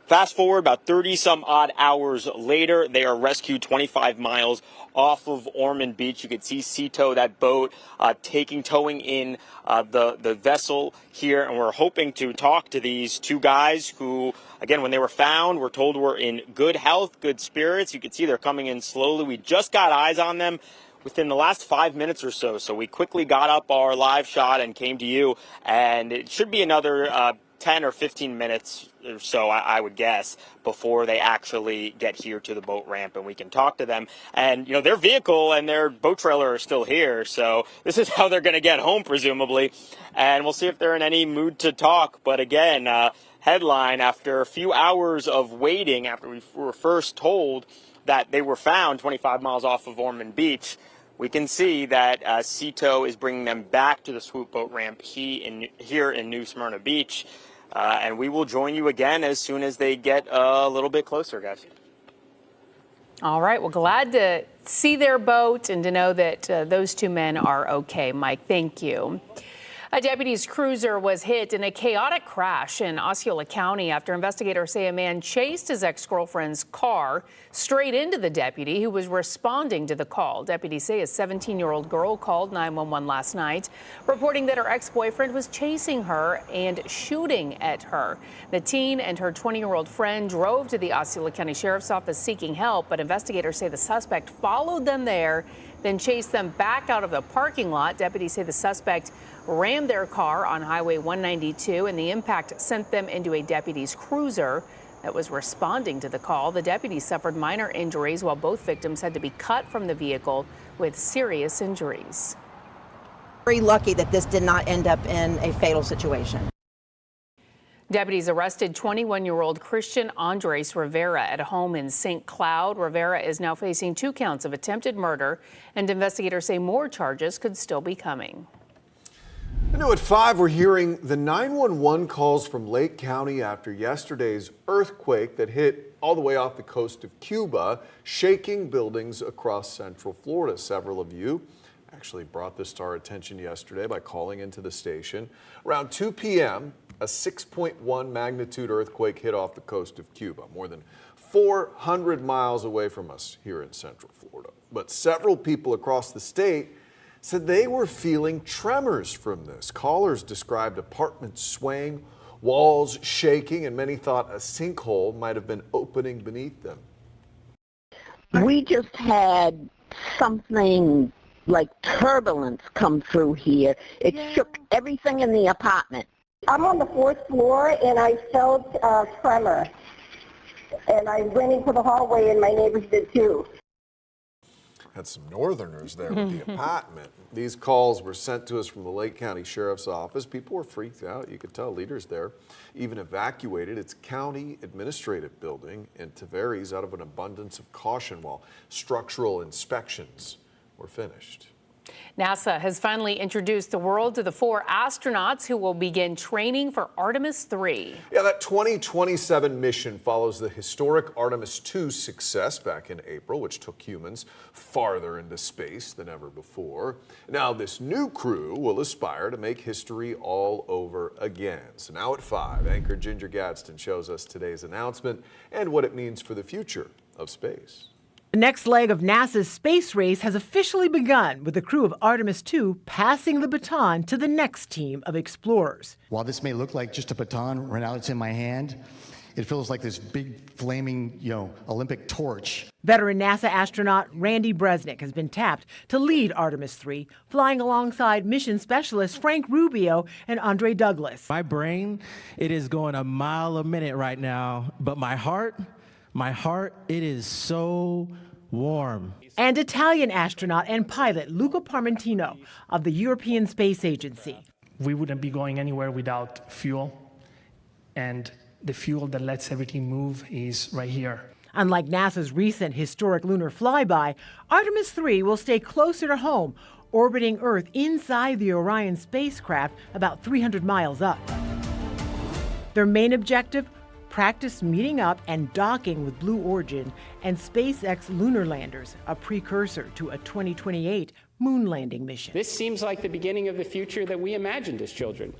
Fast forward about 30-some-odd hours later, they are rescued 25 miles off of Ormond Beach. You can see Cito, that boat, towing in the vessel here, and we're hoping to talk to these 2 guys who, again, when they were found, we're told were in good health, good spirits. You can see they're coming in slowly. We just got eyes on them within the last 5 minutes or so, so we quickly got up our live shot and came to you, and it should be another 10 or 15 minutes or so, I would guess, before they actually get here to the boat ramp and we can talk to them. And, you know, their vehicle and their boat trailer are still here, so this is how they're going to get home, presumably. And we'll see if they're in any mood to talk. But again, headline, after a few hours of waiting, after we were first told that they were found 25 miles off of Ormond Beach, we can see that Cito is bringing them back to the swoop boat ramp here in New Smyrna Beach. And we will join you again as soon as they get a little bit closer, guys. All right. Well, glad to see their boat and to know that those 2 men are okay, Mike. Thank you. A deputy's cruiser was hit in a chaotic crash in Osceola County after investigators say a man chased his ex-girlfriend's car straight into the deputy who was responding to the call. Deputies say a 17-year-old girl called 911 last night, reporting that her ex-boyfriend was chasing her and shooting at her. The teen and her 20-year-old friend drove to the Osceola County Sheriff's Office seeking help, but investigators say the suspect followed them there, then chased them back out of the parking lot. Deputies say the suspect rammed their car on Highway 192, and the impact sent them into a deputy's cruiser that was responding to the call. The deputies suffered minor injuries, while both victims had to be cut from the vehicle with serious injuries. Very lucky that this did not end up in a fatal situation. Deputies arrested 21-year-old Christian Andres Rivera at a home in St. Cloud. Rivera is now facing 2 counts of attempted murder, and investigators say more charges could still be coming. New at 5, we're hearing the 911 calls from Lake County after yesterday's earthquake that hit all the way off the coast of Cuba, shaking buildings across Central Florida. Several of you actually brought this to our attention yesterday by calling into the station. Around 2 p.m., a 6.1 magnitude earthquake hit off the coast of Cuba, more than 400 miles away from us here in Central Florida. But several people across the state said they were feeling tremors from this. Callers described apartments swaying, walls shaking, and many thought a sinkhole might have been opening beneath them. We just had something like turbulence come through here. It shook everything in the apartment. I'm on the 4th floor, and I felt a tremor. And I went into the hallway, and my neighbors did too. Had some northerners there with the apartment. These calls were sent to us from the Lake County Sheriff's Office. People were freaked out. You could tell leaders there even evacuated its county administrative building in Tavares out of an abundance of caution while structural inspections were finished. NASA has finally introduced the world to the 4 astronauts who will begin training for Artemis 3. Yeah, that 2027 mission follows the historic Artemis 2 success back in April, which took humans farther into space than ever before. Now, this new crew will aspire to make history all over again. So now at 5, anchor Ginger Gadsden shows us today's announcement and what it means for the future of space. The next leg of NASA's space race has officially begun, with the crew of Artemis 2 passing the baton to the next team of explorers. While this may look like just a baton, right now it's in my hand, it feels like this big flaming, Olympic torch. Veteran NASA astronaut Randy Bresnik has been tapped to lead Artemis 3, flying alongside mission specialists Frank Rubio and Andre Douglas. My brain, it is going a mile a minute right now, but my heart, it is so warm. And Italian astronaut and pilot Luca Parmentino of the European Space Agency. We wouldn't be going anywhere without fuel, and the fuel that lets everything move is right here. Unlike NASA's recent historic lunar flyby, Artemis 3 will stay closer to home, orbiting Earth inside the Orion spacecraft about 300 miles up. Their main objective? Practice meeting up and docking with Blue Origin and SpaceX lunar landers, a precursor to a 2028 moon landing mission. This seems like the beginning of the future that we imagined as children.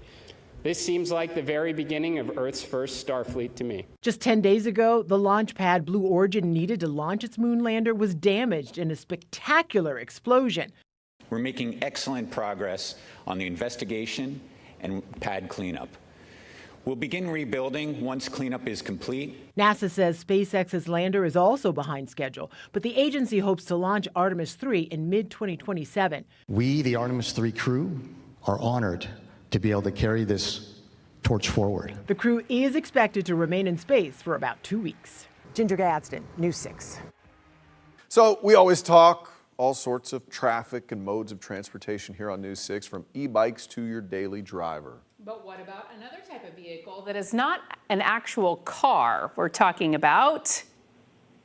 This seems like the very beginning of Earth's first Starfleet to me. Just 10 days ago, the launch pad Blue Origin needed to launch its moon lander was damaged in a spectacular explosion. We're making excellent progress on the investigation and pad cleanup. We'll begin rebuilding once cleanup is complete. NASA says SpaceX's lander is also behind schedule, but the agency hopes to launch Artemis 3 in mid-2027. We, the Artemis 3 crew, are honored to be able to carry this torch forward. The crew is expected to remain in space for about 2 weeks. Ginger Gadsden, News 6. So we always talk all sorts of traffic and modes of transportation here on News 6, from e-bikes to your daily driver. But what about another type of vehicle that is not an actual car? We're talking about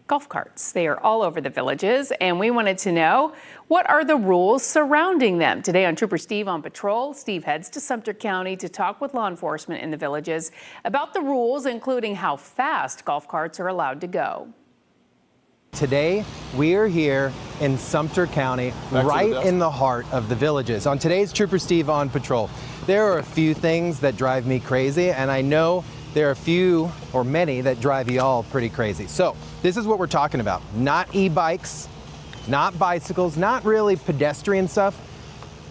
golf carts. They are all over the villages, and we wanted to know, what are the rules surrounding them? Today on Trooper Steve on patrol, Steve heads to Sumter County to talk with law enforcement in the villages about the rules, including how fast golf carts are allowed to go. Today, we are here in Sumter County, right in the heart of the Villages. On today's Trooper Steve on patrol, there are a few things that drive me crazy, and I know there are a few or many that drive you all pretty crazy. So this is what we're talking about. Not e-bikes, not bicycles, not really pedestrian stuff,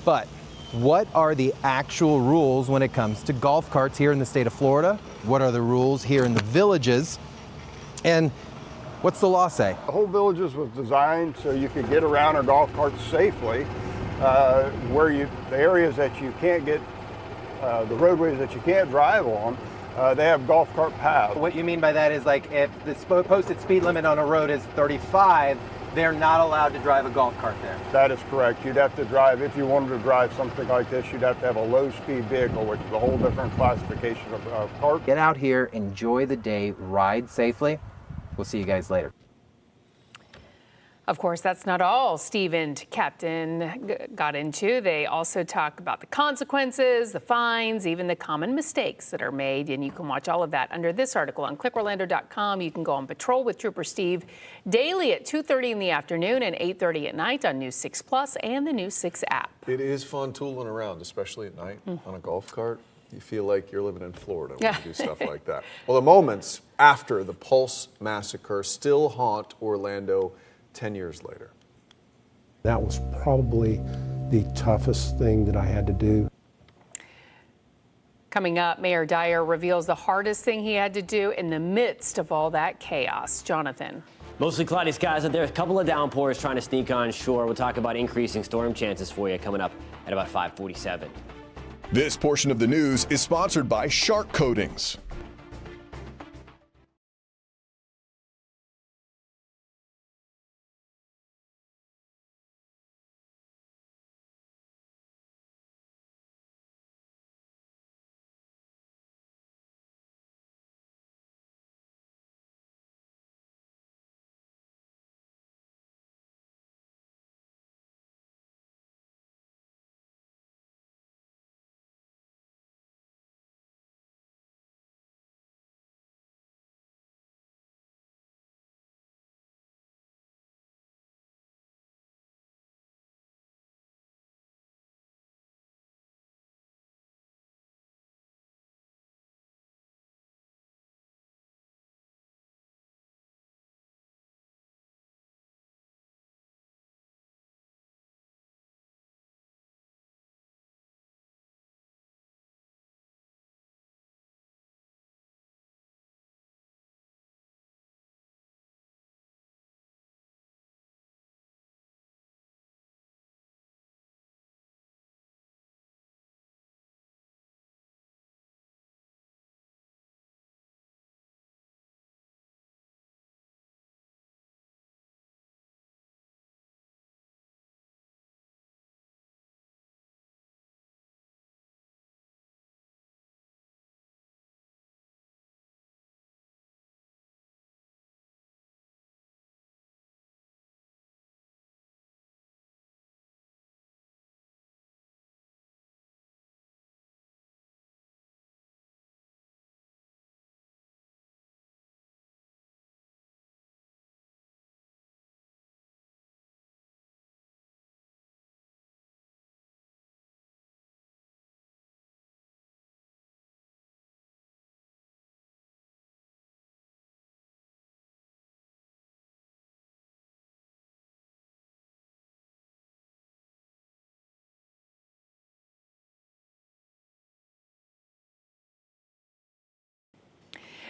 but what are the actual rules when it comes to golf carts here in the state of Florida? What are the rules here in the Villages? And what's the law say? The whole Villages was designed so you could get around a golf cart safely. The areas that you can't get, the roadways that you can't drive on, they have golf cart paths. What you mean by that is, like, if the posted speed limit on a road is 35, they're not allowed to drive a golf cart there. That is correct. You'd have to drive, if you wanted to drive something like this, you'd have to have a low-speed vehicle, which is a whole different classification of cart. Get out here, enjoy the day, ride safely. We'll see you guys later. Of course, that's not all Steve and Captain got into. They also talk about the consequences, the fines, even the common mistakes that are made. And you can watch all of that under this article on clickorlando.com. You can go on patrol with Trooper Steve daily at 2:30 in the afternoon and 8:30 at night on News 6 Plus and the News 6 app. It is fun tooling around, especially at night on a golf cart. You feel like you're living in Florida when you do stuff like that. Well, the moments after the Pulse massacre still haunt Orlando 10 years later. That was probably the toughest thing that I had to do. Coming up, Mayor Dyer reveals the hardest thing he had to do in the midst of all that chaos. Jonathan. Mostly cloudy skies out there. A couple of downpours trying to sneak on shore. We'll talk about increasing storm chances for you coming up at about 5:47. This portion of the news is sponsored by Shark Coatings.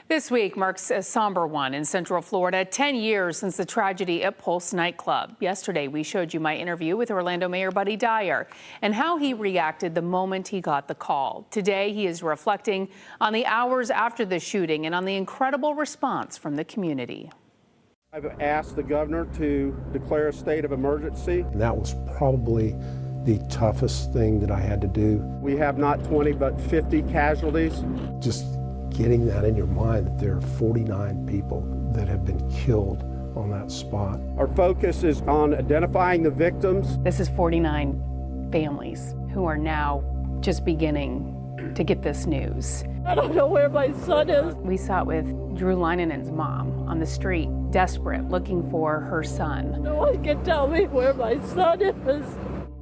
This week marks a somber one in Central Florida, 10 years since the tragedy at Pulse nightclub. Yesterday, we showed you my interview with Orlando Mayor Buddy Dyer and how he reacted the moment he got the call. Today, he is reflecting on the hours after the shooting and on the incredible response from the community. I've asked the governor to declare a state of emergency. That was probably the toughest thing that I had to do. We have not 20, but 50 casualties. Just getting that in your mind that there are 49 people that have been killed on that spot. Our focus is on identifying the victims. This is 49 families who are now just beginning to get this news. I don't know where my son is. We saw it with Drew Leinenen's mom on the street desperate, looking for her son. No one can tell me where my son is.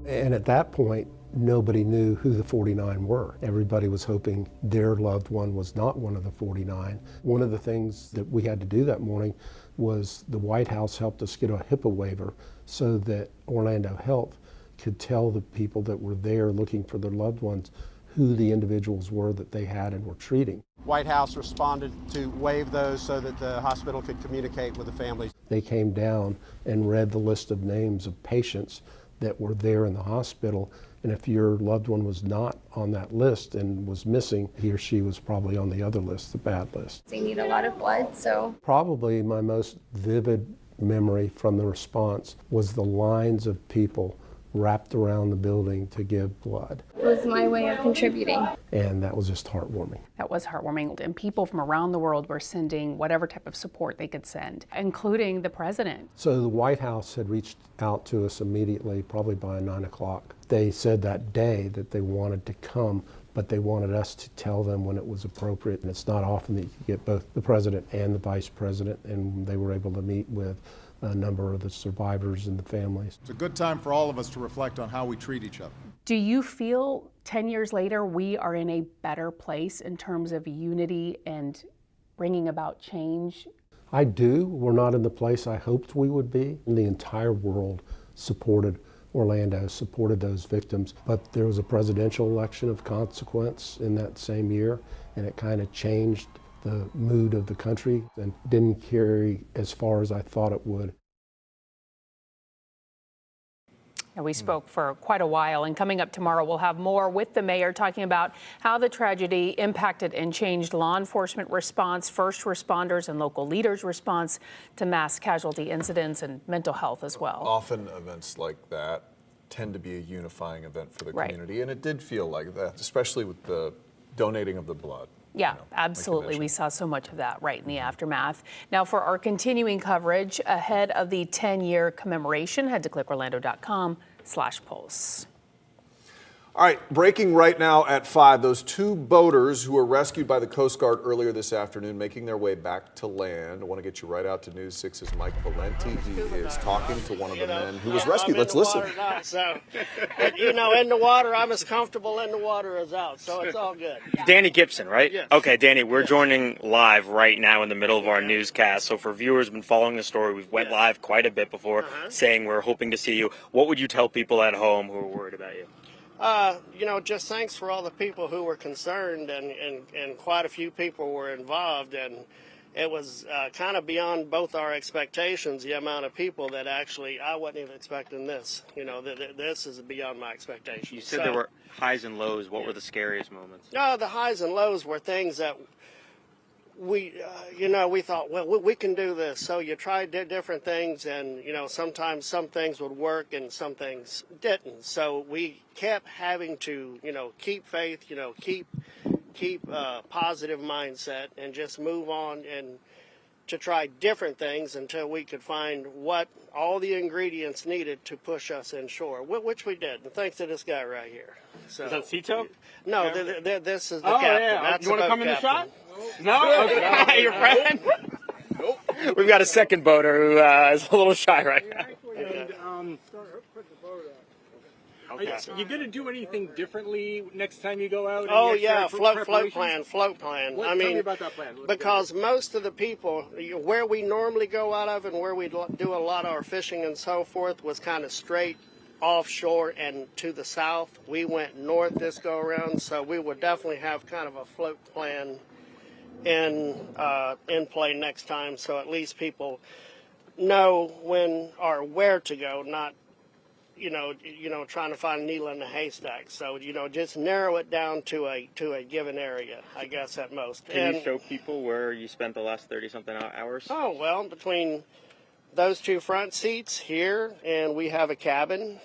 And at that point, nobody knew who the 49 were. Everybody was hoping their loved one was not one of the 49. One of the things that we had to do that morning was the White House helped us get a HIPAA waiver so that Orlando Health could tell the people that were there looking for their loved ones who the individuals were that they had and were treating. White House responded to waive those so that the hospital could communicate with the families. They came down and read the list of names of patients that were there in the hospital, and if your loved one was not on that list and was missing, he or she was probably on the other list, the bad list. They need a lot of blood, so. Probably my most vivid memory from the response was the lines of people wrapped around the building to give blood. It was my way of contributing. And that was just heartwarming. That was heartwarming. And people from around the world were sending whatever type of support they could send, including the president. So the White House had reached out to us immediately, probably by 9 o'clock. They said that day that they wanted to come, but they wanted us to tell them when it was appropriate. And it's not often that you can get both the president and the vice president, and they were able to meet with a number of the survivors and the families. It's a good time for all of us to reflect on how we treat each other. Do you feel 10 years later we are in a better place in terms of unity and bringing about change? I do. We're not in the place I hoped we would be. The entire world supported Orlando, supported those victims, but there was a presidential election of consequence in that same year, and it kind of changed the mood of the country and didn't carry as far as I thought it would. And we spoke for quite a while, and coming up tomorrow, we'll have more with the mayor talking about how the tragedy impacted and changed law enforcement response, first responders and local leaders' response to mass casualty incidents and mental health as well. Often events like that tend to be a unifying event for the community, and it did feel like that, especially with the donating of the blood. Yeah, absolutely. We saw so much of that right in the aftermath. Now, for our continuing coverage ahead of the 10-year commemoration, head to clickorlando.com/pulse. All right, breaking right now at 5, those two boaters who were rescued by the Coast Guard earlier this afternoon making their way back to land. I want to get you right out to News 6's Mike Valenti. He is talking to one of the men who was rescued. Let's listen. Now, so, in the water, I'm as comfortable in the water as out, so it's all good. Danny Gibson, right? Yes. Okay, Danny, we're joining live right now in the middle of our newscast. So for viewers who've been following the story, we've went live quite a bit before saying we're hoping to see you. What would you tell people at home who are worried about you? Just thanks for all the people who were concerned, and quite a few people were involved, and it was kind of beyond both our expectations, the amount of people that actually, I wasn't even expecting this. This is beyond my expectations. You said there were highs and lows. What were the scariest moments? No, the highs and lows were things that we thought, well, we can do this. So you tried different things, and, sometimes some things would work and some things didn't. So we kept having to, keep faith, keep positive mindset and just move on and to try different things until we could find what all the ingredients needed to push us inshore, which we did. And thanks to this guy right here. So, is that Cito? No, this is the captain. Yeah. That's you want to come in the captain. shot? No? Okay. Your friend? Nope. We've got a second boater who is a little shy right now. Okay. Are you going to do anything differently next time you go out? Oh, yeah, float plan. Tell me about that plan. Because most of the people, where we normally go out of and where we do a lot of our fishing and so forth was kind of straight offshore and to the south. We went north this go around, so we would definitely have kind of a float plan in play next time, so at least people know when or where to go, not trying to find a needle in a haystack. So just narrow it down to a given area, I guess, at most. Can you show people where you spent the last 30-something hours? Oh, well, between those two front seats here, and we have a cabin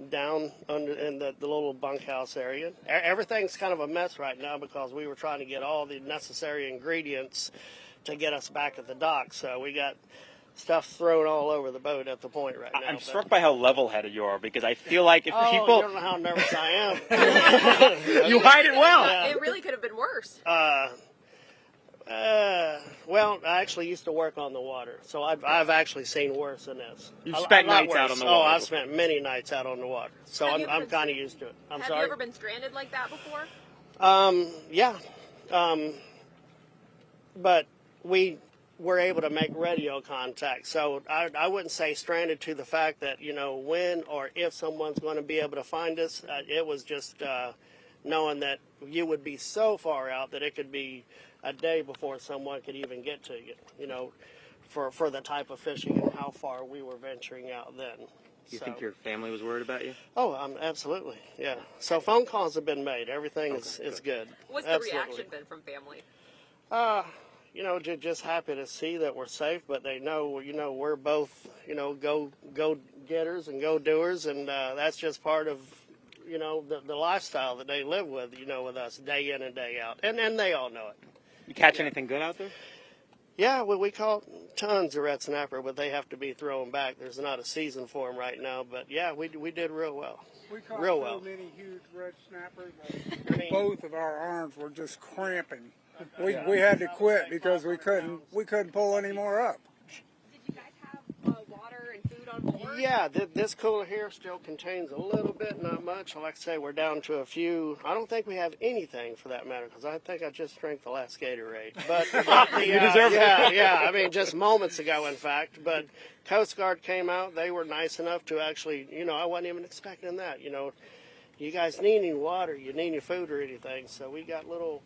down under in the little bunkhouse area. Everything's kind of a mess right now because we were trying to get all the necessary ingredients to get us back at the dock. So we got stuff thrown all over the boat at the point right now. I'm struck by how level-headed you are, because I feel like if people... you don't know how nervous I am. You hide it well. Yeah. It really could have been worse. Well, I actually used to work on the water, so I've actually seen worse than this. You've spent A lot nights out worse. on the water. Oh, I've spent many nights out on the water, so I'm kind of used to it. I'm Have sorry. you ever been stranded like that before? Yeah. But we were able to make radio contact, so I wouldn't say stranded to the fact that, when or if someone's going to be able to find us. It was just knowing that you would be so far out that it could be a day before someone could even get to you, for the type of fishing and how far we were venturing out then. You think your family was worried about you? Oh, absolutely, yeah. So phone calls have been made. Everything is good. What's Absolutely. the reaction been from family? Just happy to see that we're safe, but they know, we're both, go getters and go doers, and that's just part of, the lifestyle that they live with, with us day in and day out, and they all know it. You catch anything good out there? Yeah, well, we caught tons of red snapper, but they have to be thrown back. There's not a season for them right now, but yeah, we did real well. We caught real so well. many huge red snappers that both of our arms were just cramping. We had to quit because we couldn't pull any more up. Did you guys have water and food on board? Yeah, this cooler here still contains a little bit, not much. Like I say, we're down to a few. I don't think we have anything for that matter, because I think I just drank the last Gatorade. But You deserve it. yeah. I mean, just moments ago, in fact. But Coast Guard came out. They were nice enough to actually, I wasn't even expecting that. You guys need any water, you need any food or anything. So we got little.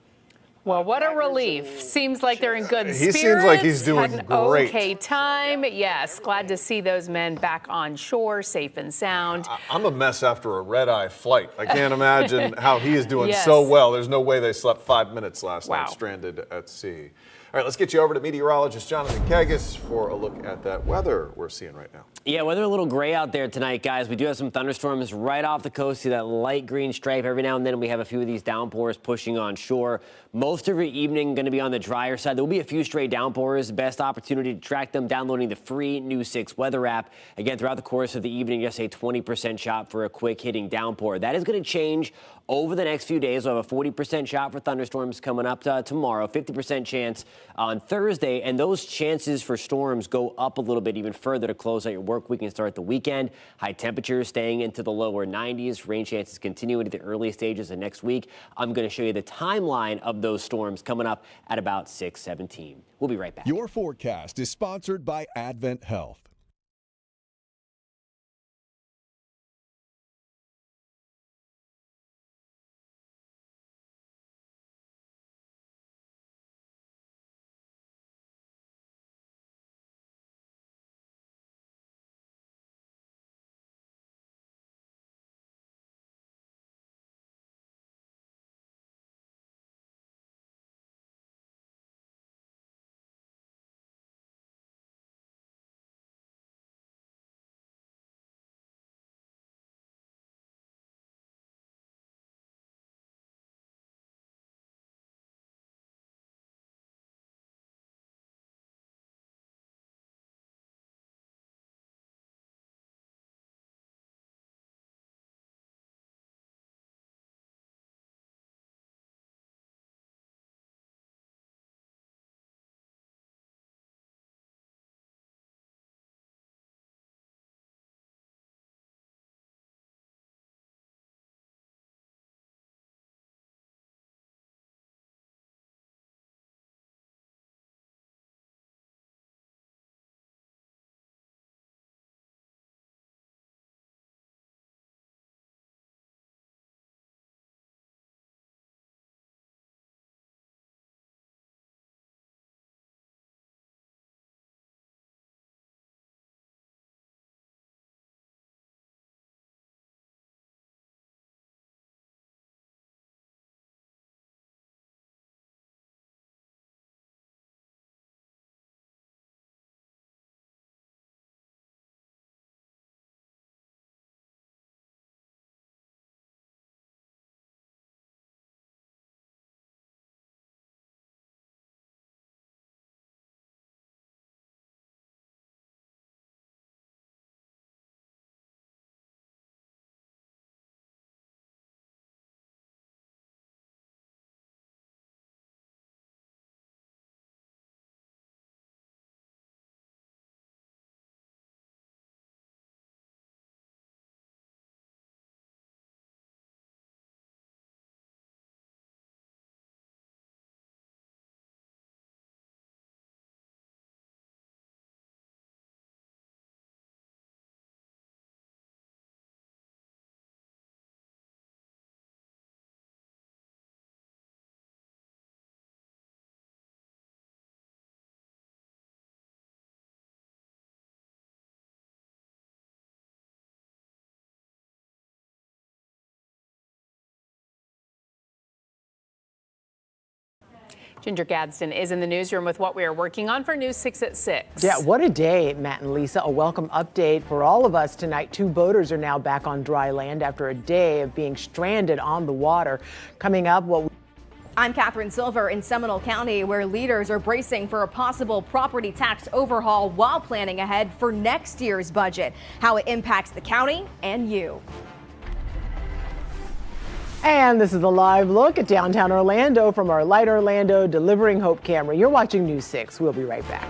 Well, what a relief. Seems like they're in good spirits. He seems like he's doing Had an great. okay time. Yes, glad to see those men back on shore, safe and sound. I'm a mess after a red-eye flight. I can't imagine how he is doing Yes. so well. There's no way they slept 5 minutes last Wow. night stranded at sea. All right, let's get you over to meteorologist Jonathan Kagis for a look at that weather we're seeing right now. Yeah, weather a little gray out there tonight, guys. We do have some thunderstorms right off the coast. See that light green stripe every now and then. We have a few of these downpours pushing on shore. Most of your evening going to be on the drier side. There will be a few stray downpours. Best opportunity to track them downloading the free News 6 weather app. Again, throughout the course of the evening, just a 20% shot for a quick hitting downpour. That is going to change over the next few days. We'll have a 40% shot for thunderstorms coming up tomorrow, 50% chance on Thursday, and those chances for storms go up a little bit even further to close out your work week and start the weekend. High temperatures staying into the lower 90s. Rain chances continue into the early stages of next week. I'm going to show you the timeline of those storms coming up at about 6:17. We'll be right back. Your forecast is sponsored by Advent Health. Ginger Gadsden is in the newsroom with what we are working on for News 6 at 6. Yeah, what a day, Matt and Lisa. A welcome update for all of us tonight. 2 boaters are now back on dry land after a day of being stranded on the water. Coming up, I'm Catherine Silver in Seminole County, where leaders are bracing for a possible property tax overhaul while planning ahead for next year's budget, how it impacts the county and you. And this is a live look at downtown Orlando from our Light Orlando Delivering Hope camera. You're watching News 6. We'll be right back.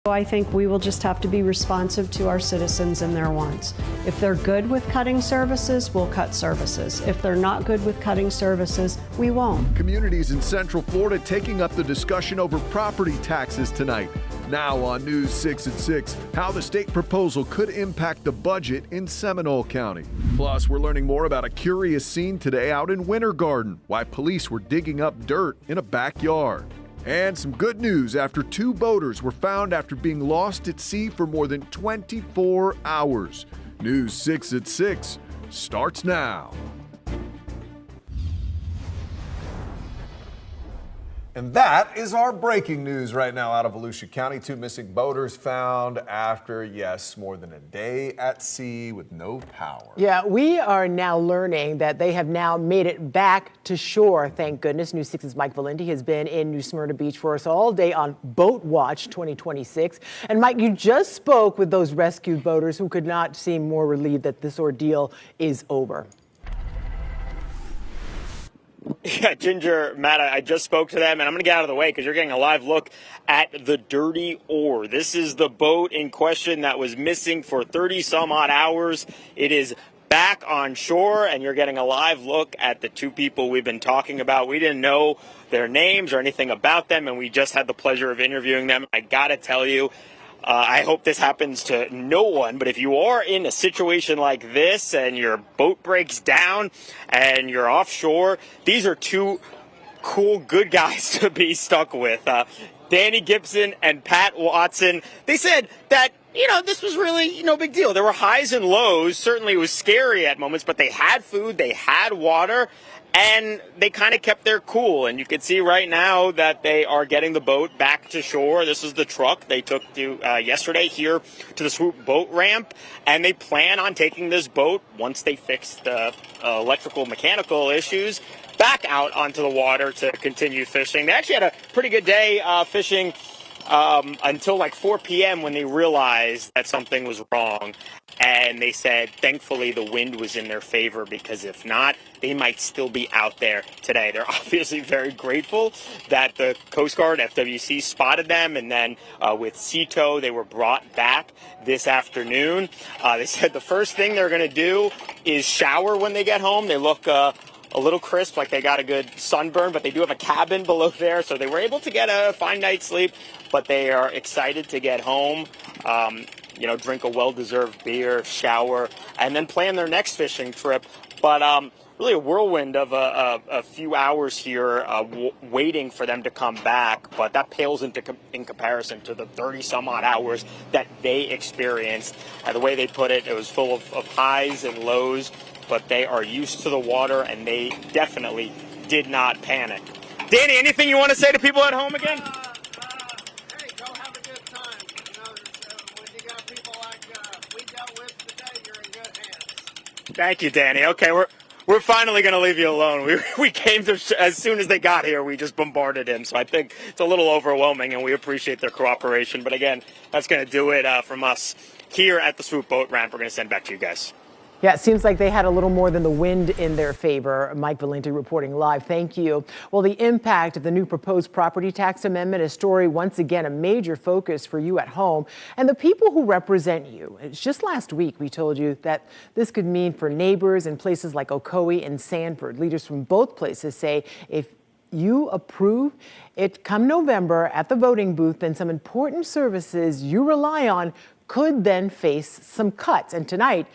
I think we will just have to be responsive to our citizens and their wants. If they're good with cutting services, we'll cut services. If they're not good with cutting services, we won't. Communities in Central Florida taking up the discussion over property taxes tonight. Now on News 6 at 6, how the state proposal could impact the budget in Seminole County. Plus, we're learning more about a curious scene today out in Winter Garden, why police were digging up dirt in a backyard. And some good news after 2 boaters were found after being lost at sea for more than 24 hours. News 6 at 6 starts now. And that is our breaking news right now out of Volusia County. 2 missing boaters found after, yes, more than a day at sea with no power. Yeah, we are now learning that they have now made it back to shore, thank goodness. News 6's Mike Valenti has been in New Smyrna Beach for us all day on Boat Watch 2026. And Mike, you just spoke with those rescued boaters who could not seem more relieved that this ordeal is over. Yeah, Ginger, Matt, I just spoke to them, and I'm going to get out of the way because you're getting a live look at the Dirty Oar. This is the boat in question that was missing for 30-some-odd hours. It is back on shore, and you're getting a live look at the two people we've been talking about. We didn't know their names or anything about them, and we just had the pleasure of interviewing them. I gotta tell you, I hope this happens to no one, but if you are in a situation like this and your boat breaks down and you're offshore, these are two cool, good guys to be stuck with. Danny Gibson and Pat Watson, they said that, this was really no big deal. There were highs and lows. Certainly it was scary at moments, but they had food, they had water, and they kind of kept their cool. And you can see right now that they are getting the boat back to shore. This is the truck they took to yesterday here to the Swoop boat ramp, and they plan on taking this boat, once they fix the electrical mechanical issues, back out onto the water to continue fishing. They actually had a pretty good day fishing until like 4 p.m. when they realized that something was wrong. And they said, thankfully, the wind was in their favor, because if not, they might still be out there today. They're obviously very grateful that the Coast Guard, FWC, spotted them. And then with Sea-Tow, they were brought back this afternoon. They said the first thing they're going to do is shower when they get home. They look a little crisp, like they got a good sunburn, but they do have a cabin below there, so they were able to get a fine night's sleep, but they are excited to get home, drink a well-deserved beer, shower, and then plan their next fishing trip. But really a whirlwind of a few hours here waiting for them to come back, but that pales in comparison to the 30-some-odd hours that they experienced. The way they put it, it was full of highs and lows, but they are used to the water, and they definitely did not panic. Danny, anything you want to say to people at home again? Hey, go have a good time. When you got people like we dealt with today, you're in good hands. Thank you, Danny. Okay, we're finally going to leave you alone. We came to, as soon as they got here, we just bombarded him. So I think it's a little overwhelming, and we appreciate their cooperation. But again, that's going to do it from us here at the Swoop boat ramp. We're going to send back to you guys. Yeah, it seems like they had a little more than the wind in their favor. Mike Valenti reporting live. Thank you. Well, the impact of the new proposed property tax amendment, a story once again a major focus for you at home and the people who represent you. It's just last week we told you that this could mean for neighbors in places like Ocoee and Sanford. Leaders from both places say if you approve it come November at the voting booth, then some important services you rely on could then face some cuts. And tonight,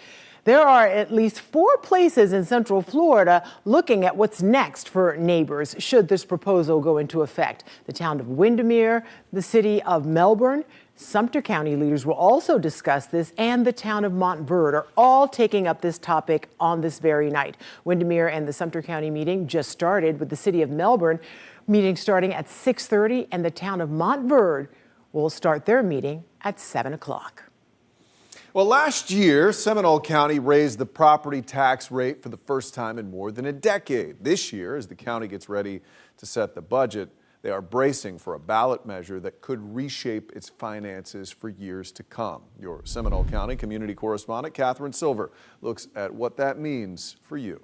there are at least 4 places in Central Florida looking at what's next for neighbors should this proposal go into effect. The town of Windermere, the city of Melbourne, Sumter County leaders will also discuss this, and the town of Montverde are all taking up this topic on this very night. Windermere and the Sumter County meeting just started, with the city of Melbourne meeting starting at 6:30, and the town of Montverde will start their meeting at 7 o'clock. Well, last year, Seminole County raised the property tax rate for the first time in more than a decade. This year, as the county gets ready to set the budget, they are bracing for a ballot measure that could reshape its finances for years to come. Your Seminole County community correspondent, Catherine Silver, looks at what that means for you.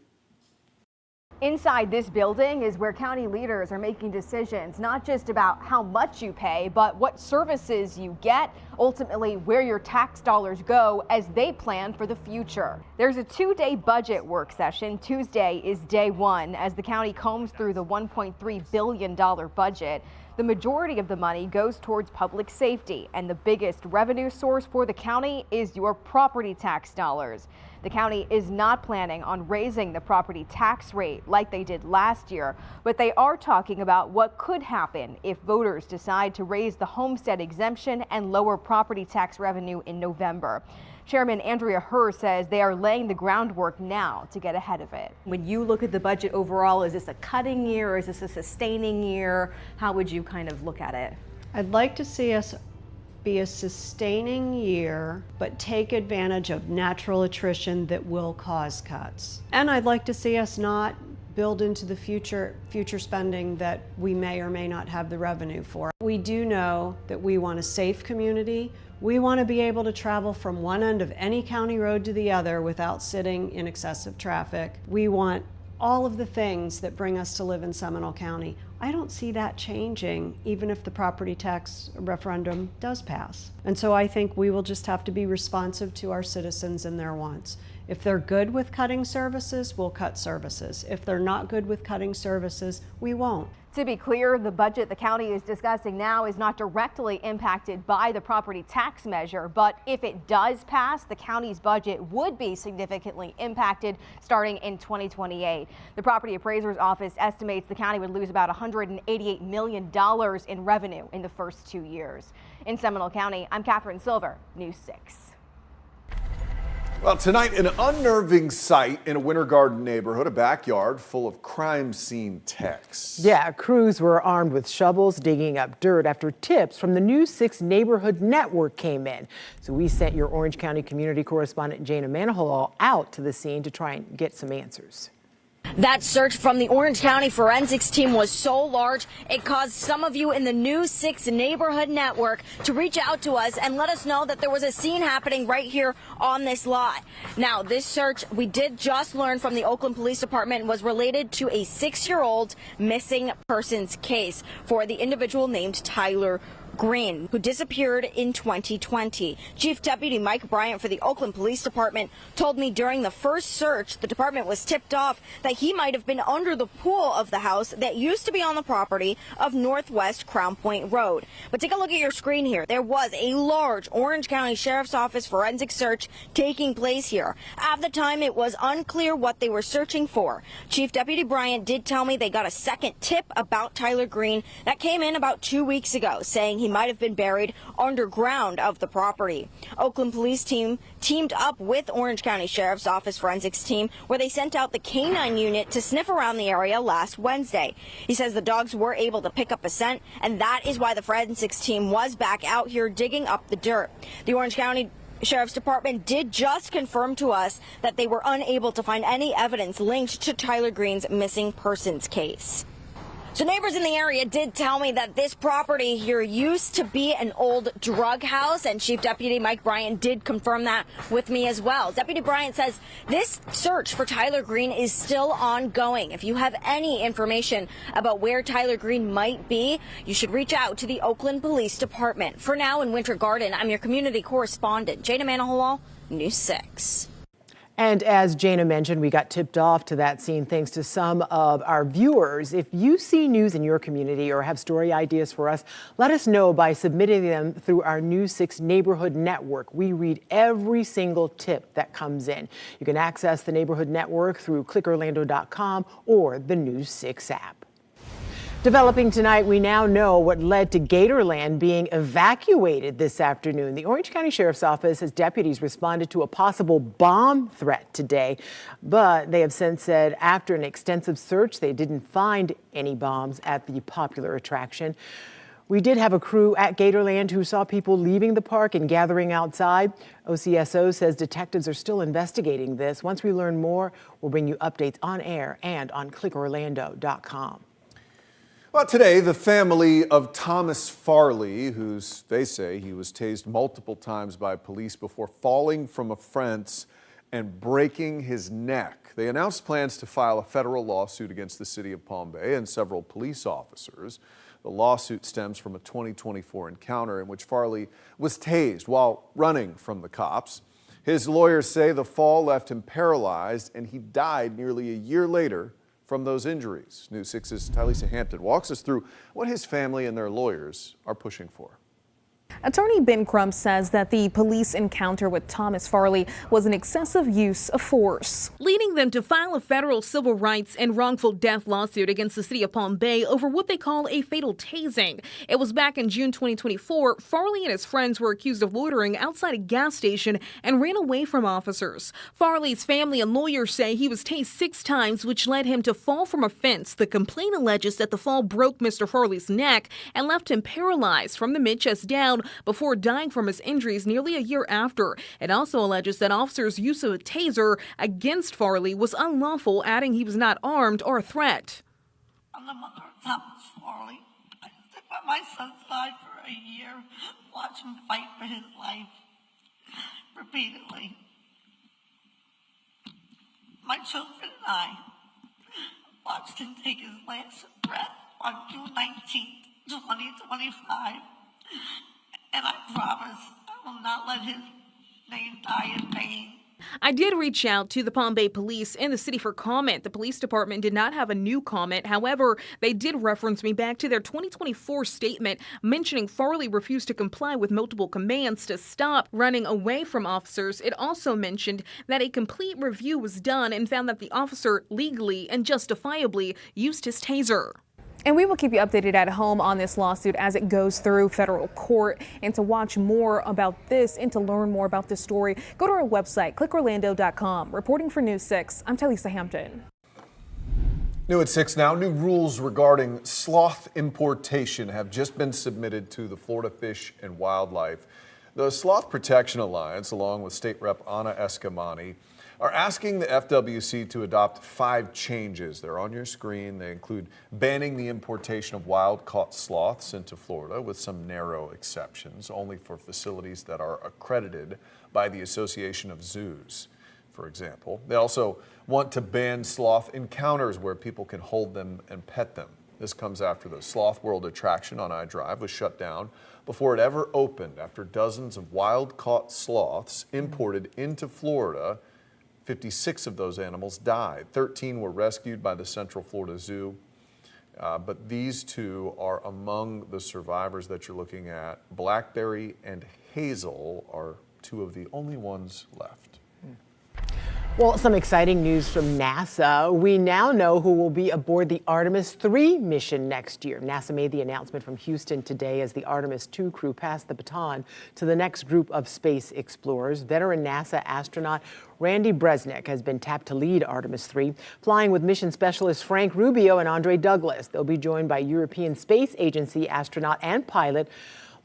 Inside this building is where county leaders are making decisions, not just about how much you pay, but what services you get, ultimately where your tax dollars go as they plan for the future. There's a 2-day budget work session. Tuesday is day 1 as the county combs through the $1.3 billion budget. The majority of the money goes towards public safety, and the biggest revenue source for the county is your property tax dollars. The county is not planning on raising the property tax rate like they did last year, but they are talking about what could happen if voters decide to raise the homestead exemption and lower property tax revenue in November. Chairman Andrea Herr says they are laying the groundwork now to get ahead of it. When you look at the budget overall, is this a cutting year or is this a sustaining year? How would you kind of look at it? I'd like to see us be a sustaining year, but take advantage of natural attrition that will cause cuts. And I'd like to see us not build into the future spending that we may or may not have the revenue for. We do know that we want a safe community. We want to be able to travel from one end of any county road to the other without sitting in excessive traffic. We want all of the things that bring us to live in Seminole County. I don't see that changing even if the property tax referendum does pass. And so I think we will just have to be responsive to our citizens and their wants. If they're good with cutting services, we'll cut services. If they're not good with cutting services, we won't. To be clear, the budget the county is discussing now is not directly impacted by the property tax measure, but if it does pass, the county's budget would be significantly impacted starting in 2028. The property appraiser's office estimates the county would lose about $188 million in revenue in the first 2 years. In Seminole County, I'm Catherine Silver, News 6. Well, tonight, an unnerving sight in a Winter Garden neighborhood, a backyard full of crime scene texts. Yeah, crews were armed with shovels digging up dirt after tips from the News 6 Neighborhood Network came in. So we sent your Orange County community correspondent Jana Manahalal out to the scene to try and get some answers. That search from the Orange County forensics team was so large, it caused some of you in the News 6 Neighborhood Network to reach out to us and let us know that there was a scene happening right here on this lot. Now, this search, we did just learn from the Oakland Police Department, was related to a 6-year-old missing persons case for the individual named Tyler Green, who disappeared in 2020. Chief Deputy Mike Bryant for the Oakland Police Department told me during the first search, the department was tipped off that he might have been under the pool of the house that used to be on the property of Northwest Crown Point Road. But take a look at your screen here. There was a large Orange County Sheriff's Office forensic search taking place here. At the time, it was unclear what they were searching for. Chief Deputy Bryant did tell me they got a second tip about Tyler Green that came in about 2 weeks ago, saying he might have been buried underground of the property. Oakland Police team teamed up with Orange County Sheriff's Office forensics team, where they sent out the K9 unit to sniff around the area last Wednesday. He says the dogs were able to pick up a scent, and that is why the forensics team was back out here digging up the dirt. The Orange County Sheriff's Department did just confirm to us that they were unable to find any evidence linked to Tyler Green's missing persons case. So neighbors in the area did tell me that this property here used to be an old drug house, and Chief Deputy Mike Bryant did confirm that with me as well. Deputy Bryant says this search for Tyler Green is still ongoing. If you have any information about where Tyler Green might be, you should reach out to the Oakland Police Department. For now, in Winter Garden, I'm your community correspondent, Jana Manahalal, News 6. And as Jana mentioned, we got tipped off to that scene thanks to some of our viewers. If you see news in your community or have story ideas for us, let us know by submitting them through our News 6 Neighborhood Network. We read every single tip that comes in. You can access the Neighborhood Network through clickorlando.com or the News 6 app. Developing tonight, we now know what led to Gatorland being evacuated this afternoon. The Orange County Sheriff's Office says deputies responded to a possible bomb threat today, but they have since said after an extensive search, they didn't find any bombs at the popular attraction. We did have a crew at Gatorland who saw people leaving the park and gathering outside. OCSO says detectives are still investigating this. Once we learn more, we'll bring you updates on air and on clickorlando.com. Well, today, the family of Thomas Farley, they say he was tased multiple times by police before falling from a fence and breaking his neck. They announced plans to file a federal lawsuit against the city of Palm Bay and several police officers. The lawsuit stems from a 2024 encounter in which Farley was tased while running from the cops. His lawyers say the fall left him paralyzed and he died nearly a year later from those injuries. News 6's Tylisa Hampton walks us through what his family and their lawyers are pushing for. Attorney Ben Crump says that the police encounter with Thomas Farley was an excessive use of force, leading them to file a federal civil rights and wrongful death lawsuit against the city of Palm Bay over what they call a fatal tasing. It was back in June 2024. Farley and his friends were accused of loitering outside a gas station and ran away from officers. Farley's family and lawyers say he was tased 6 times, which led him to fall from a fence. The complaint alleges that the fall broke Mr. Farley's neck and left him paralyzed from the mid-chest down before dying from his injuries nearly a year after. It also alleges that officers' use of a taser against Farley was unlawful, adding he was not armed or a threat. I'm the mother of Thomas Farley. I stood by my son's side for a year, watched him fight for his life repeatedly. My children and I watched him take his last breath on June 19th, 2025. And I promise I will not let his name die in vain. I did reach out to the Palm Bay Police and the city for comment. The police department did not have a new comment. However, they did reference me back to their 2024 statement mentioning Farley refused to comply with multiple commands to stop running away from officers. It also mentioned that a complete review was done and found that the officer legally and justifiably used his taser. And we will keep you updated at home on this lawsuit as it goes through federal court. And to watch more about this and to learn more about this story, go to our website, clickorlando.com. Reporting for News 6, I'm Talisa Hampton. New at 6 now, new rules regarding sloth importation have just been submitted to the Florida Fish and Wildlife. The Sloth Protection Alliance, along with State Rep Ana Escamani, are asking the FWC to adopt 5 changes. They're on your screen. They include banning the importation of wild-caught sloths into Florida with some narrow exceptions, only for facilities that are accredited by the Association of Zoos, for example. They also want to ban sloth encounters where people can hold them and pet them. This comes after the Sloth World attraction on I-Drive was shut down before it ever opened after dozens of wild-caught sloths imported into Florida. 56 of those animals died. 13 were rescued by the Central Florida Zoo, but these 2 are among the survivors that you're looking at. Blackberry and Hazel are 2 of the only ones left. Well, some exciting news from NASA. We now know who will be aboard the Artemis 3 mission next year. NASA made the announcement from Houston today as the Artemis 2 crew passed the baton to the next group of space explorers. Veteran NASA astronaut Randy Bresnik has been tapped to lead Artemis 3, flying with mission specialists Frank Rubio and Andre Douglas. They'll be joined by European Space Agency astronaut and pilot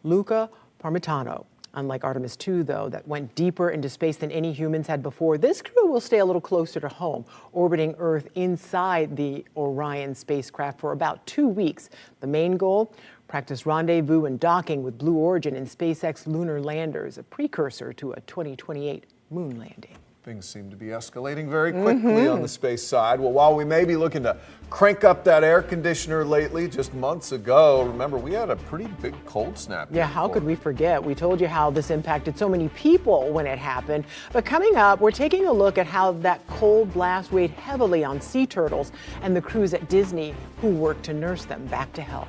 Luca Parmitano. Unlike Artemis 2, though, that went deeper into space than any humans had before, this crew will stay a little closer to home, orbiting Earth inside the Orion spacecraft for about 2 weeks. The main goal? Practice rendezvous and docking with Blue Origin and SpaceX lunar landers, a precursor to a 2028 moon landing. Things seem to be escalating very quickly on the space side. Well, while we may be looking to crank up that air conditioner lately, just months ago, remember, we had a pretty big cold snap. Yeah, how could we forget? We told you how this impacted so many people when it happened. But coming up, we're taking a look at how that cold blast weighed heavily on sea turtles and the crews at Disney who worked to nurse them back to health.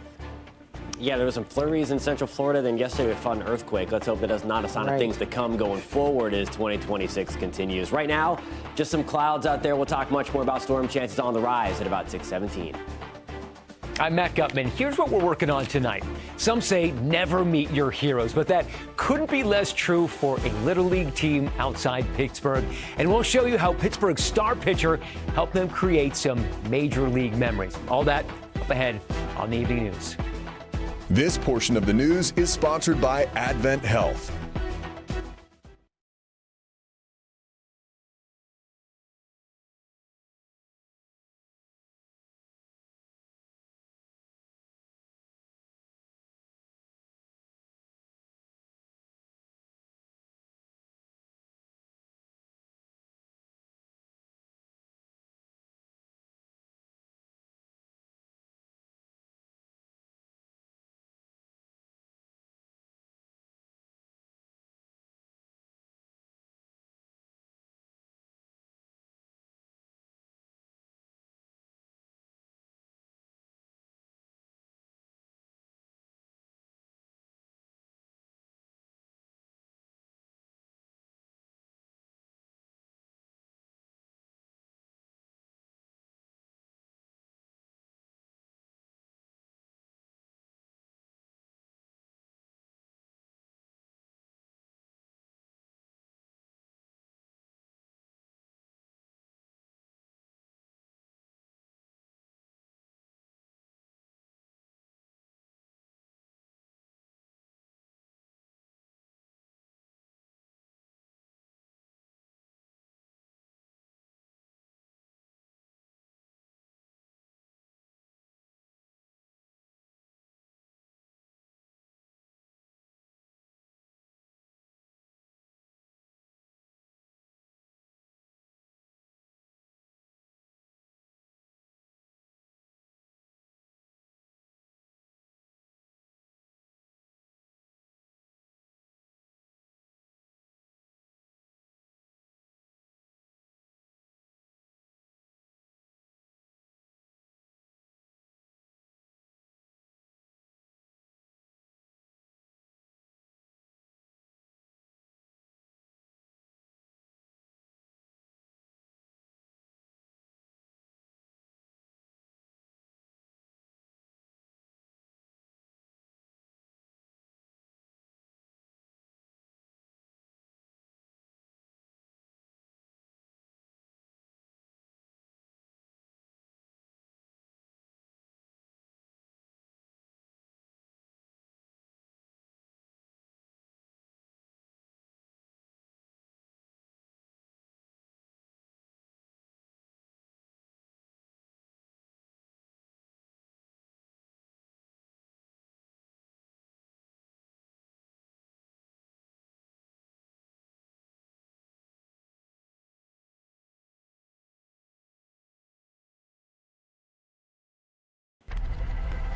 Yeah, there were some flurries in Central Florida. Then yesterday we fought an earthquake. Let's hope that is not a sign of things to come going forward as 2026 continues. Right now, just some clouds out there. We'll talk much more about storm chances on the rise at about 6:17. I'm Matt Gutman. Here's what we're working on tonight. Some say never meet your heroes, but that couldn't be less true for a Little League team outside Pittsburgh. And we'll show you how Pittsburgh's star pitcher helped them create some major league memories. All that up ahead on the Evening News. This portion of the news is sponsored by Advent Health.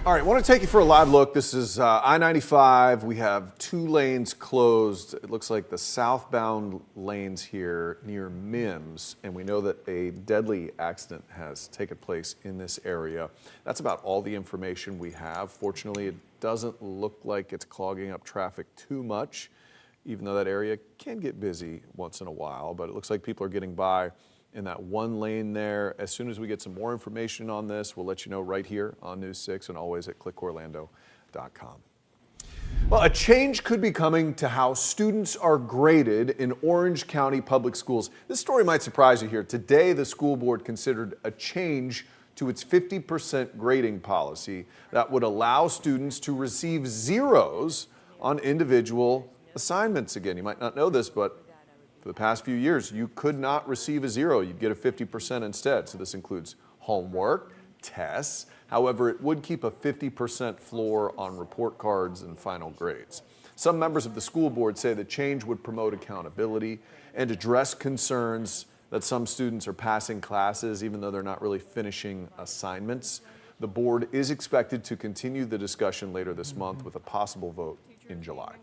All right, I want to take you for a live look. This is I-95. We have 2 lanes closed. It looks like the southbound lanes here near Mims, and we know that a deadly accident has taken place in this area. That's about all the information we have. Fortunately, it doesn't look like it's clogging up traffic too much, even though that area can get busy once in a while, but it looks like people are getting by in that 1 lane there. As soon as we get some more information on this, we'll let you know right here on News 6 and always at clickorlando.com. Well, a change could be coming to how students are graded in Orange County Public Schools. This story might surprise you here. Today, the school board considered a change to its 50% grading policy that would allow students to receive zeros on individual assignments. Again, you might not know this, but for the past few years, you could not receive a 0. You'd get a 50% instead. So this includes homework, tests. However, it would keep a 50% floor on report cards and final grades. Some members of the school board say the change would promote accountability and address concerns that some students are passing classes even though they're not really finishing assignments. The board is expected to continue the discussion later this month with a possible vote in July.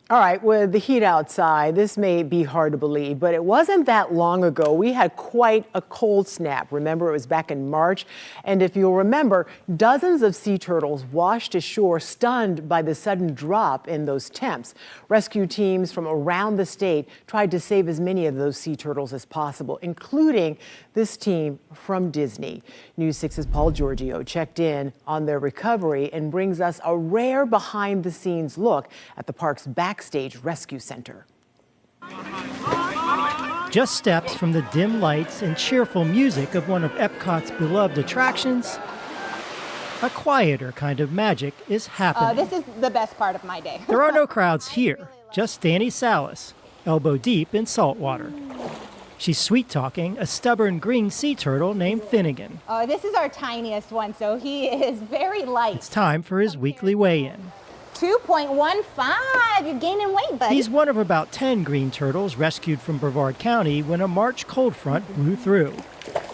All right, with the heat outside, this may be hard to believe, but it wasn't that long ago we had quite a cold snap. Remember, it was back in March. And if you'll remember, dozens of sea turtles washed ashore, stunned by the sudden drop in those temps. Rescue teams from around the state tried to save as many of those sea turtles as possible, including this team from Disney. News 6's Paul Giorgio checked in on their recovery and brings us a rare behind-the-scenes look at the park's backstage rescue center. Just steps from the dim lights and cheerful music of one of Epcot's beloved attractions, a quieter kind of magic is happening. This is the best part of my day. There are no crowds here, just Danny Salas, elbow deep in salt water. She's sweet-talking a stubborn green sea turtle named Finnegan. This is our tiniest one, so he is very light. It's time for his weekly weigh-in. 2.15. You're gaining weight, buddy. He's one of about 10 green turtles rescued from Brevard County when a March cold front blew through.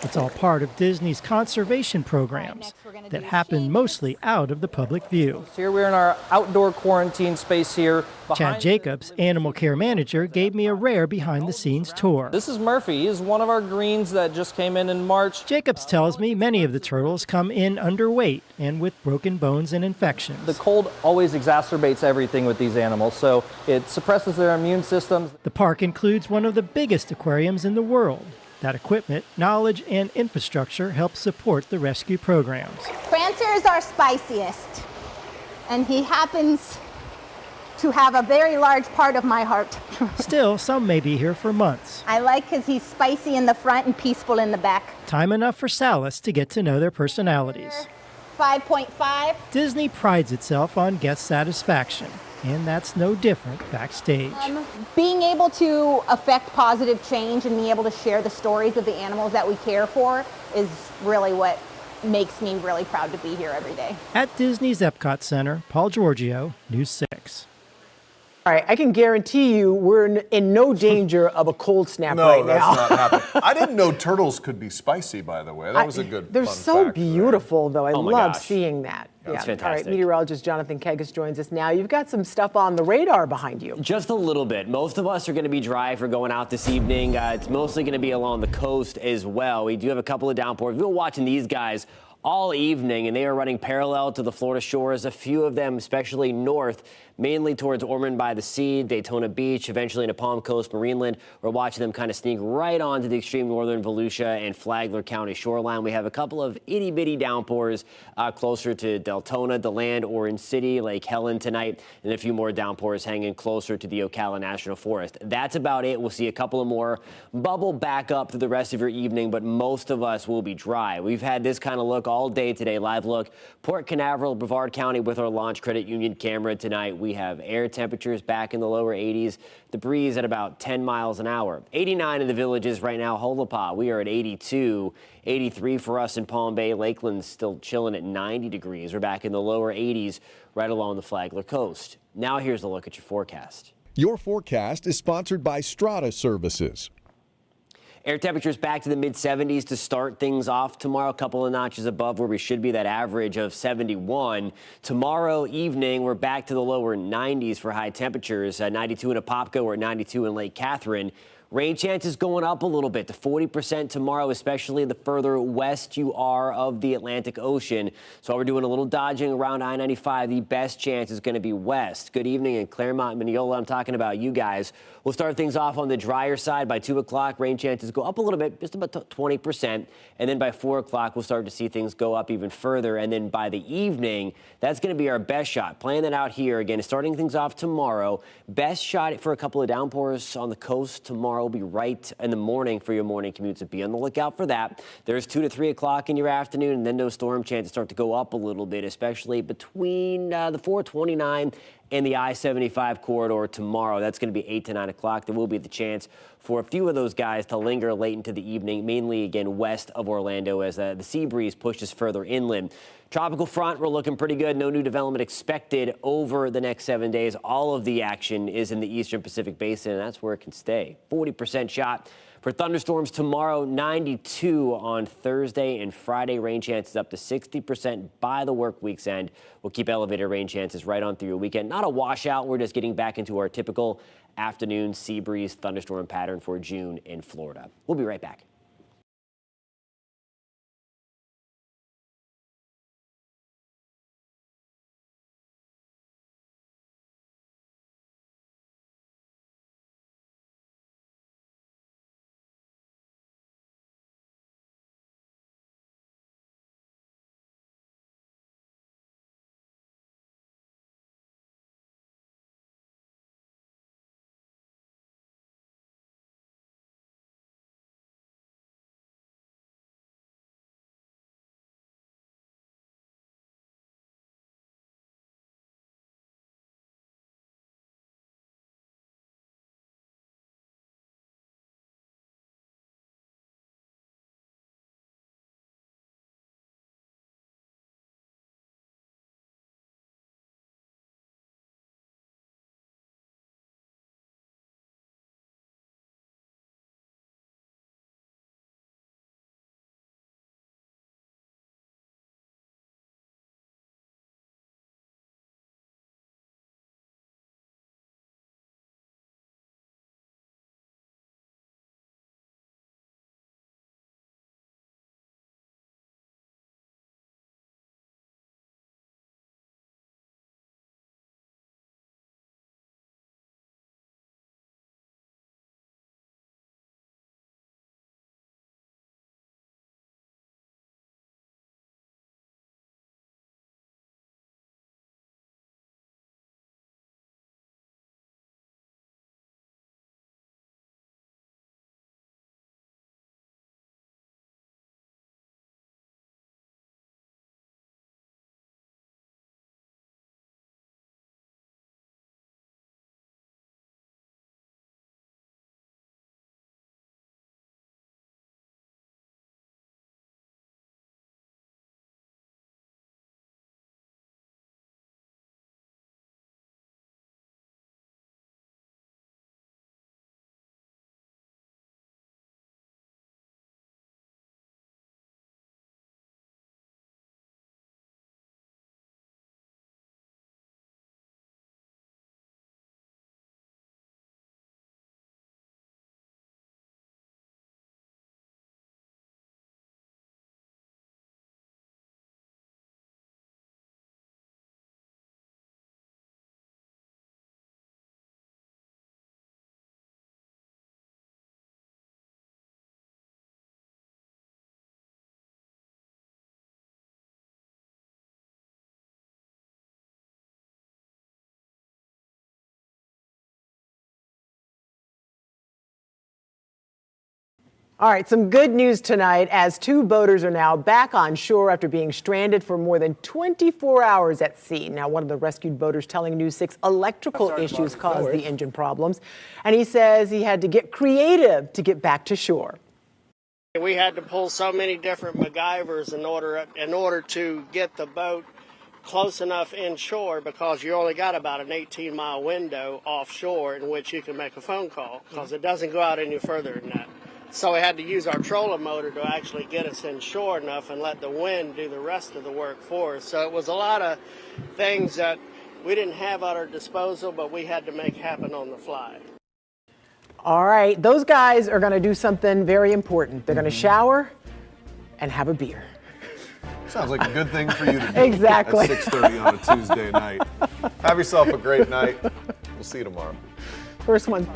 It's all part of Disney's conservation programs that happen mostly out of the public view. So here we're in our outdoor quarantine space here. Chad Jacobs, animal care manager, gave me a rare behind-the-scenes tour. This is Murphy. He is one of our greens that just came in March. Jacobs tells me many of the turtles come in underweight and with broken bones and infections. The cold always exacerbates everything with these animals, so it suppresses their immune systems. The park includes one of the biggest aquariums in the world. That equipment, knowledge, and infrastructure help support the rescue programs. Prancer is our spiciest, and he happens to have a very large part of my heart. Still, some may be here for months. I like because he's spicy in the front and peaceful in the back. Time enough for Salas to get to know their personalities. 5.5. Disney prides itself on guest satisfaction, and that's no different backstage. Being able to affect positive change and being able to share the stories of the animals that we care for is really what makes me really proud to be here every day. At Disney's Epcot Center, Paul Giorgio, News 6. All right, I can guarantee you we're in no danger of a cold snap right now. No, that's not happening. I didn't know turtles could be spicy, by the way. That was a good They're fun so fact beautiful, though. I Oh my love gosh. seeing that. That's All right, fantastic. meteorologist Jonathan Kegas joins us now. You've got some stuff on the radar behind you. Just a little bit. Most of us are going to be dry for going out this evening. It's mostly going to be along the coast as well. We do have a couple of downpours. We've been watching these guys all evening, and they are running parallel to the Florida shores. A few of them, especially north, mainly towards Ormond by the Sea, Daytona Beach, eventually into Palm Coast, Marineland. We're watching them kind of sneak right onto the extreme northern Volusia and Flagler County shoreline. We have a couple of itty-bitty downpours closer to Deltona, DeLand, Orange City, Lake Helen tonight, and a few more downpours hanging closer to the Ocala National Forest. That's about it. We'll see a couple of more bubble back up through the rest of your evening, but most of us will be dry. We've had this kind of look all day today, live look. Port Canaveral, Brevard County with our Launch Credit Union camera tonight. We have air temperatures back in the lower 80s, the breeze at about 10 miles an hour. 89 in the Villages right now. Holopah, we are at 82, 83 for us in Palm Bay. Lakeland's still chilling at 90 degrees. We're back in the lower 80s right along the Flagler coast. Now here's a look at your forecast. Your forecast is sponsored by Strata Services. Air temperatures back to the mid-70s to start things off tomorrow, a couple of notches above where we should be, that average of 71. Tomorrow evening, we're back to the lower 90s for high temperatures. 92 in Apopka, we're at 92 in Lake Catherine. Rain chances going up a little bit to 40% tomorrow, especially the further west you are of the Atlantic Ocean. So we're doing a little dodging around I-95. The best chance is going to be west. Good evening in Claremont, Mineola. I'm talking about you guys. We'll start things off on the drier side. By 2 o'clock, rain chances go up a little bit, just about 20%. And then by 4 o'clock, we'll start to see things go up even further. And then by the evening, that's going to be our best shot. Playing that out here again, starting things off tomorrow. Best shot for a couple of downpours on the coast tomorrow will be right in the morning for your morning commute, so be on the lookout for that. There's 2 to 3 o'clock in your afternoon, and then those storm chances start to go up a little bit, especially between the 429 and the I-75 corridor tomorrow. That's going to be 8 to 9 o'clock. There will be the chance for a few of those guys to linger late into the evening, mainly, again, west of Orlando as the sea breeze pushes further inland. Tropical front, we're looking pretty good. No new development expected over the next 7 days. All of the action is in the eastern Pacific Basin, and that's where it can stay. 40% shot for thunderstorms tomorrow, 92 on Thursday and Friday. Rain chances up to 60% by the work week's end. We'll keep elevated rain chances right on through your weekend. Not a washout. We're just getting back into our typical afternoon sea breeze thunderstorm pattern for June in Florida. We'll be right back. All right, some good news tonight as 2 boaters are now back on shore after being stranded for more than 24 hours at sea. Now, one of the rescued boaters telling News 6 electrical issues caused the engine problems, and he says he had to get creative to get back to shore. We had to pull so many different MacGyvers in order to get the boat close enough inshore, because you only got about an 18-mile window offshore in which you can make a phone call, because it doesn't go out any further than that. So we had to use our trolling motor to actually get us inshore enough and let the wind do the rest of the work for us. So it was a lot of things that we didn't have at our disposal, but we had to make happen on the fly. All right, those guys are going to do something very important. They're going to shower and have a beer. Sounds like a good thing for you to do. Exactly. At 6:30 on a Tuesday night. Have yourself a great night. We'll see you tomorrow. First one.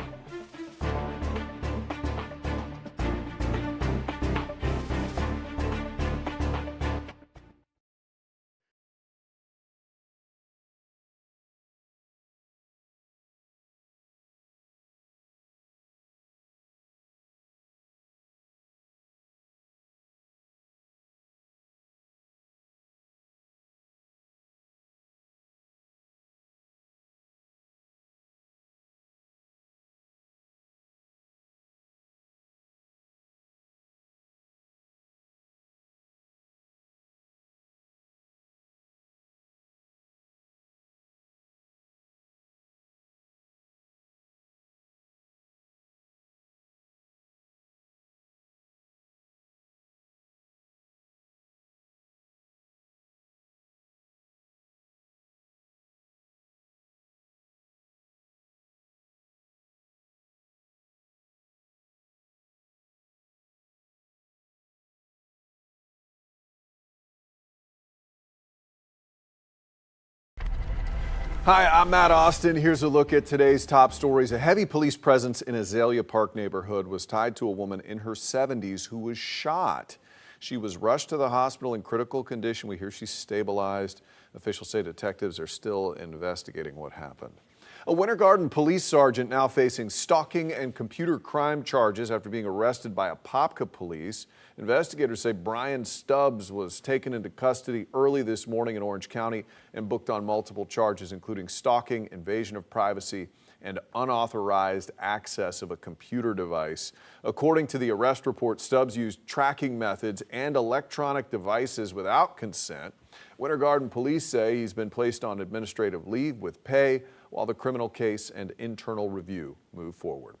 Hi, I'm Matt Austin. Here's a look at today's top stories. A heavy police presence in Azalea Park neighborhood was tied to a woman in her 70s who was shot. She was rushed to the hospital in critical condition. We hear she's stabilized. Officials say detectives are still investigating what happened. A Winter Garden police sergeant now facing stalking and computer crime charges after being arrested by Apopka police. Investigators say Brian Stubbs was taken into custody early this morning in Orange County and booked on multiple charges, including stalking, invasion of privacy, and unauthorized access of a computer device. According to the arrest report, Stubbs used tracking methods and electronic devices without consent. Winter Garden police say he's been placed on administrative leave with pay while the criminal case and internal review move forward.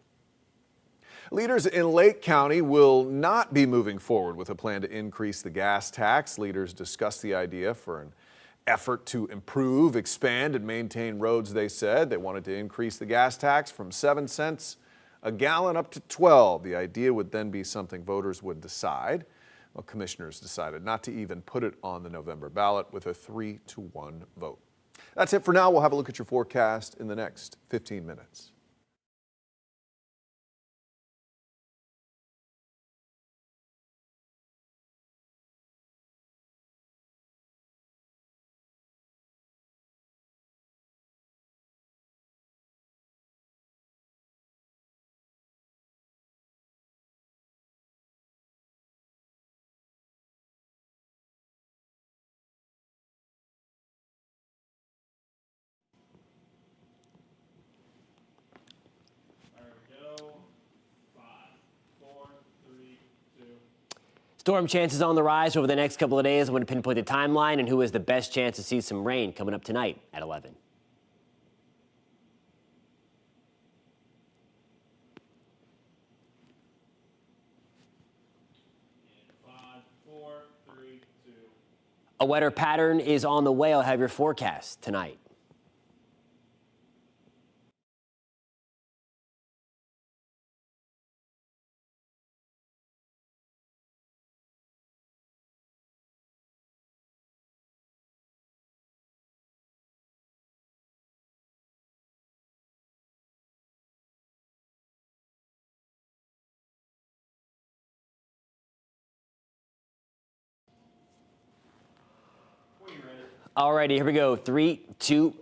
Leaders in Lake County will not be moving forward with a plan to increase the gas tax. Leaders discussed the idea for an effort to improve, expand, and maintain roads. They said they wanted to increase the gas tax from 7 cents a gallon up to 12. The idea would then be something voters would decide. Well, commissioners decided not to even put it on the November ballot with a 3-1 vote. That's it for now. We'll have a look at your forecast in the next 15 minutes. Storm chances on the rise over the next couple of days. I'm going to pinpoint the timeline and who has the best chance to see some rain coming up tonight at 11. A wetter pattern is on the way. I'll have your forecast tonight. Alrighty, here we go. 3, 2.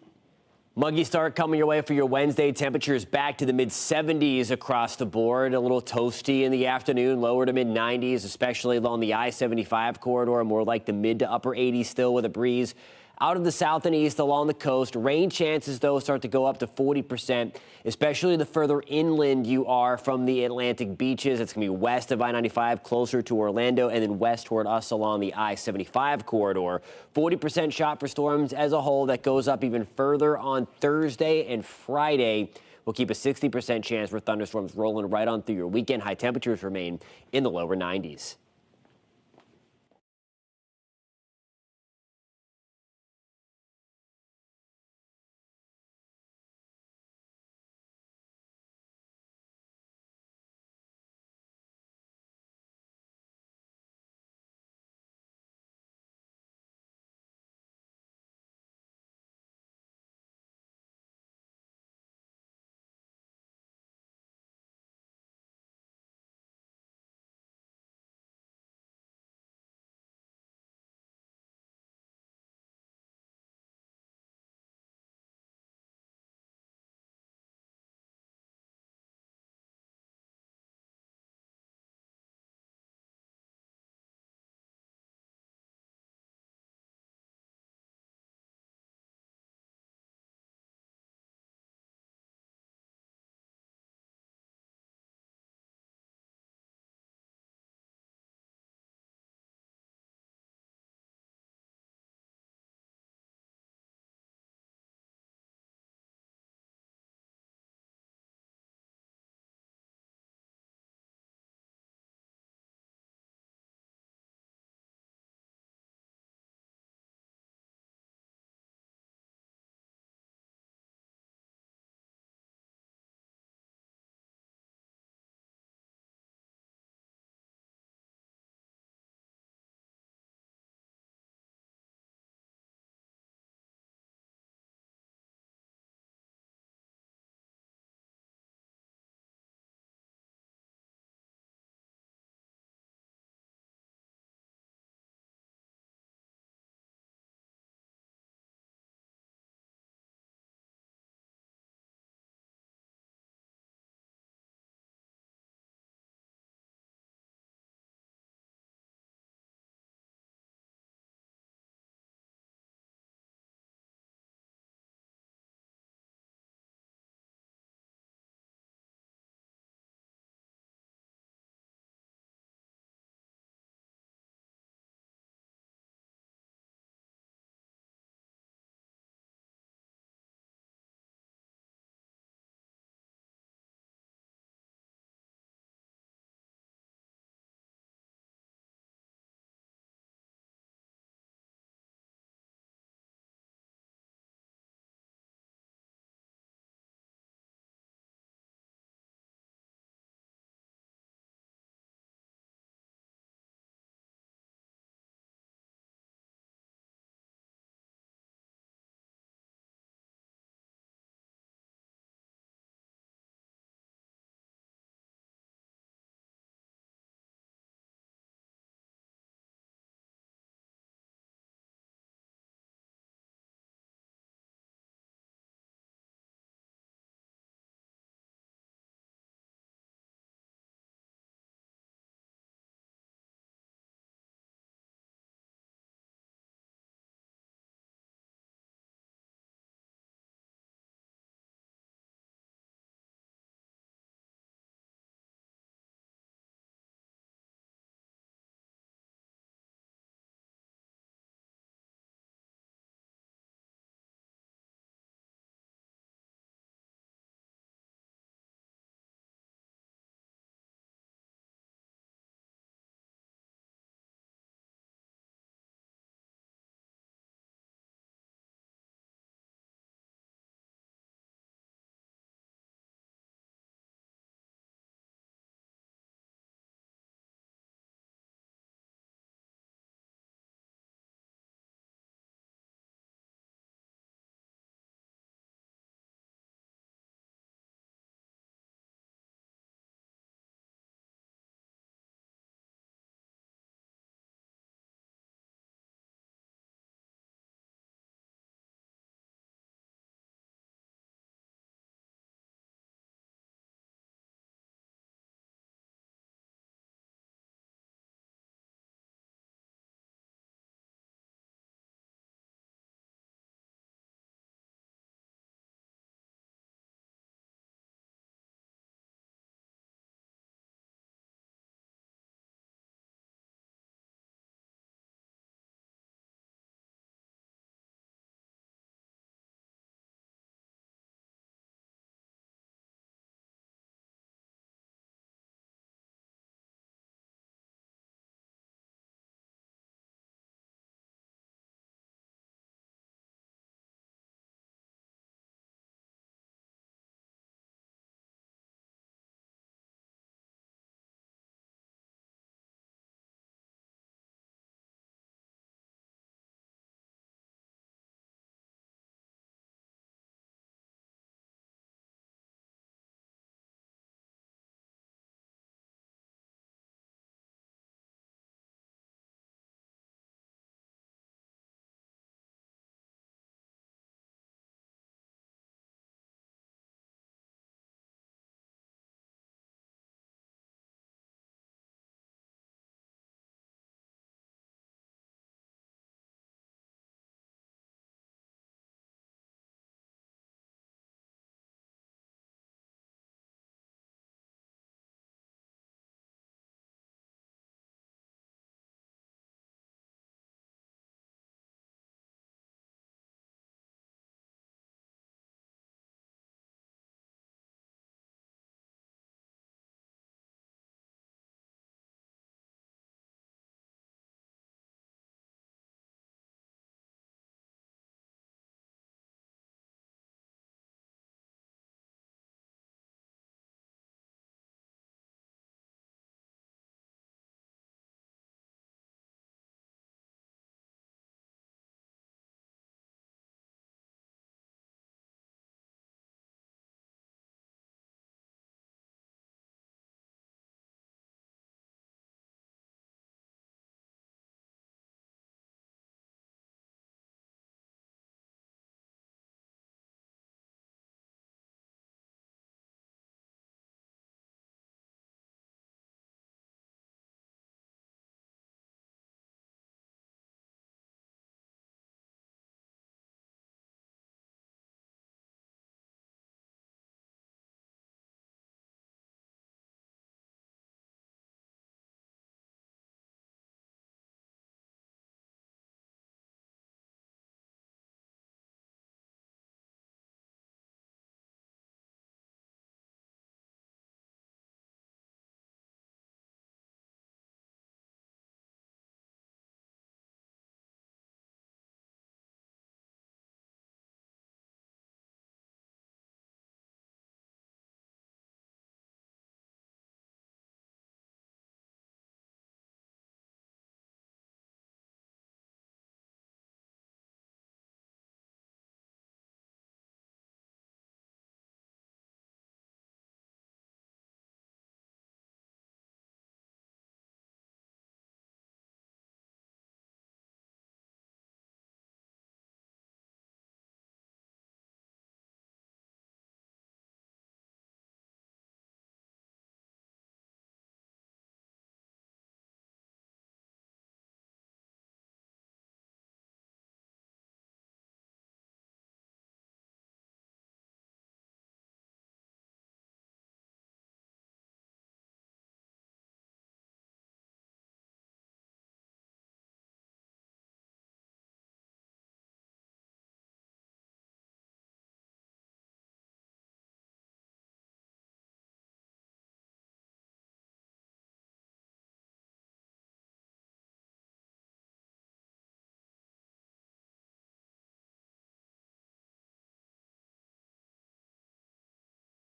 Muggy start coming your way for your Wednesday. Temperatures back to the mid-70s across the board. A little toasty in the afternoon, lower to mid-90s, especially along the I-75 corridor. More like the mid to upper 80s still with a breeze. Out of the south and east along the coast, rain chances, though, start to go up to 40%, especially the further inland you are from the Atlantic beaches. It's going to be west of I-95, closer to Orlando, and then west toward us along the I-75 corridor. 40% shot for storms as a whole. That goes up even further on Thursday and Friday. will keep a 60% chance for thunderstorms rolling right on through your weekend. High temperatures remain in the lower 90s.